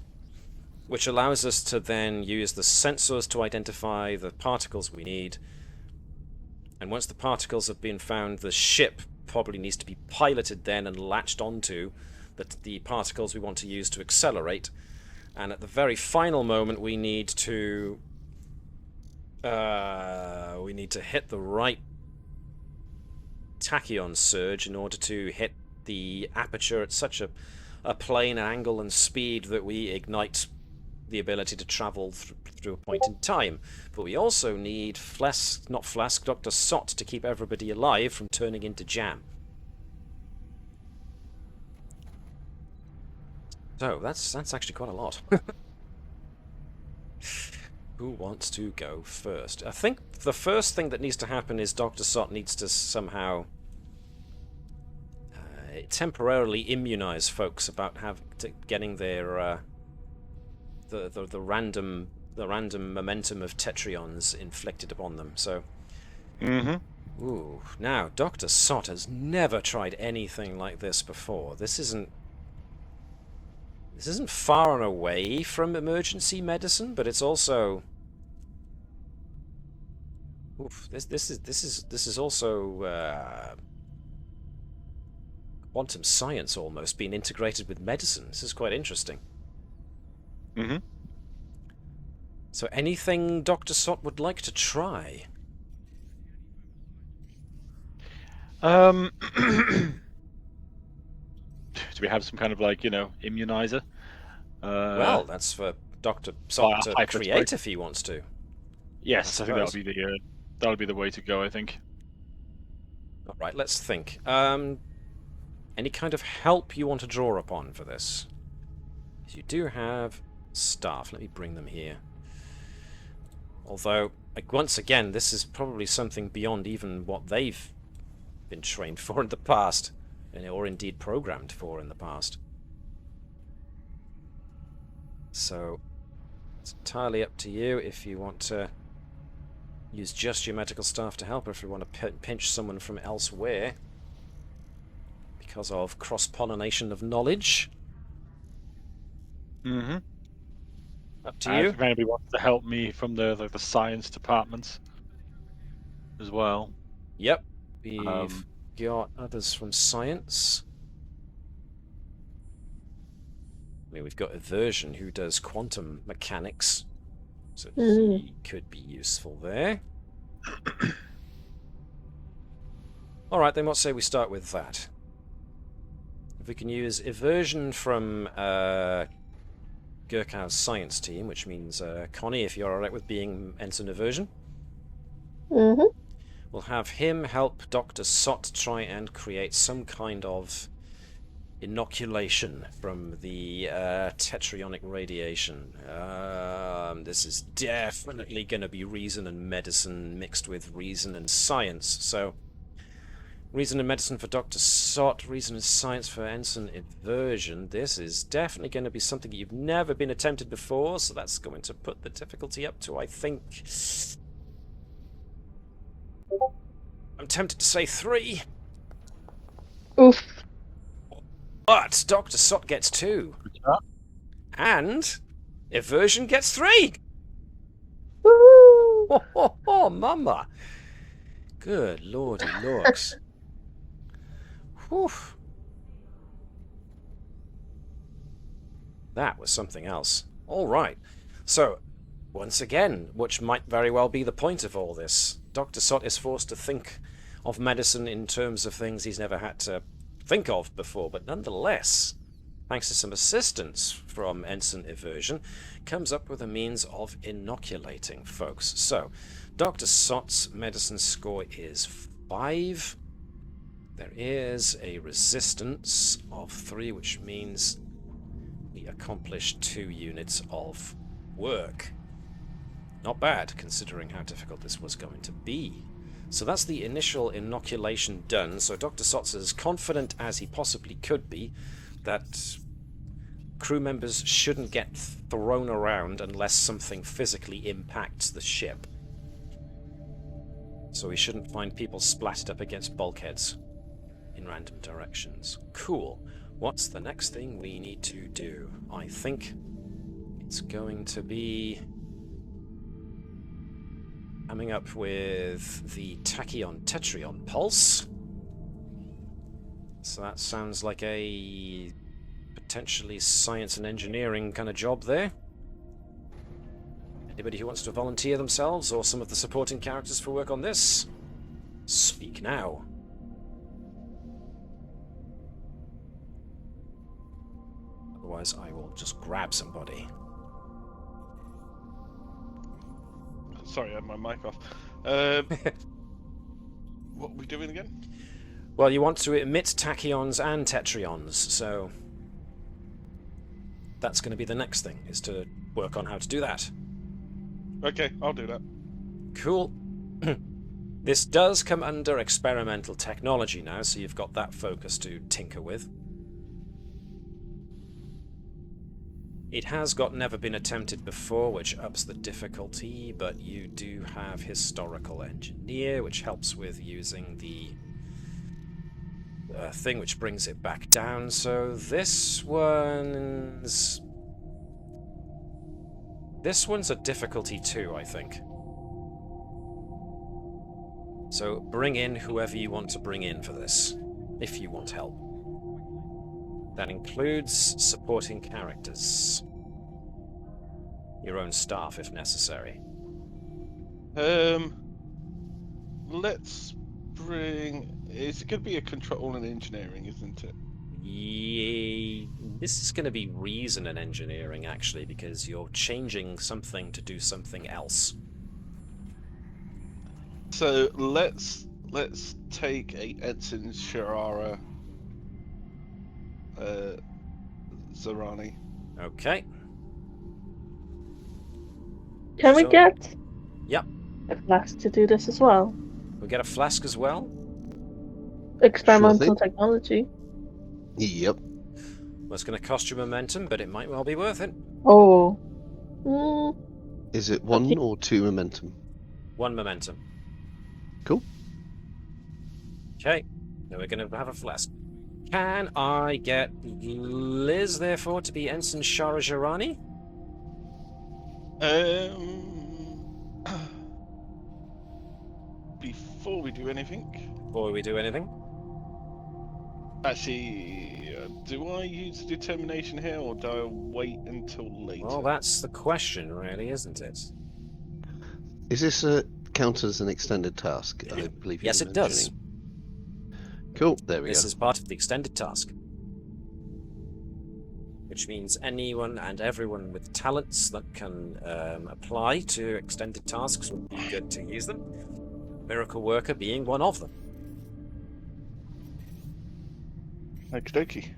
[SPEAKER 2] which allows us to then use the sensors to identify the particles we need. And once the particles have been found, the ship probably needs to be piloted then and latched onto the particles we want to use to accelerate. And at the very final moment, we need to hit the right tachyon surge in order to hit the aperture at such a plane, angle, and speed that we ignite the ability to travel through a point in time. But we also need Dr. Sot to keep everybody alive from turning into jam. So that's actually quite a lot. Who wants to go first? I think the first thing that needs to happen is Dr. Sot needs to somehow temporarily immunize folks about getting their the random momentum of tetryons inflicted upon them. So, ooh, now Dr. Sot has never tried anything like this before. This isn't far and away from emergency medicine, but it's also this is also quantum science almost being integrated with medicine. This is quite interesting. So anything Dr. Sot would like to try?
[SPEAKER 3] Do we have some kind of immunizer?
[SPEAKER 2] Well, that's for Dr. Sot to create if he wants to.
[SPEAKER 3] Yes, I think that'll be the way to go, I think.
[SPEAKER 2] All right, let's think. Any kind of help you want to draw upon for this? You do have staff. Let me bring them here. Although, once again, this is probably something beyond even what they've been trained for in the past, or indeed programmed for in the past. So, it's entirely up to you if you want to use just your medical staff to help, or if you want to pinch someone from elsewhere because of cross-pollination of knowledge. Up to you.
[SPEAKER 3] If anybody wants to help me from the science departments as well.
[SPEAKER 2] Yep. We've got others from science. I mean, we've got Eversion, who does quantum mechanics, so he could be useful there. Alright, then let's say we start with that. If we can use Eversion from Gurkha's science team, which means Connie, if you're alright with being Ensign Eversion. We'll have him help Dr. Sott try and create some kind of inoculation from the tetrionic radiation. This is definitely going to be reason and medicine mixed with reason and science. So, reason and medicine for Dr. Sott, reason and science for Ensign Inversion. This is definitely going to be something you've never been attempted before, so that's going to put the difficulty up to, I think... I'm tempted to say 3.
[SPEAKER 6] Oof.
[SPEAKER 2] But Dr. Sott gets 2. And Eversion gets 3!
[SPEAKER 6] Woo!
[SPEAKER 2] Oh, mama! Good lordy lords. Whew. That was something else. Alright. So, once again, which might very well be the point of all this, Dr. Sott is forced to think of medicine in terms of things he's never had to think of before, but nonetheless, thanks to some assistance from Ensign Eversion, comes up with a means of inoculating folks. So, Dr. Sott's medicine score is 5. There is a resistance of 3, which means we accomplished 2 units of work. Not bad, considering how difficult this was going to be. So that's the initial inoculation done. So Dr. Sott's as confident as he possibly could be that crew members shouldn't get thrown around unless something physically impacts the ship. So we shouldn't find people splattered up against bulkheads in random directions. Cool. What's the next thing we need to do? I think it's going to be coming up with the tachyon tetryon pulse. So that sounds like a potentially science and engineering kind of job there. Anybody who wants to volunteer themselves or some of the supporting characters for work on this? Speak now. Otherwise I will just grab somebody.
[SPEAKER 1] Sorry, I had my mic off. What are we doing again?
[SPEAKER 2] Well, you want to emit tachyons and tetrions, so that's going to be the next thing, is to work on how to do that.
[SPEAKER 1] Okay, I'll do that.
[SPEAKER 2] Cool. This does come under experimental technology now, so you've got that focus to tinker with. It has got never been attempted before, which ups the difficulty, but you do have historical engineer, which helps with using the thing which brings it back down. So this one's a difficulty 2, I think. So bring in whoever you want to bring in for this, if you want help. That includes supporting characters. Your own staff, if necessary.
[SPEAKER 1] Let's bring... It's going to be a control and engineering, isn't it?
[SPEAKER 2] Yeah, this is going to be reason and engineering, actually, because you're changing something to do something else.
[SPEAKER 1] So let's take a Ensign Shirara Zarani.
[SPEAKER 2] Okay.
[SPEAKER 6] Can we get
[SPEAKER 2] Yep.
[SPEAKER 6] a flask to do this as well?
[SPEAKER 2] We get a flask as well.
[SPEAKER 6] Experimental
[SPEAKER 4] thing.
[SPEAKER 6] technology.
[SPEAKER 4] Yep.
[SPEAKER 2] Well, it's going to cost you momentum, but it might well be worth it.
[SPEAKER 6] Oh.
[SPEAKER 4] Is it 1 or 2 momentum?
[SPEAKER 2] 1 momentum.
[SPEAKER 4] Cool.
[SPEAKER 2] Okay. Now we're going to have a flask. Can I get Liz, therefore, to be Ensign Shara Jarani?
[SPEAKER 1] Before we do anything...
[SPEAKER 2] Before we do anything?
[SPEAKER 1] Actually, do I use determination here, or do I wait until later?
[SPEAKER 2] Well, that's the question, really, isn't it?
[SPEAKER 4] Is this count as an extended task? I believe.
[SPEAKER 2] Yes, it does.
[SPEAKER 4] Cool. There we
[SPEAKER 2] This
[SPEAKER 4] go.
[SPEAKER 2] is part of the extended task. Which means anyone and everyone with talents that can apply to extended tasks would be good to use them. Miracle Worker being one of them.
[SPEAKER 1] Okie dokie.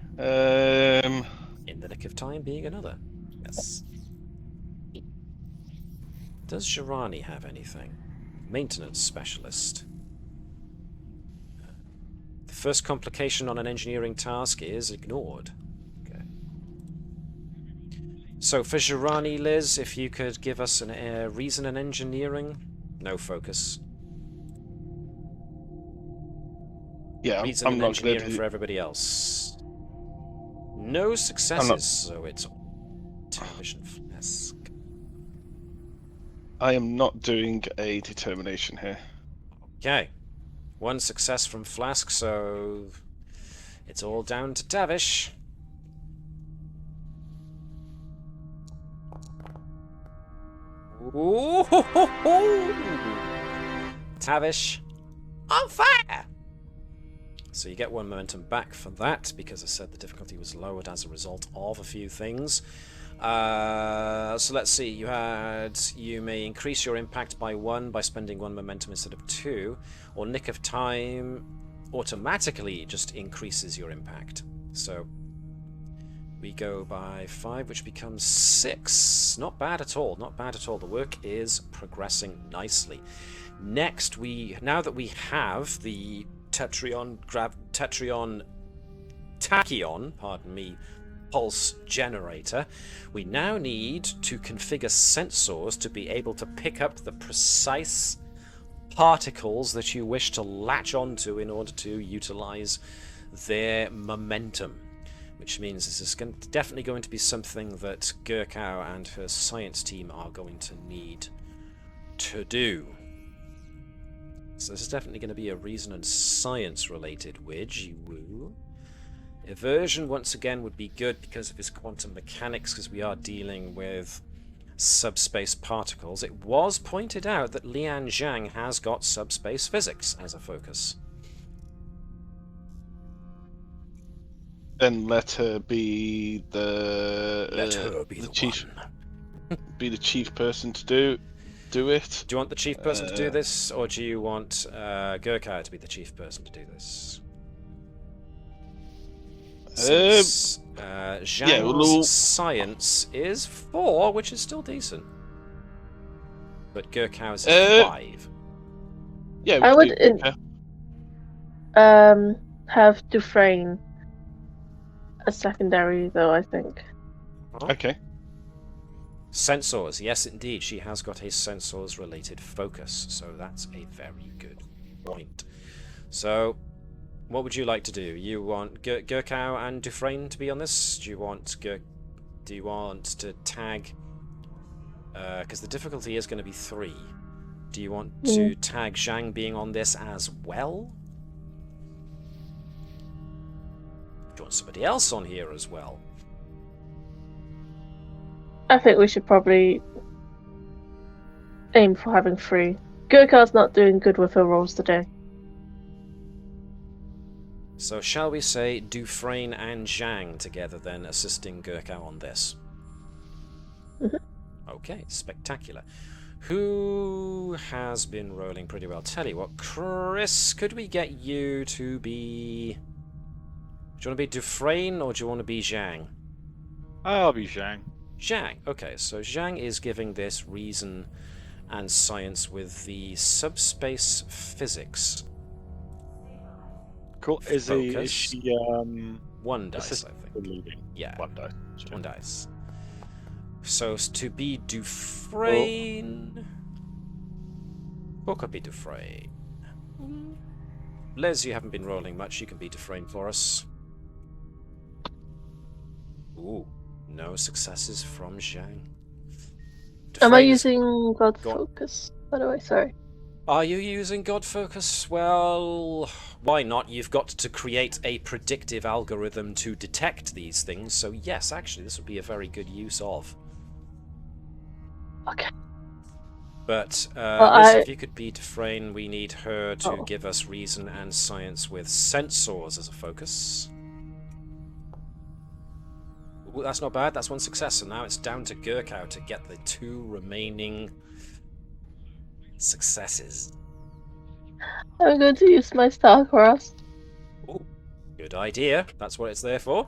[SPEAKER 2] In the Nick of Time being another. Yes. Does Jirani have anything? Maintenance Specialist. The first complication on an engineering task is ignored. Okay. So for Jirani, Liz, if you could give us a reason in engineering. No focus.
[SPEAKER 1] Yeah,
[SPEAKER 2] Reason
[SPEAKER 1] I'm
[SPEAKER 2] in
[SPEAKER 1] not
[SPEAKER 2] engineering
[SPEAKER 1] going to.
[SPEAKER 2] for everybody else. No successes, so it's television flask.
[SPEAKER 1] I am not doing a determination here.
[SPEAKER 2] Okay. One success from Flask, so it's all down to Tavish. Ooh, ho, ho, ho. Tavish on fire! So you get 1 momentum back for that, because I said the difficulty was lowered as a result of a few things. So let's see, you may increase your impact by 1 by spending 1 momentum instead of 2, or Nick of Time automatically just increases your impact. So we go by 5, which becomes 6. Not bad at all, not bad at all. The work is progressing nicely. Next, now that we have the tachyon, pardon me, pulse generator, we now need to configure sensors to be able to pick up the precise particles that you wish to latch onto in order to utilize their momentum. Which means this is definitely going to be something that Gurkow and her science team are going to need to do. So this is definitely going to be a reason and science related widge. Woo. Aversion once again would be good because of his quantum mechanics, because we are dealing with subspace particles. It was pointed out that Lian Zhang has got subspace physics as a focus.
[SPEAKER 1] Then let her be the chief. Be the chief person to do it.
[SPEAKER 2] Do you want the chief person to do this, or do you want Gurkha to be the chief person to do this? Since, Zhang's science is 4, which is still decent. But Gurkha's is 5.
[SPEAKER 1] Yeah,
[SPEAKER 6] I would have Dufresne a secondary, though, I think.
[SPEAKER 1] Okay.
[SPEAKER 2] Sensors, yes indeed, she has got a sensors related focus, so that's a very good point. So, what would you like to do? You want Gurkow and Dufresne to be on this? Do you want to tag, because the difficulty is going to be 3. Do you want to tag Zhang being on this as well? Do you want somebody else on here as well?
[SPEAKER 6] I think we should probably aim for having 3. Gurkha's not doing good with her rolls today.
[SPEAKER 2] So shall we say Dufresne and Zhang together then, assisting Gurkha on this? Okay, spectacular. Who has been rolling pretty well? Tell you what, Chris, could we get you to be... Do you want to be Dufresne or do you want to be Zhang?
[SPEAKER 3] I'll be Zhang.
[SPEAKER 2] Zhang. Okay, so Zhang is giving this reason and science with the subspace physics.
[SPEAKER 3] Cool. Is she
[SPEAKER 2] 1 dice, I think.
[SPEAKER 3] Leading?
[SPEAKER 2] Yeah.
[SPEAKER 3] 1 dice.
[SPEAKER 2] 1 dice. So to be Dufresne... Who could be Dufresne? Liz, you haven't been rolling much. You can be Dufresne for us. Ooh, no successes from Zhang.
[SPEAKER 6] Am I using God Focus, by the way? Sorry.
[SPEAKER 2] Are you using God Focus? Well, why not? You've got to create a predictive algorithm to detect these things, so yes, actually, this would be a very good use of.
[SPEAKER 6] Okay.
[SPEAKER 2] But, Liz, if you could be Dufresne, we need her to give us reason and science with sensors as a focus. Ooh, that's not bad, that's 1 success, and now it's down to Gurkow to get the 2 remaining successes.
[SPEAKER 6] I'm going to use my Starcross.
[SPEAKER 2] Ooh, good idea. That's what it's there for.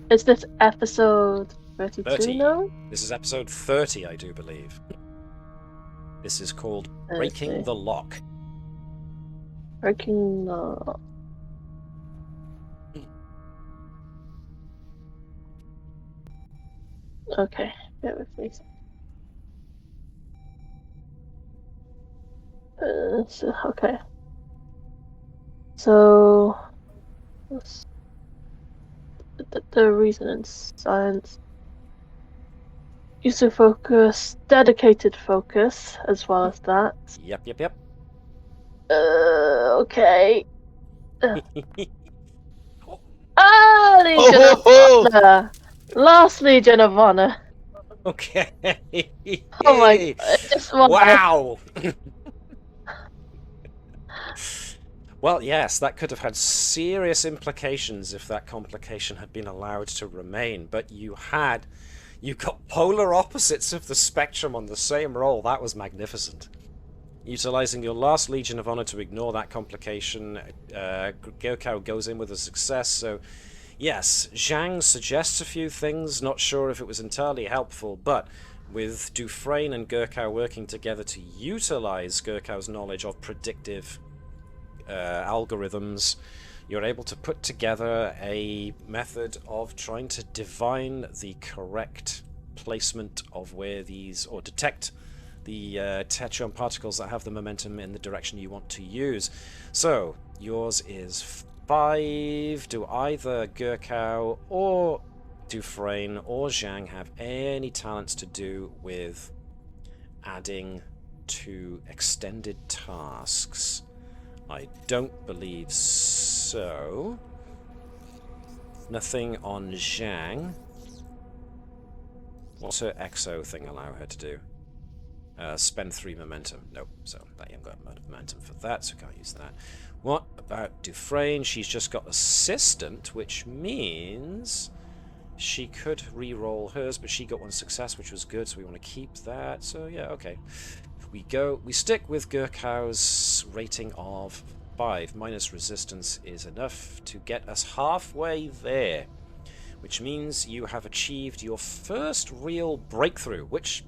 [SPEAKER 6] Is this episode 32
[SPEAKER 2] 30.
[SPEAKER 6] now?
[SPEAKER 2] This is episode 30, I do believe. This is called Breaking the Lock.
[SPEAKER 6] Breaking the Lock. Okay, bear with me. Okay. So, the reason in science. Use of focus, dedicated focus, as well as that.
[SPEAKER 2] Yep.
[SPEAKER 6] Okay. Legion of Honor! Last Legion of Honor.
[SPEAKER 2] Okay.
[SPEAKER 6] Oh my god. Just
[SPEAKER 2] wow! Well, yes, that could have had serious implications if that complication had been allowed to remain, but you got polar opposites of the spectrum on the same roll. That was magnificent. Utilizing your last Legion of Honor to ignore that complication, Gokao goes in with a success, so yes, Zhang suggests a few things, not sure if it was entirely helpful, but with Dufresne and Gurkao working together to utilize Gurkao's knowledge of predictive algorithms, you're able to put together a method of trying to divine the correct placement of where these, or detect the tachyon particles that have the momentum in the direction you want to use. So, yours is 5. Do either Gurkao or Dufresne or Zhang have any talents to do with adding to extended tasks? I don't believe so. Nothing on Zhang. What's her exo thing allow her to do? Spend 3 momentum. Nope, so that you haven't got momentum for that, so can't use that. What about Dufresne? She's just got assistant, which means she could re-roll hers, but she got 1 success, which was good, so we want to keep that. So yeah, okay. We stick with Gurkao's rating of 5 minus resistance is enough to get us halfway there, which means you have achieved your first real breakthrough, which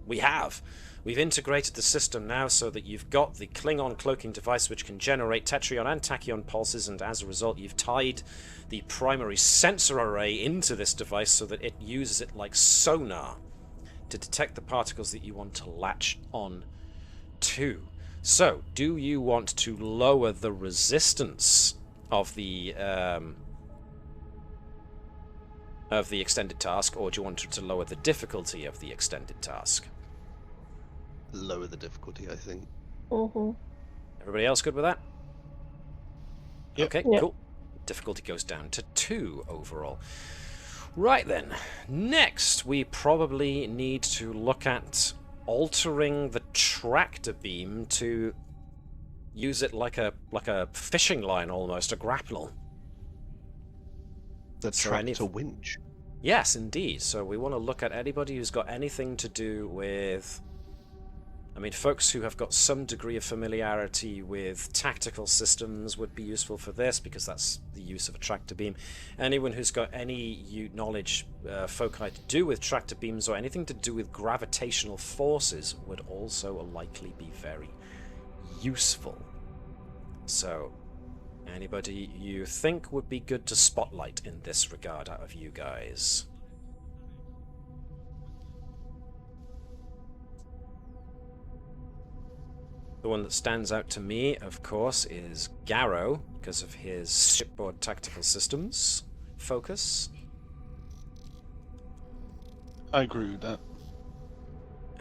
[SPEAKER 2] we have. We've integrated the system now so that you've got the Klingon cloaking device which can generate tetryon and tachyon pulses, and as a result you've tied the primary sensor array into this device so that it uses it like sonar to detect the particles that you want to latch on to. So, do you want to lower the resistance of the extended task, or do you want to lower the difficulty of the extended task?
[SPEAKER 8] Lower the difficulty, I think.
[SPEAKER 2] Everybody else good with that?
[SPEAKER 3] Yep.
[SPEAKER 2] Okay,
[SPEAKER 6] Yep.
[SPEAKER 2] cool. Difficulty goes down to 2 overall. Right then, next we probably need to look at altering the tractor beam to use it like a fishing line, almost a grapnel.
[SPEAKER 8] The
[SPEAKER 2] So
[SPEAKER 8] tractor winch.
[SPEAKER 2] Yes, indeed. So we want to look at anybody who's got anything to do with, I mean, folks who have got some degree of familiarity with tactical systems would be useful for this, because that's the use of a tractor beam. Anyone who's got any knowledge, foci to do with tractor beams or anything to do with gravitational forces would also likely be very useful. So, anybody you think would be good to spotlight in this regard out of you guys? The one that stands out to me, of course, is Garrow, because of his shipboard tactical systems focus.
[SPEAKER 1] I agree with that.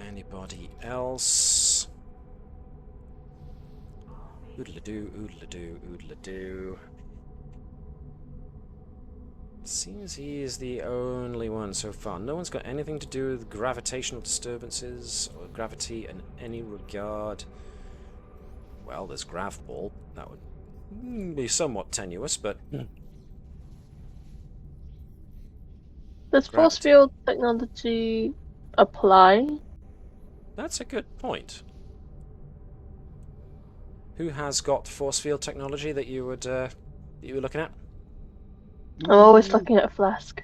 [SPEAKER 2] Anybody else? Oodle-a-doo, oodle-a-doo, oodle-a-doo. Seems he is the only one so far. No one's got anything to do with gravitational disturbances or gravity in any regard. Well, there's Grav Ball. That would be somewhat tenuous, but...
[SPEAKER 6] Does force field technology apply?
[SPEAKER 2] That's a good point. Who has got force field technology that you would that you were looking at?
[SPEAKER 6] I'm always looking at a flask.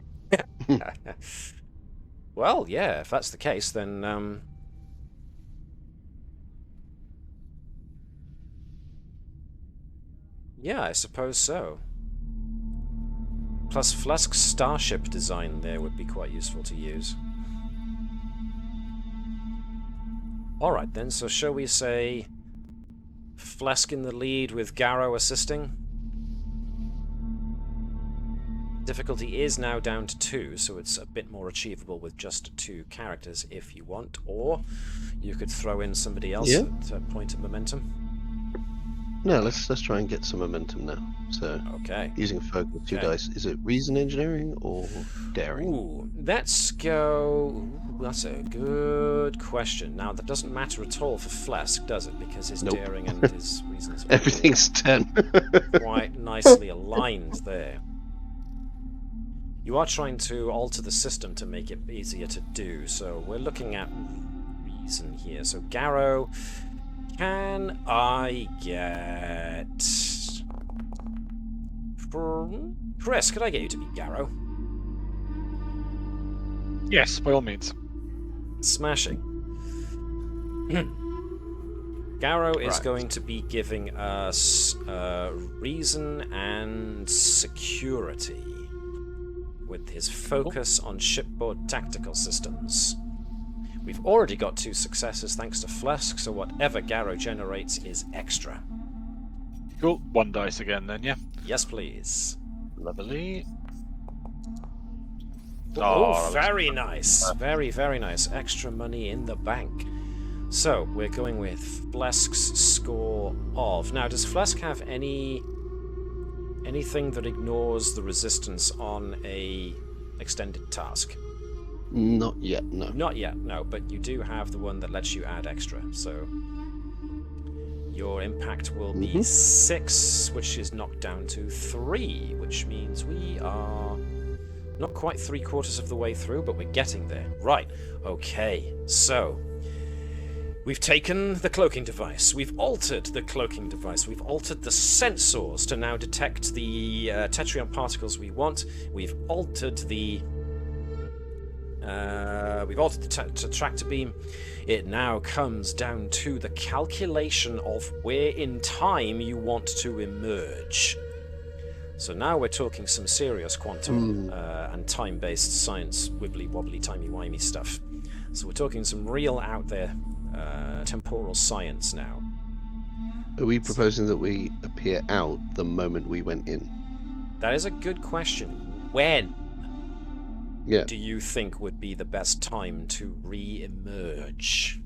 [SPEAKER 2] Well, yeah, if that's the case, then yeah, I suppose so. Plus, Flask's starship design there would be quite useful to use. Alright then, so shall we say Flask in the lead with Garrow assisting? Difficulty is now down to 2, so it's a bit more achievable with just 2 characters if you want, or you could throw in somebody else at a point of momentum.
[SPEAKER 8] No, let's try and get some momentum now. So,
[SPEAKER 2] okay.
[SPEAKER 8] Using focus 2 dice, is it reason engineering or daring?
[SPEAKER 2] Ooh, let's go. Ooh, that's a good question. Now that doesn't matter at all for Flask, does it? Because his daring and his reasons.
[SPEAKER 8] Everything's 10.
[SPEAKER 2] Quite nicely aligned there. You are trying to alter the system to make it easier to do, so we're looking at reason here. So Garrow, can I get... Chris, could I get you to be Garrow?
[SPEAKER 3] Yes, by all means.
[SPEAKER 2] Smashing. Garrow is going to be giving us reason and security, with his focus on shipboard tactical systems. We've already got 2 successes thanks to Flask, so whatever Garrow generates is extra.
[SPEAKER 3] Cool. 1 dice again then, yeah?
[SPEAKER 2] Yes, please.
[SPEAKER 3] Lovely.
[SPEAKER 2] Oh, very nice. Very, very nice. Extra money in the bank. So, we're going with Flask's score of... Now, does Flask have anything that ignores the resistance on a extended task?
[SPEAKER 8] Not yet, no.
[SPEAKER 2] Not yet, no, but you do have the one that lets you add extra, so your impact will be 6, which is knocked down to 3, which means we are not quite 3/4 of the way through, but we're getting there. Right, okay, so we've taken the cloaking device, we've altered the cloaking device, we've altered the sensors to now detect the Tetrion particles we want, we've altered the tractor beam. It now comes down to the calculation of where in time you want to emerge. So now we're talking some serious quantum and time-based science, wibbly-wobbly, timey-wimey stuff. So we're talking some real out-there temporal science now.
[SPEAKER 8] Are we proposing that we appear out the moment we went in?
[SPEAKER 2] That is a good question. When do you think would be the best time to re-emerge?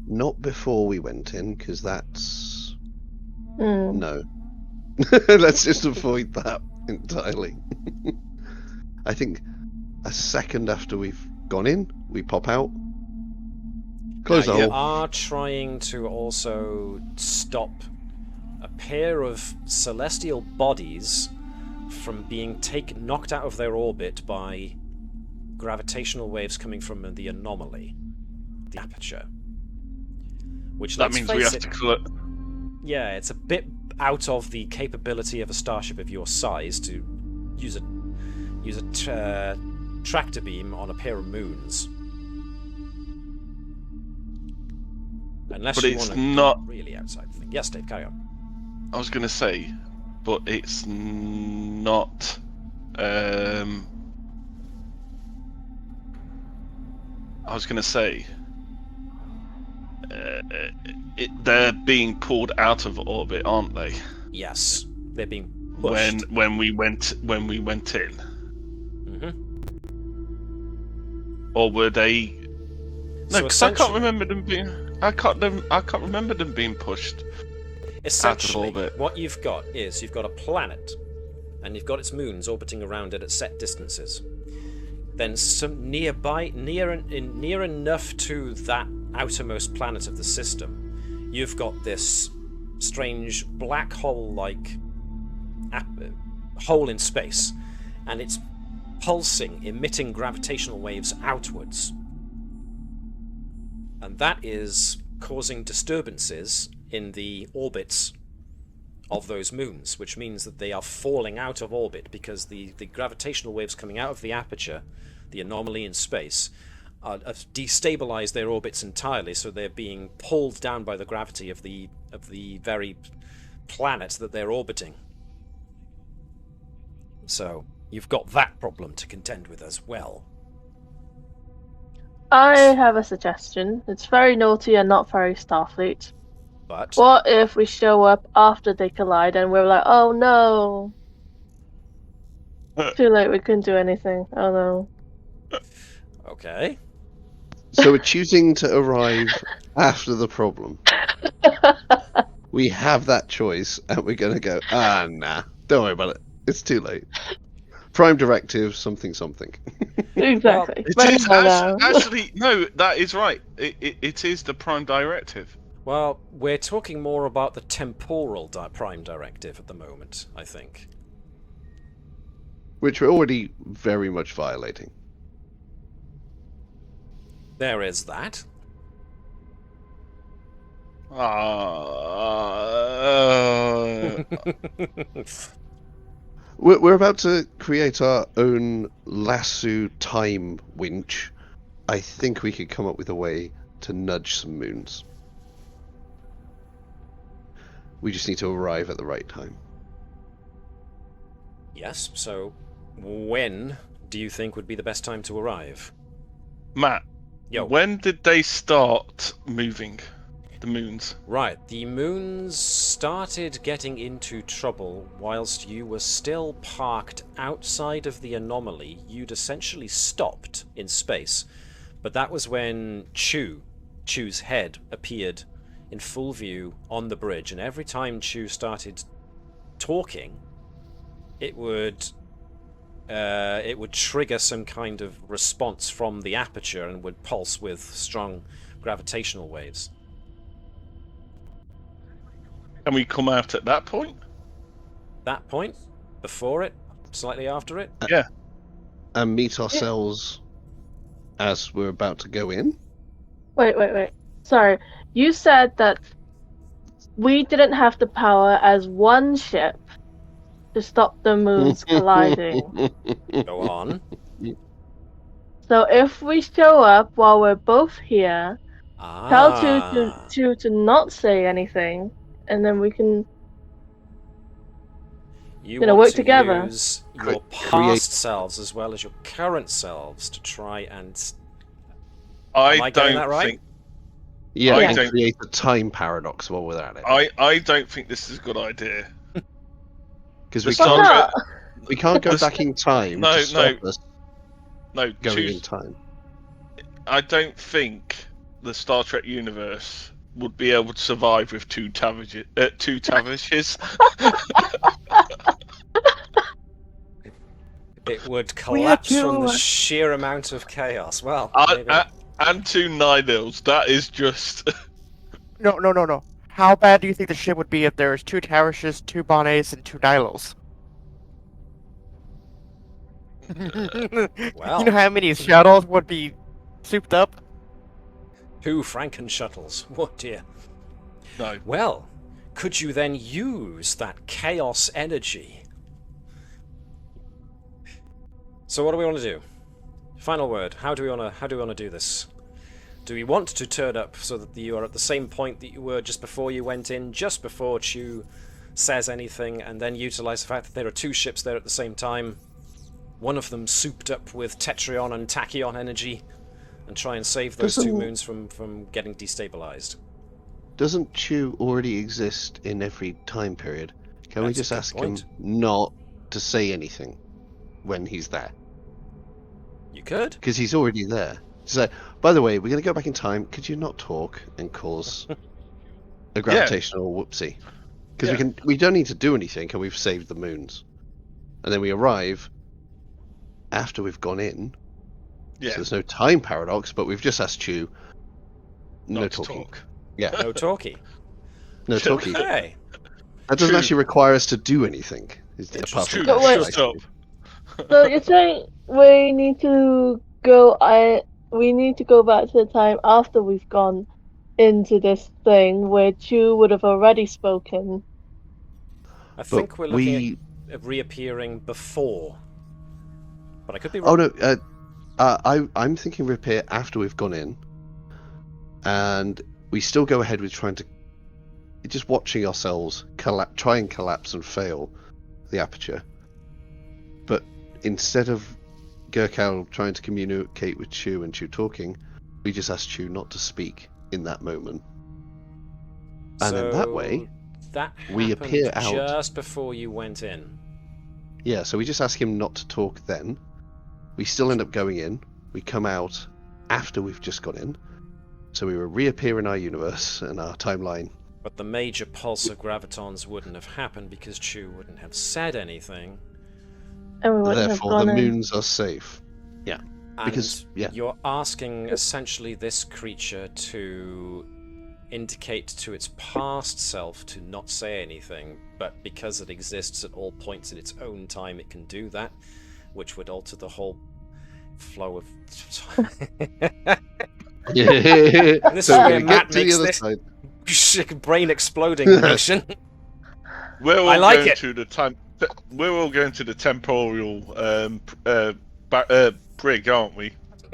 [SPEAKER 8] Not before we went in, because that's... No. Let's just avoid that entirely. I think a second after we've gone in, we pop out. Close the hole.
[SPEAKER 2] You are trying to also stop a pair of celestial bodies from being knocked out of their orbit by gravitational waves coming from the anomaly, the aperture. Which
[SPEAKER 1] that means we have to.
[SPEAKER 2] Yeah, it's a bit out of the capability of a starship of your size to use a tractor beam on a pair of moons. Unless
[SPEAKER 1] but
[SPEAKER 2] you
[SPEAKER 1] it's
[SPEAKER 2] want to
[SPEAKER 1] not
[SPEAKER 2] really outside the thing. Yes, Dave, carry on.
[SPEAKER 1] I was going to say, but it's not. I was going to say, they're being pulled out of orbit, aren't they?
[SPEAKER 2] Yes, they're being pushed.
[SPEAKER 1] When we went in. Or were they? No, because I can't remember them being. I can't remember them being pushed.
[SPEAKER 2] Essentially,
[SPEAKER 1] out of orbit.
[SPEAKER 2] What you've got is you've got a planet, and you've got its moons orbiting around it at set distances. Then some near enough to that outermost planet of the system, you've got this strange black hole-like hole in space, and it's pulsing, emitting gravitational waves outwards. And that is causing disturbances in the orbits of those moons, which means that they are falling out of orbit because the gravitational waves coming out of the aperture, the anomaly in space, have destabilized their orbits entirely, so they're being pulled down by the gravity of the very planets that they're orbiting. So you've got that problem to contend with as well.
[SPEAKER 6] I have a suggestion. It's very naughty and not very Starfleet.
[SPEAKER 2] But
[SPEAKER 6] What if we show up after they collide and we're like, oh no. Too late, we couldn't do anything. Oh no.
[SPEAKER 2] okay.
[SPEAKER 8] So we're choosing to arrive after the problem. We have that choice, and we're going to go, nah, don't worry about it. It's too late. Prime directive, something.
[SPEAKER 6] Exactly.
[SPEAKER 1] It is actually no, that is right. It is the prime directive.
[SPEAKER 2] Well, we're talking more about the temporal prime directive at the moment, I think.
[SPEAKER 8] Which we're already very much violating.
[SPEAKER 2] There is that.
[SPEAKER 8] We're about to create our own lasso time winch. I think we could come up with a way to nudge some moons. We just need to arrive at the right time.
[SPEAKER 2] Yes, so when do you think would be the best time to arrive?
[SPEAKER 1] Matt,
[SPEAKER 2] Yo.
[SPEAKER 1] When did they start moving the moons?
[SPEAKER 2] Right, the moons started getting into trouble whilst you were still parked outside of the anomaly. You'd essentially stopped in space, but that was when Chew's head appeared in full view on the bridge, and every time Chew started talking, it would trigger some kind of response from the aperture and would pulse with strong gravitational waves.
[SPEAKER 1] Can we come out at that point?
[SPEAKER 2] That point? Before it? Slightly after it?
[SPEAKER 1] Yeah.
[SPEAKER 8] And meet ourselves as we're about to go in?
[SPEAKER 6] Wait. Sorry. You said that we didn't have the power as one ship to stop the moons colliding.
[SPEAKER 2] Go on.
[SPEAKER 6] So if we show up while we're both here, tell Chew to not say anything, and then we can work together.
[SPEAKER 2] Use your past selves as well as your current selves to try and... Am I getting that right?
[SPEAKER 8] Yeah,
[SPEAKER 1] I
[SPEAKER 8] and
[SPEAKER 1] don't
[SPEAKER 8] create a time paradox while we're at it.
[SPEAKER 1] I don't think this is a good idea.
[SPEAKER 8] Because
[SPEAKER 1] The
[SPEAKER 8] we can't go back in time to stop us
[SPEAKER 1] No,
[SPEAKER 8] going in time.
[SPEAKER 1] I don't think the Star Trek universe would be able to survive with two Tavishes.
[SPEAKER 2] It would collapse from the sheer amount of chaos. Well,
[SPEAKER 1] and two Nihils. That is just...
[SPEAKER 5] No. How bad do you think the ship would be if there was two Tavishes, two Bonnets, and two Nihils?
[SPEAKER 2] Well,
[SPEAKER 5] you know how many shuttles would be souped up?
[SPEAKER 2] 2 Franken shuttles. Oh dear.
[SPEAKER 1] No.
[SPEAKER 2] Well, could you then use that chaos energy? So what do we want to do? Final word. How do we want to do this? Do we want to turn up so that you are at the same point that you were just before you went in, just before Chew says anything, and then utilize the fact that there are 2 ships there at the same time, one of them souped up with Tetryon and Tachyon energy, and try and save those 2 moons from getting destabilized?
[SPEAKER 8] Doesn't Chew already exist in every time period? Can we just ask him not to say anything when he's there?
[SPEAKER 2] You could.
[SPEAKER 8] Because he's already there. So, by the way, we're going to go back in time. Could you not talk and cause a gravitational whoopsie? Because we don't need to do anything, and we've saved the moons. And then we arrive after we've gone in. Yeah. So there's no time paradox, but we've just asked you no talking. Yeah.
[SPEAKER 2] No talkie.
[SPEAKER 8] No talkie.
[SPEAKER 2] Hey.
[SPEAKER 8] That doesn't actually require us to do anything.
[SPEAKER 1] Apart from
[SPEAKER 6] shut up. So you're saying we need to go back to the time after we've gone into this thing where Chew would have already spoken
[SPEAKER 2] I think we're looking at reappearing before. But I could be wrong.
[SPEAKER 8] Oh no, I'm thinking reappear after we've gone in, and we still go ahead with trying to just watching ourselves try and collapse and fail the aperture. But instead of Gurkal trying to communicate with Chew and Chew talking, we just ask Chew not to speak in that moment. And then that way, we appear out
[SPEAKER 2] just before you went in.
[SPEAKER 8] Yeah, so we just ask him not to talk then. We still end up going in. We come out after we've just gone in. So we will reappear in our universe and our timeline.
[SPEAKER 2] But the major pulse of gravitons wouldn't have happened because Chew wouldn't have said anything.
[SPEAKER 6] And we
[SPEAKER 8] Therefore, the moons are safe. Yeah.
[SPEAKER 2] And
[SPEAKER 8] because
[SPEAKER 2] you're asking essentially this creature to indicate to its past self to not say anything, but because it exists at all points in its own time, it can do that, which would alter the whole flow of This is where Matt makes this brain exploding motion.
[SPEAKER 1] We're all
[SPEAKER 2] I like
[SPEAKER 1] going
[SPEAKER 2] it.
[SPEAKER 1] to the time. We're all going to the temporal brig, aren't we?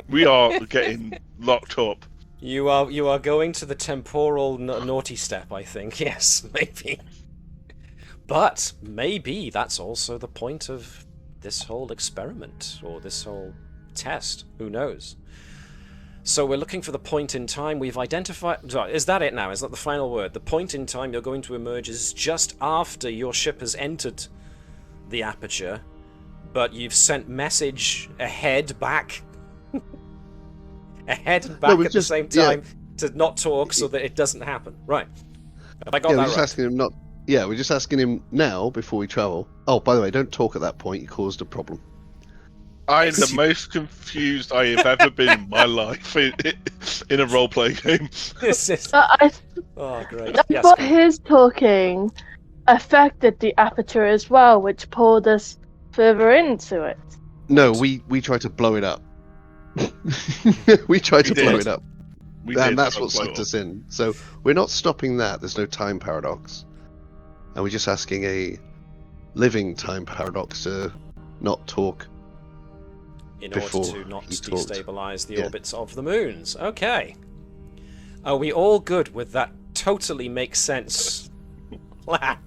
[SPEAKER 1] We are getting locked up.
[SPEAKER 2] You are going to the temporal naughty step, I think. Yes, maybe. But maybe that's also the point of this whole experiment or this whole test. Who knows? So we're looking for the point in time we've identified. Sorry, is that it now? Is that the final word? The point in time you're going to emerge is just after your ship has entered the aperture, but you've sent message ahead, back, ahead and back at the same time to not talk so that it doesn't happen. Right? Have I got that right?
[SPEAKER 8] Asking him not. Yeah, we're just asking him now before we travel. Oh, by the way, don't talk at that point. You caused a problem.
[SPEAKER 1] I'm the most confused I have ever been in my life in a role-play game.
[SPEAKER 2] This is... Oh, great.
[SPEAKER 6] I thought his talking affected the aperture as well, which pulled us further into it.
[SPEAKER 8] No, we tried to blow it up. we tried to blow it up. And that's what sucked us in. So we're not stopping that. There's no time paradox. And we're just asking a living time paradox to not talk.
[SPEAKER 2] In order to not destabilize the orbits of the moons. Okay. Are we all good with that? Totally makes sense. Plan.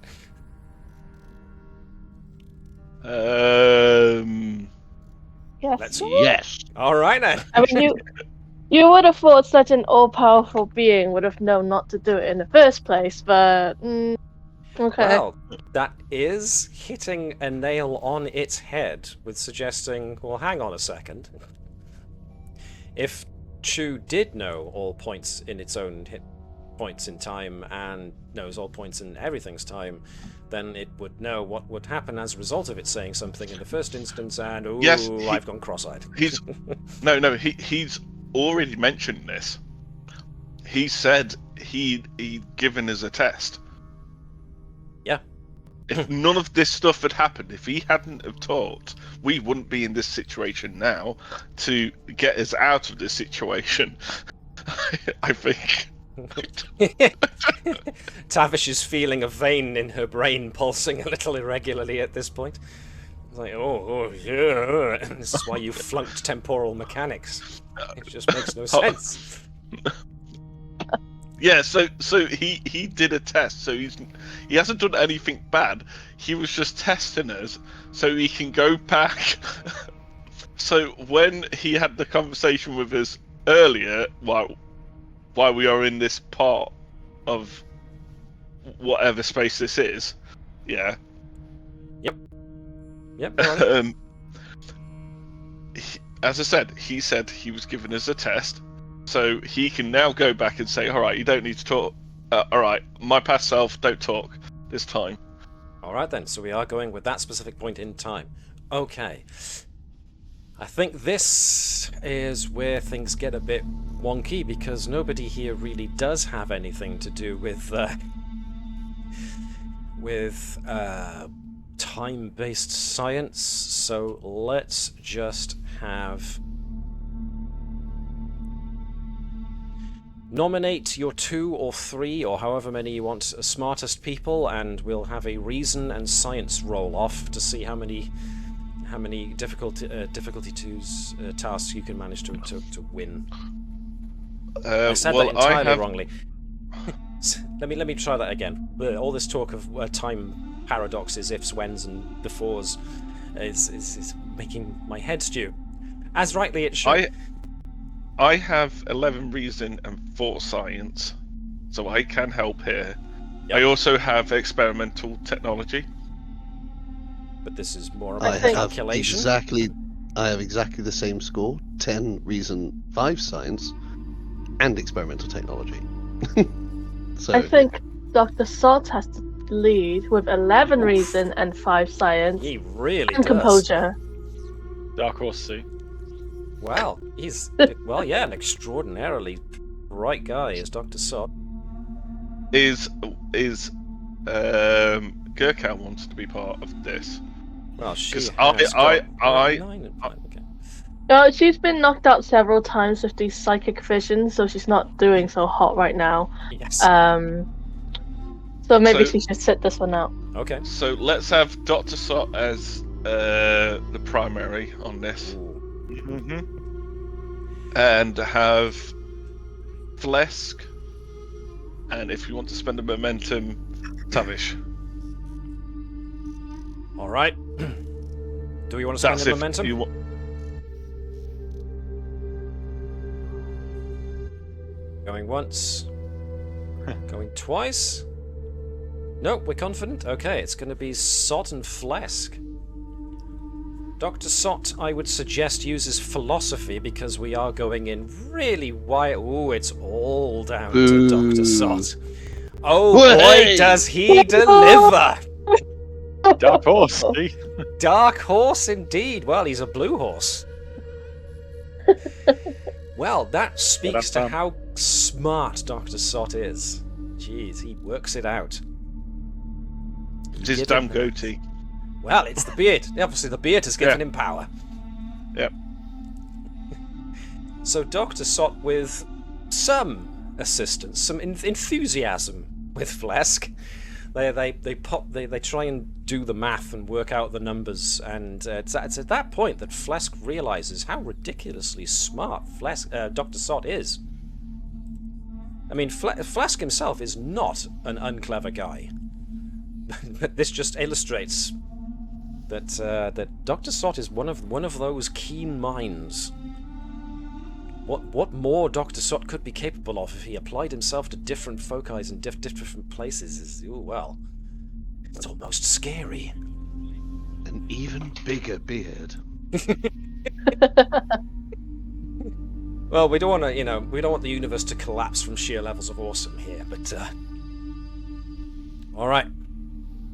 [SPEAKER 6] Yes.
[SPEAKER 8] Yes.
[SPEAKER 2] All right then.
[SPEAKER 6] I mean, you would have thought such an all-powerful being would have known not to do it in the first place, but okay.
[SPEAKER 2] Well, that is hitting a nail on its head with suggesting, well, hang on a second. If Chew did know all points in its own points in time and knows all points in everything's time, then it would know what would happen as a result of it saying something in the first instance, and I've gone cross-eyed.
[SPEAKER 1] He's already mentioned this. He said he'd given us a test.
[SPEAKER 2] Yeah.
[SPEAKER 1] If none of this stuff had happened, if he hadn't have talked, we wouldn't be in this situation now to get us out of this situation. I think.
[SPEAKER 2] Tavish is feeling a vein in her brain pulsing a little irregularly at this point. It's like, yeah. This is why you flunked temporal mechanics. It just makes no sense.
[SPEAKER 1] Yeah, so he did a test, so he hasn't done anything bad. He was just testing us so he can go back. So when he had the conversation with us earlier, while we are in this part of whatever space this is, yeah. Yep. As I said, he said he was giving us a test. So he can now go back and say, all right, you don't need to talk. All right, my past self, don't talk this time.
[SPEAKER 2] All right, then. So we are going with that specific point in time. Okay. I think this is where things get a bit wonky because nobody here really does have anything to do with time-based science. So let's just have... Nominate your 2 or 3 or however many you want smartest people, and we'll have a reason and science roll off to see how many difficulty tasks you can manage to win. I said that entirely wrongly. let me try that again. All this talk of time paradoxes, ifs, whens, and befores is making my head stew. As rightly it should.
[SPEAKER 1] I have 11 reason and 4 science, so I can help here. Yep. I also have experimental technology.
[SPEAKER 2] But this is more about calculation.
[SPEAKER 8] I have exactly the same score: 10 reason, 5 science, and experimental technology. So
[SPEAKER 6] I think Dr. Salt has to lead with 11 reason and 5 science.
[SPEAKER 2] He really
[SPEAKER 6] and
[SPEAKER 2] does.
[SPEAKER 6] Composure.
[SPEAKER 3] Dark Horse C.
[SPEAKER 2] Well, he's an extraordinarily bright guy, is Dr. Sot.
[SPEAKER 1] Is Gurkha wants to be part of this?
[SPEAKER 2] Well, she has
[SPEAKER 1] okay.
[SPEAKER 6] She's been knocked out several times with these psychic visions, so she's not doing so hot right now.
[SPEAKER 2] Yes.
[SPEAKER 6] So maybe she should sit this one out.
[SPEAKER 2] Okay.
[SPEAKER 1] So let's have Dr. Sot as the primary on this.
[SPEAKER 3] Mm-hmm.
[SPEAKER 1] And have Flesk, and if you want to spend a momentum, Tavish.
[SPEAKER 2] All right. Do we want to spend a momentum? Going once. Going twice. Nope, we're confident. Okay, it's going to be Sot and Flesk. Dr. Sot, I would suggest, uses philosophy because we are going in really wide. Ooh, it's all down to Dr. Sot. Oh boy, does he deliver!
[SPEAKER 3] Dark Horse, see?
[SPEAKER 2] Dark Horse indeed. Well, he's a blue horse. Well, that speaks to how smart Dr. Sot is. Jeez, he works it out.
[SPEAKER 1] It's his damn goatee.
[SPEAKER 2] Well, it's the beard. Obviously, the beard has given him power.
[SPEAKER 1] Yep.
[SPEAKER 2] So Dr. Sot, with some assistance, some enthusiasm with Flesk, they try and do the math and work out the numbers, and it's at that point that Flesk realizes how ridiculously smart Dr. Sot is. I mean, Flesk himself is not an unclever guy. But this just illustrates that Dr. Sot is one of those keen minds. What more Dr. Sot could be capable of if he applied himself to different foci and different places is, it's almost scary.
[SPEAKER 8] An even bigger beard.
[SPEAKER 2] Well, we don't want to, we don't want the universe to collapse from sheer levels of awesome here, but all right.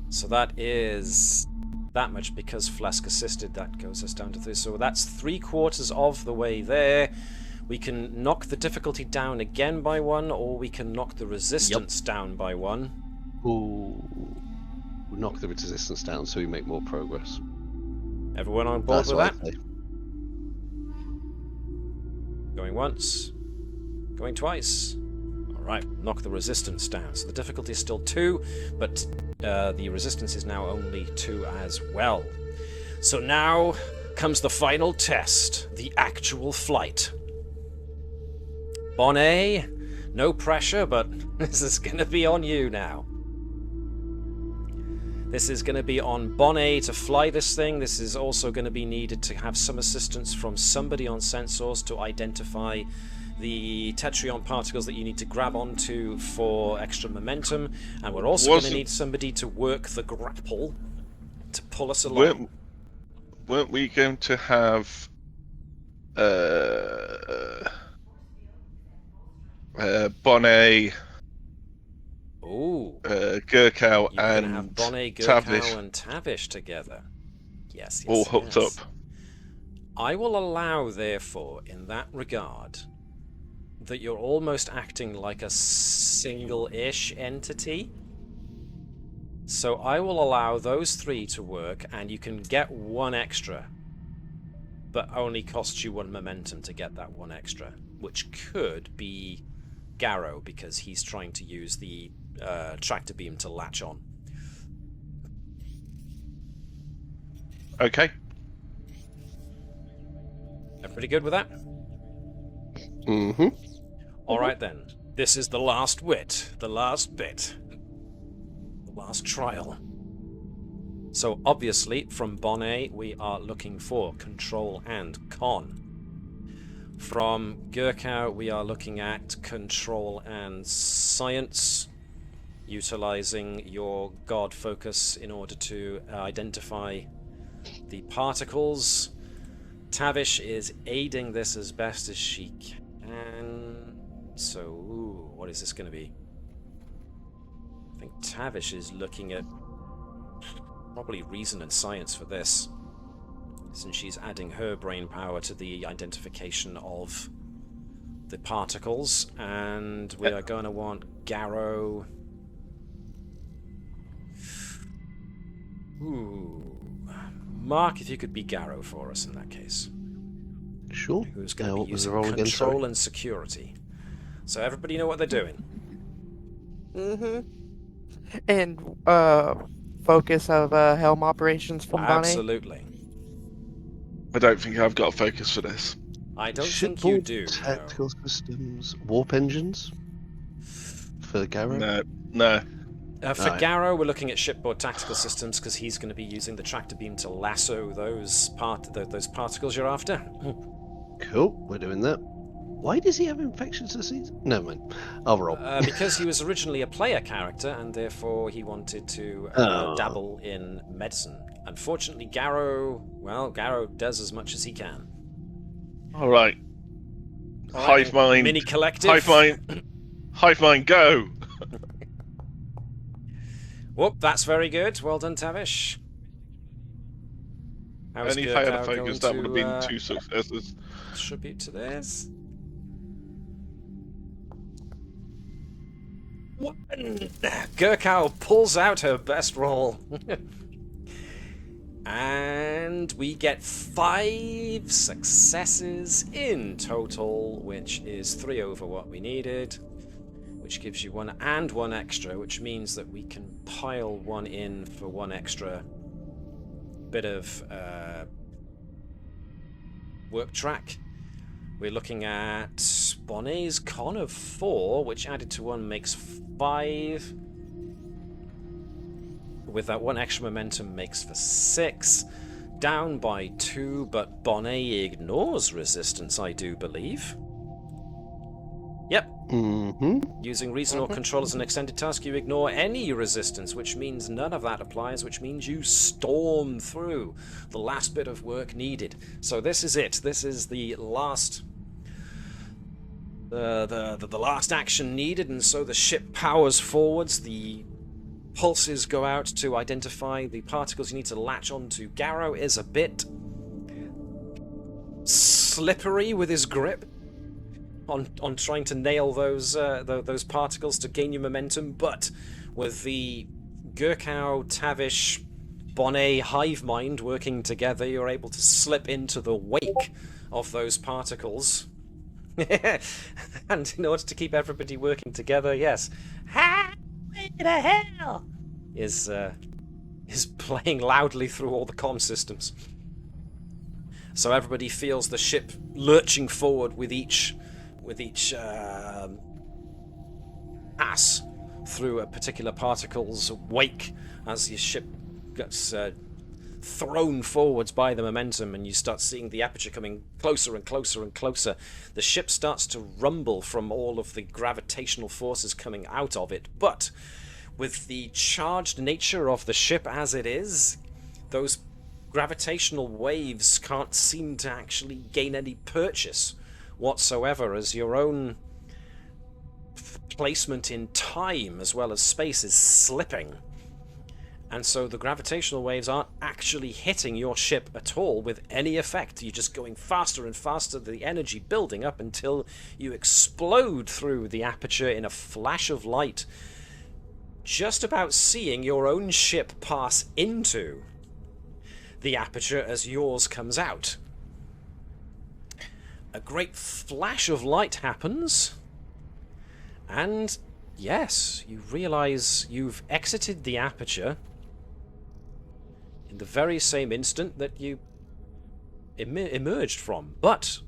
[SPEAKER 2] So that is that much because Flesk assisted. That goes us down to 3. So that's 3/4 of the way there. We can knock the difficulty down again by 1, or we can knock the resistance down by 1.
[SPEAKER 8] Ooh. We'll knock the resistance down so we make more progress.
[SPEAKER 2] Everyone on board with that?
[SPEAKER 8] I say.
[SPEAKER 2] Going once. Going twice. Alright, knock the resistance down. So the difficulty is still 2, but the resistance is now only 2 as well. So now comes the final test, the actual flight. Bonnet, no pressure, but this is going to be on you now. This is going to be on Bonnet to fly this thing. This is also going to be needed to have some assistance from somebody on sensors to identify the tetryon particles that you need to grab onto for extra momentum. And we're also going to need somebody to work the grapple to pull us along.
[SPEAKER 1] Weren't we going to have Bonnet, Gurkha, and
[SPEAKER 2] have Bonnet, Gurkha,
[SPEAKER 1] Tavish
[SPEAKER 2] and Tavish together. Yes,
[SPEAKER 1] all hooked up.
[SPEAKER 2] I will allow, therefore, in that regard, that you're almost acting like a single-ish entity. So I will allow those 3 to work, and you can get 1 extra, but only costs you 1 momentum to get that 1 extra, which could be Garrow, because he's trying to use the tractor beam to latch on.
[SPEAKER 1] Okay.
[SPEAKER 2] Everybody good with that?
[SPEAKER 8] Mm-hmm.
[SPEAKER 2] All right then. This is the last wit, the last bit, the last trial. So obviously, from Bonnet, we are looking for control and con. From Gurkau, we are looking at control and science, utilizing your God focus in order to identify the particles. Tavish is aiding this as best as she can. So, ooh, what is this going to be? I think Tavish is looking at probably reason and science for this, since she's adding her brain power to the identification of the particles, and we are going to want Garrow. Ooh. Mark, if you could be Garrow for us in that case.
[SPEAKER 8] Sure.
[SPEAKER 2] Who's going to be using
[SPEAKER 8] roll again,
[SPEAKER 2] control
[SPEAKER 8] sorry?
[SPEAKER 2] and security. So everybody know what they're doing.
[SPEAKER 5] And focus of helm operations from Bonnie.
[SPEAKER 2] Absolutely.
[SPEAKER 1] I don't think I've got a focus for this.
[SPEAKER 2] I don't think you
[SPEAKER 8] Shipboard
[SPEAKER 2] do. No.
[SPEAKER 8] Tactical systems, warp engines for Garrow.
[SPEAKER 1] No.
[SPEAKER 2] For
[SPEAKER 8] Right.
[SPEAKER 2] Garrow, we're looking at shipboard tactical systems because he's going to be using the tractor beam to lasso those particles you're after.
[SPEAKER 8] Cool, we're doing that. Why does he have infectious disease? Never mind. I'll roll.
[SPEAKER 2] Because he was originally a player character, and therefore he wanted to dabble in medicine. Unfortunately, Garrow does as much as he can.
[SPEAKER 1] All right. Hive mind.
[SPEAKER 2] Mini collective.
[SPEAKER 1] Hive mind, go.
[SPEAKER 2] Whoop, that's very good. Well done, Tavish.
[SPEAKER 1] And if I had a focus, that would have been 2 successes.
[SPEAKER 2] Attribute to this. 1. Gurkau pulls out her best roll. And we get 5 successes in total, which is 3 over what we needed, which gives you 1 and 1 extra, which means that we can pile 1 in for 1 extra bit of work track. We're looking at Bonnet's con of 4, which added to 1 makes 5. With that 1 extra momentum makes for 6. Down by 2, but Bonnet ignores resistance, I do believe. Yep. Using reason or control as an extended task, you ignore any resistance, which means none of that applies, which means you storm through the last bit of work needed. So this is it. This is the last the last action needed, and so the ship powers forwards. The pulses go out to identify the particles you need to latch onto. Garrow is a bit slippery with his grip on trying to nail those particles to gain your momentum, but with the Gurkau, Tavish, Bonnet, hive mind working together, you're able to slip into the wake of those particles. And in order to keep everybody working together, yes, Highway to Hell is playing loudly through all the comm systems. So everybody feels the ship lurching forward with each pass through a particular particle's wake as your ship gets thrown forwards by the momentum, and you start seeing the aperture coming closer and closer and closer. The ship starts to rumble from all of the gravitational forces coming out of it, but with the charged nature of the ship as it is, those gravitational waves can't seem to actually gain any purchase whatsoever, as your own placement in time as well as space is slipping. And so the gravitational waves aren't actually hitting your ship at all with any effect. You're just going faster and faster, the energy building up until you explode through the aperture in a flash of light, just about seeing your own ship pass into the aperture as yours comes out. A great flash of light happens, And yes, you realize you've exited the aperture in the very same instant that you emerged from, but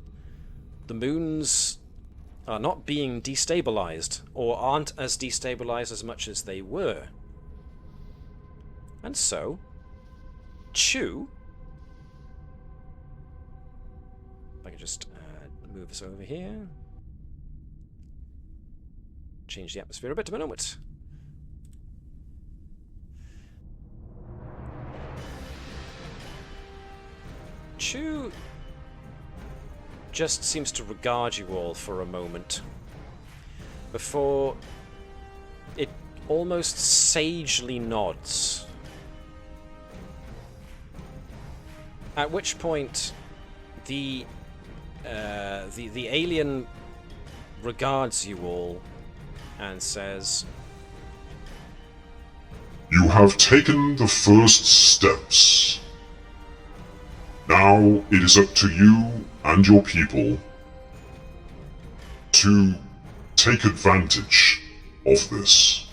[SPEAKER 2] the moons are not being destabilized, or aren't as destabilized as much as they were. And so, Chew, if I can just move us over here, change the atmosphere a bit to a moment. Chew just seems to regard you all for a moment before it almost sagely nods. At which point the alien regards you all and says,
[SPEAKER 7] You have taken the first steps. Now it is up to you and your people to take advantage of this.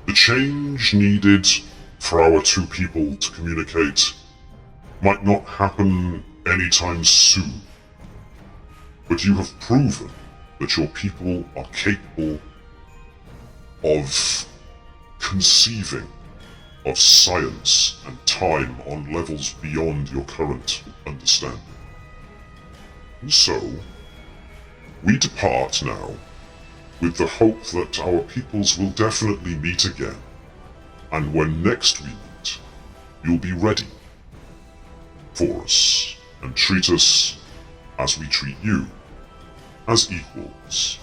[SPEAKER 7] The change needed for our two people to communicate might not happen anytime soon, but you have proven that your people are capable of conceiving of science and time on levels beyond your current understanding. And so, we depart now with the hope that our peoples will definitely meet again, and when next we meet, you'll be ready for us and treat us as we treat you, as equals.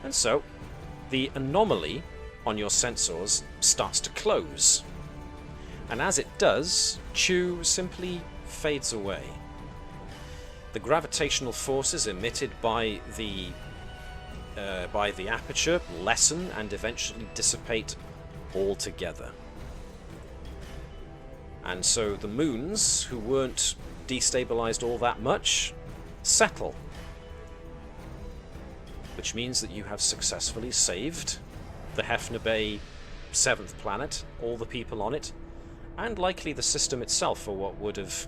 [SPEAKER 2] and so the anomaly on your sensors starts to close. And as it does, Chew simply fades away. The gravitational forces emitted by the aperture lessen and eventually dissipate altogether. And so the moons, who weren't destabilized all that much, settle. Which means that you have successfully saved the Hefner Bay 7th planet, all the people on it, and likely the system itself for what would have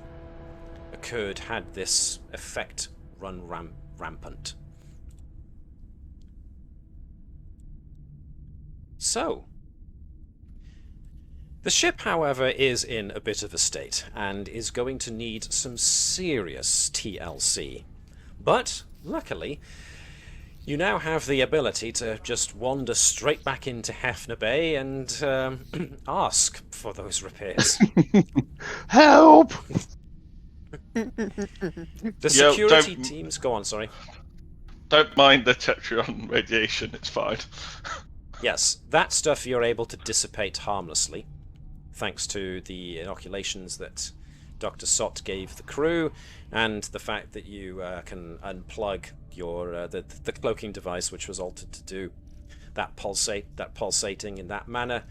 [SPEAKER 2] occurred had this effect run rampant. So, the ship, however, is in a bit of a state, and is going to need some serious TLC. But, luckily, you now have the ability to just wander straight back into Hefner Bay and ask for those repairs.
[SPEAKER 8] Help!
[SPEAKER 2] The security teams... Go on, sorry.
[SPEAKER 1] Don't mind the Tetrion radiation, it's fine.
[SPEAKER 2] Yes, that stuff you're able to dissipate harmlessly, thanks to the inoculations that Dr. Sott gave the crew, and the fact that you can unplug your the cloaking device, which was altered to do that pulsating in that manner,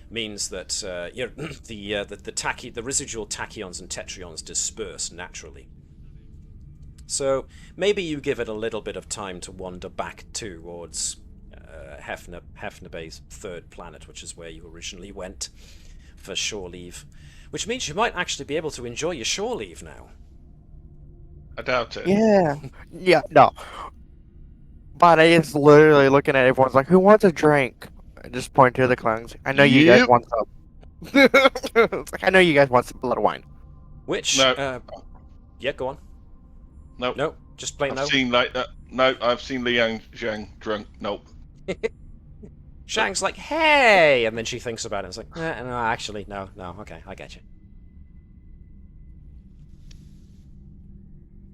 [SPEAKER 2] means that the residual tachyons and tetrions disperse naturally. So maybe you give it a little bit of time to wander back towards Hefner Bay's 3rd planet, which is where you originally went for shore leave, which means you might actually be able to enjoy your shore leave now.
[SPEAKER 1] I doubt it.
[SPEAKER 5] Yeah, no. But I is literally looking at everyone's like, who wants a drink? I just point to the clowns. I know you guys want some. It's like, I know you guys want some blood wine.
[SPEAKER 2] Which,
[SPEAKER 1] no.
[SPEAKER 2] Yeah, go on.
[SPEAKER 1] No,
[SPEAKER 2] just plain no.
[SPEAKER 1] I've seen like that. No, I've seen Liang Zhang drunk. Nope.
[SPEAKER 2] Zhang's like, hey, and then she thinks about it. It's like, no, actually, no, okay, I get you.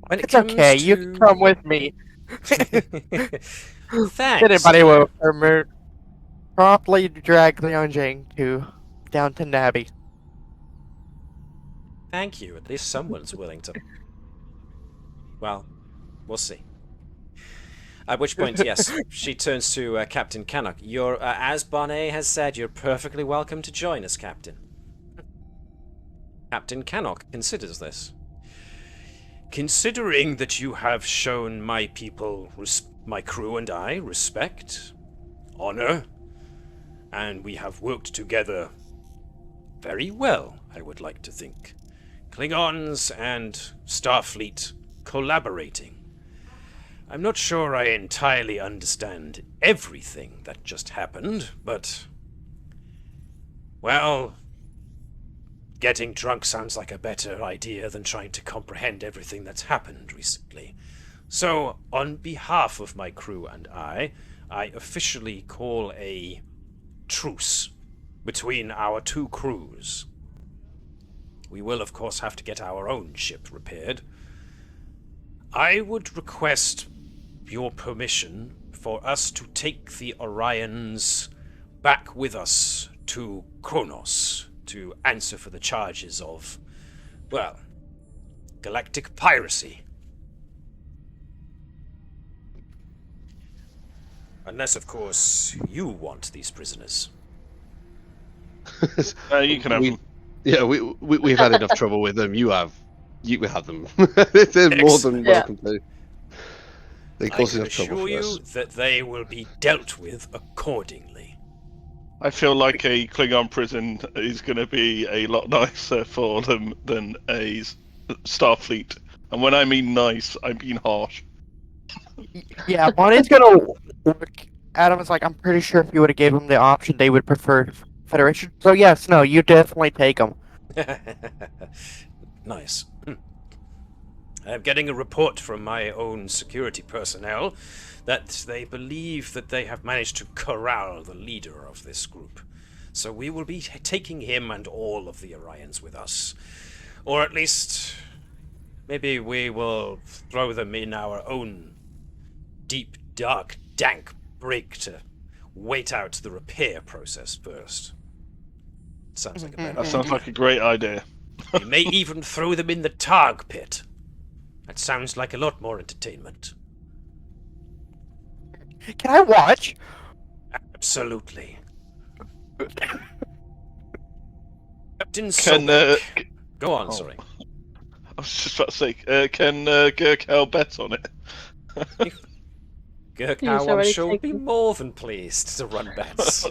[SPEAKER 2] When
[SPEAKER 5] it's okay, you can come with me.
[SPEAKER 2] Thanks.
[SPEAKER 5] Anybody will promptly drag Liang Zhang to Downton Abbey.
[SPEAKER 2] Thank you. At least someone's willing to. Well, we'll see. At which point, yes, she turns to Captain Canuck. You're, as Barney has said, you're perfectly welcome to join us, Captain. Captain Canuck considers this. Considering that you have shown my people my crew and I respect, honor, and we have worked together very well, I would like to think. Klingons and Starfleet collaborating. I'm not sure I entirely understand everything that just happened, but... well, getting drunk sounds like a better idea than trying to comprehend everything that's happened recently. So, on behalf of my crew and I officially call a truce between our two crews. We will, of course, have to get our own ship repaired. I would request your permission for us to take the Orions back with us to Kronos to answer for the charges of, well, galactic piracy. Unless, of course, you want these prisoners.
[SPEAKER 1] You can have them.
[SPEAKER 8] Yeah, we've had enough trouble with them. You have them. They're more than welcome to. They cause enough trouble for us. I can assure you
[SPEAKER 2] that they will be dealt with accordingly.
[SPEAKER 1] I feel like a Klingon prison is going to be a lot nicer for them than a Starfleet. And when I mean nice, I mean harsh.
[SPEAKER 5] Yeah, Bonnie's gonna look at him. It's like, I'm pretty sure if you would have gave them the option, they would prefer Federation. So yes, no, you definitely take them.
[SPEAKER 2] Nice. I'm getting a report from my own security personnel that they believe that they have managed to corral the leader of this group. So we will be taking him and all of the Orions with us. Or at least, maybe we will throw them in our own deep, dark, dank brig to wait out the repair process first. Sounds like a better
[SPEAKER 1] That sounds like a great idea.
[SPEAKER 2] We may even throw them in the Targ pit. That sounds like a lot more entertainment.
[SPEAKER 5] Can I watch?
[SPEAKER 2] Absolutely. Captain
[SPEAKER 1] Can
[SPEAKER 2] Sobek. Go on, sorry.
[SPEAKER 1] I was just about to say, can Gurkhal bet on it?
[SPEAKER 2] Gurkhal, I'm sure, would be more than pleased to run bets.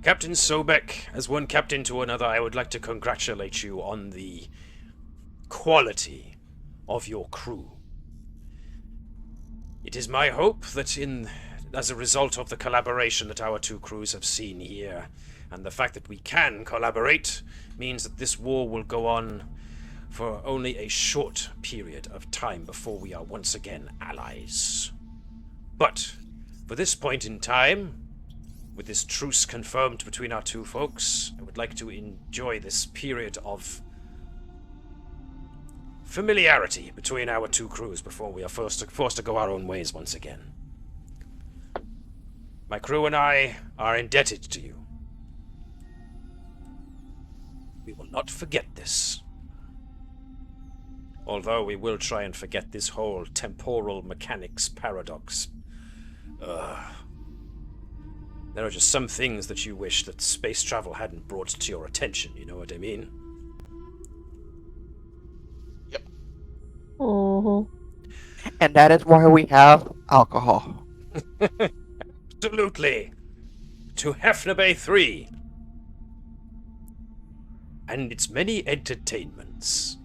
[SPEAKER 2] Captain Sobek, as one captain to another, I would like to congratulate you on the quality of your crew. It is my hope that as a result of the collaboration that our two crews have seen here, and the fact that we can collaborate, means that this war will go on for only a short period of time before we are once again allies. But, for this point in time, with this truce confirmed between our two folks, I would like to enjoy this period of familiarity between our two crews before we are forced to go our own ways once again. My crew and I are indebted to you. We will not forget this. Although we will try and forget this whole temporal mechanics paradox. There are just some things that you wish that space travel hadn't brought to your attention, you know what I mean?
[SPEAKER 1] Yep.
[SPEAKER 6] Mm-hmm.
[SPEAKER 5] And that is why we have alcohol.
[SPEAKER 2] Absolutely. To Hefner Bay 3. And its many entertainments.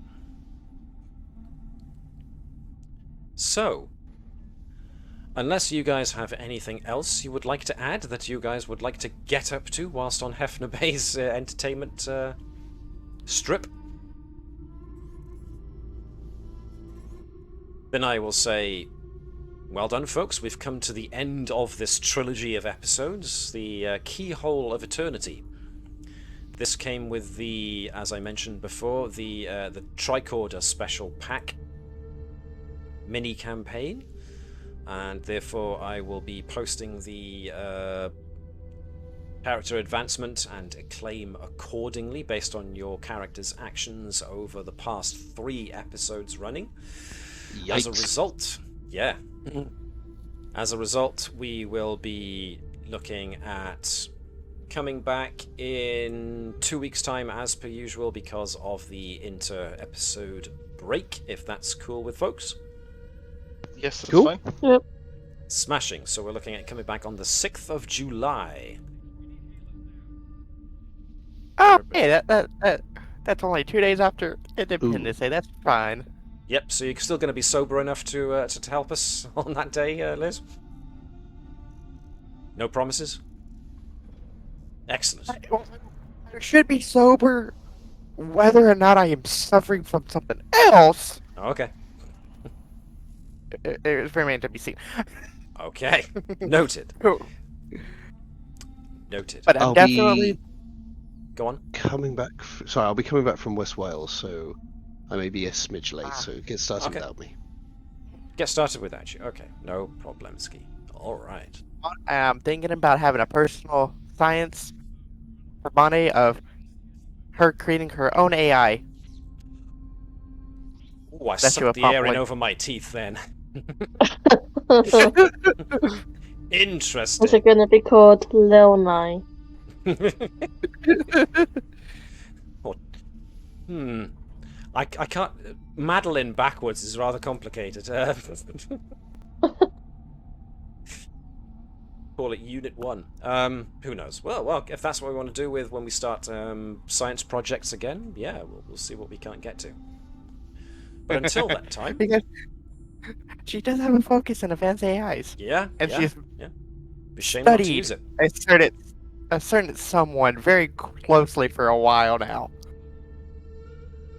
[SPEAKER 2] So, unless you guys have anything else you would like to add that you guys would like to get up to whilst on Hefner Bay's entertainment strip, then I will say, well done, folks. We've come to the end of this trilogy of episodes, the Keyhole of Eternity. This came with the, as I mentioned before, the Tricorder Special Pack mini-campaign. And therefore I will be posting the character advancement and acclaim accordingly based on your character's actions over the past 3 episodes running.
[SPEAKER 8] Yikes.
[SPEAKER 2] As a result, yeah. As a result, we will be looking at coming back in 2 weeks' time as per usual because of the inter-episode break, if that's cool with folks.
[SPEAKER 1] Yes, that's
[SPEAKER 8] Cool.
[SPEAKER 1] fine.
[SPEAKER 6] Yep.
[SPEAKER 2] Smashing. So we're looking at coming back on the 6th of July.
[SPEAKER 5] Oh, hey, that's only 2 days after Independence Day. That's fine.
[SPEAKER 2] Yep, so you're still going to be sober enough to help us on that day, Liz? No promises? Excellent.
[SPEAKER 5] I should be sober whether or not I am suffering from something else.
[SPEAKER 2] Okay.
[SPEAKER 5] It remains to be seen.
[SPEAKER 2] Okay. Noted. Noted.
[SPEAKER 5] But I'm
[SPEAKER 8] I'll
[SPEAKER 5] definitely...
[SPEAKER 8] be
[SPEAKER 2] Go on.
[SPEAKER 8] coming back. Sorry, I'll be coming back from West Wales, so I may be a smidge late.
[SPEAKER 5] Ah.
[SPEAKER 8] So get started
[SPEAKER 2] Okay.
[SPEAKER 8] without me.
[SPEAKER 2] Get started without you. Okay. No problemski. All right.
[SPEAKER 5] I'm thinking about having a personal science for Bonnie of her creating her own AI.
[SPEAKER 2] Ooh, I
[SPEAKER 5] That's
[SPEAKER 2] sucked the
[SPEAKER 5] you a
[SPEAKER 2] air in
[SPEAKER 5] compliment.
[SPEAKER 2] over my teeth then.
[SPEAKER 6] Is
[SPEAKER 2] Interesting.
[SPEAKER 6] it going to be called Lil Nye?
[SPEAKER 2] What? I can't... Madeline backwards is rather complicated. Call it Unit 1. Who knows? Well, if that's what we want to do with when we start science projects again, yeah, we'll see what we can't get to. But until that time...
[SPEAKER 5] Because she does have a focus on advanced AIs.
[SPEAKER 2] Yeah,
[SPEAKER 5] And she's
[SPEAKER 2] be shame not to
[SPEAKER 5] studied
[SPEAKER 2] use it.
[SPEAKER 5] a certain someone very closely for a while now.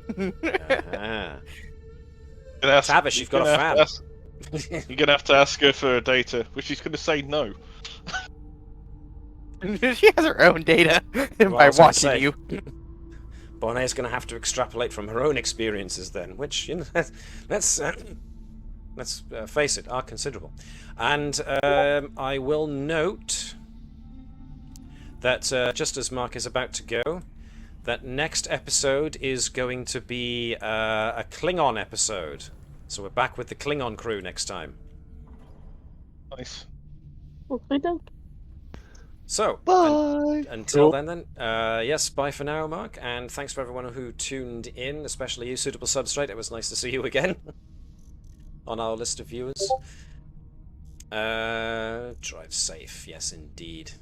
[SPEAKER 2] Uh-huh.
[SPEAKER 1] Tavish,
[SPEAKER 2] you've got a fan.
[SPEAKER 1] You're gonna have to ask her for her data, which she's gonna say no.
[SPEAKER 5] She has her own data
[SPEAKER 2] Well, I
[SPEAKER 5] by
[SPEAKER 2] was gonna
[SPEAKER 5] watching
[SPEAKER 2] say,
[SPEAKER 5] you.
[SPEAKER 2] Bonnet's going to have to extrapolate from her own experiences then, which, you know, let's face it, are considerable. And I will note that just as Mark is about to go, that next episode is going to be a Klingon episode. So we're back with the Klingon crew next time.
[SPEAKER 1] Nice.
[SPEAKER 6] Okay, then.
[SPEAKER 2] So,
[SPEAKER 8] Bye.
[SPEAKER 2] until then, yes, bye for now, Mark, and thanks for everyone who tuned in, especially you, Suitable Substrate. It was nice to see you again on our list of viewers. Drive safe, yes, indeed.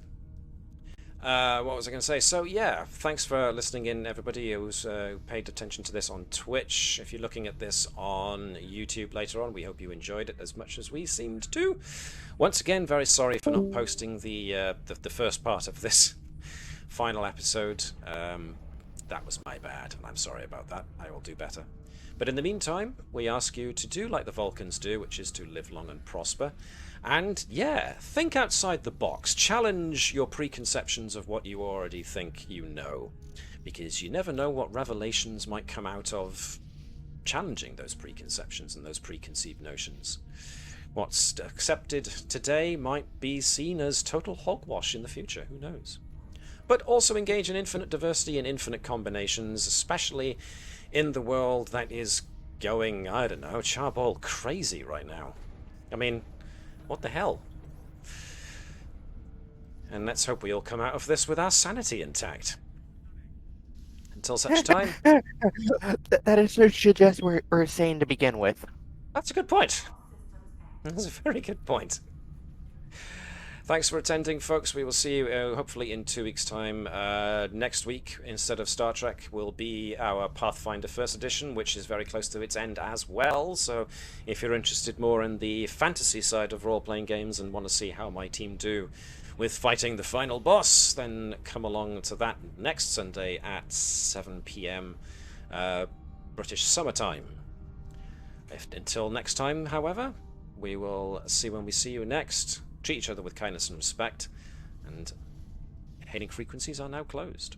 [SPEAKER 2] What was I going to say? So, yeah, thanks for listening in, everybody who's paid attention to this on Twitch. If you're looking at this on YouTube later on, we hope you enjoyed it as much as we seemed to. Once again, very sorry for not posting the first part of this final episode. That was my bad, and I'm sorry about that. I will do better. But in the meantime, we ask you to do like the Vulcans do, which is to live long and prosper. And yeah, think outside the box. Challenge your preconceptions of what you already think you know. Because you never know what revelations might come out of challenging those preconceptions and those preconceived notions. What's accepted today might be seen as total hogwash in the future. Who knows? But also engage in infinite diversity and infinite combinations, especially in the world that is going, I don't know, charball crazy right now. I mean, what the hell? And let's hope we all come out of this with our sanity intact. Until such time...
[SPEAKER 5] That is just what we're saying to begin with.
[SPEAKER 2] That's a good point. That's a very good point. Thanks for attending, folks. We will see you hopefully in 2 weeks' time. Next week, instead of Star Trek, will be our Pathfinder First Edition, which is very close to its end as well. So if you're interested more in the fantasy side of role-playing games and want to see how my team do with fighting the final boss, then come along to that next Sunday at 7 p.m. British summertime. Until next time, however, we will see when we see you next. Treat each other with kindness and respect, and hailing frequencies are now closed.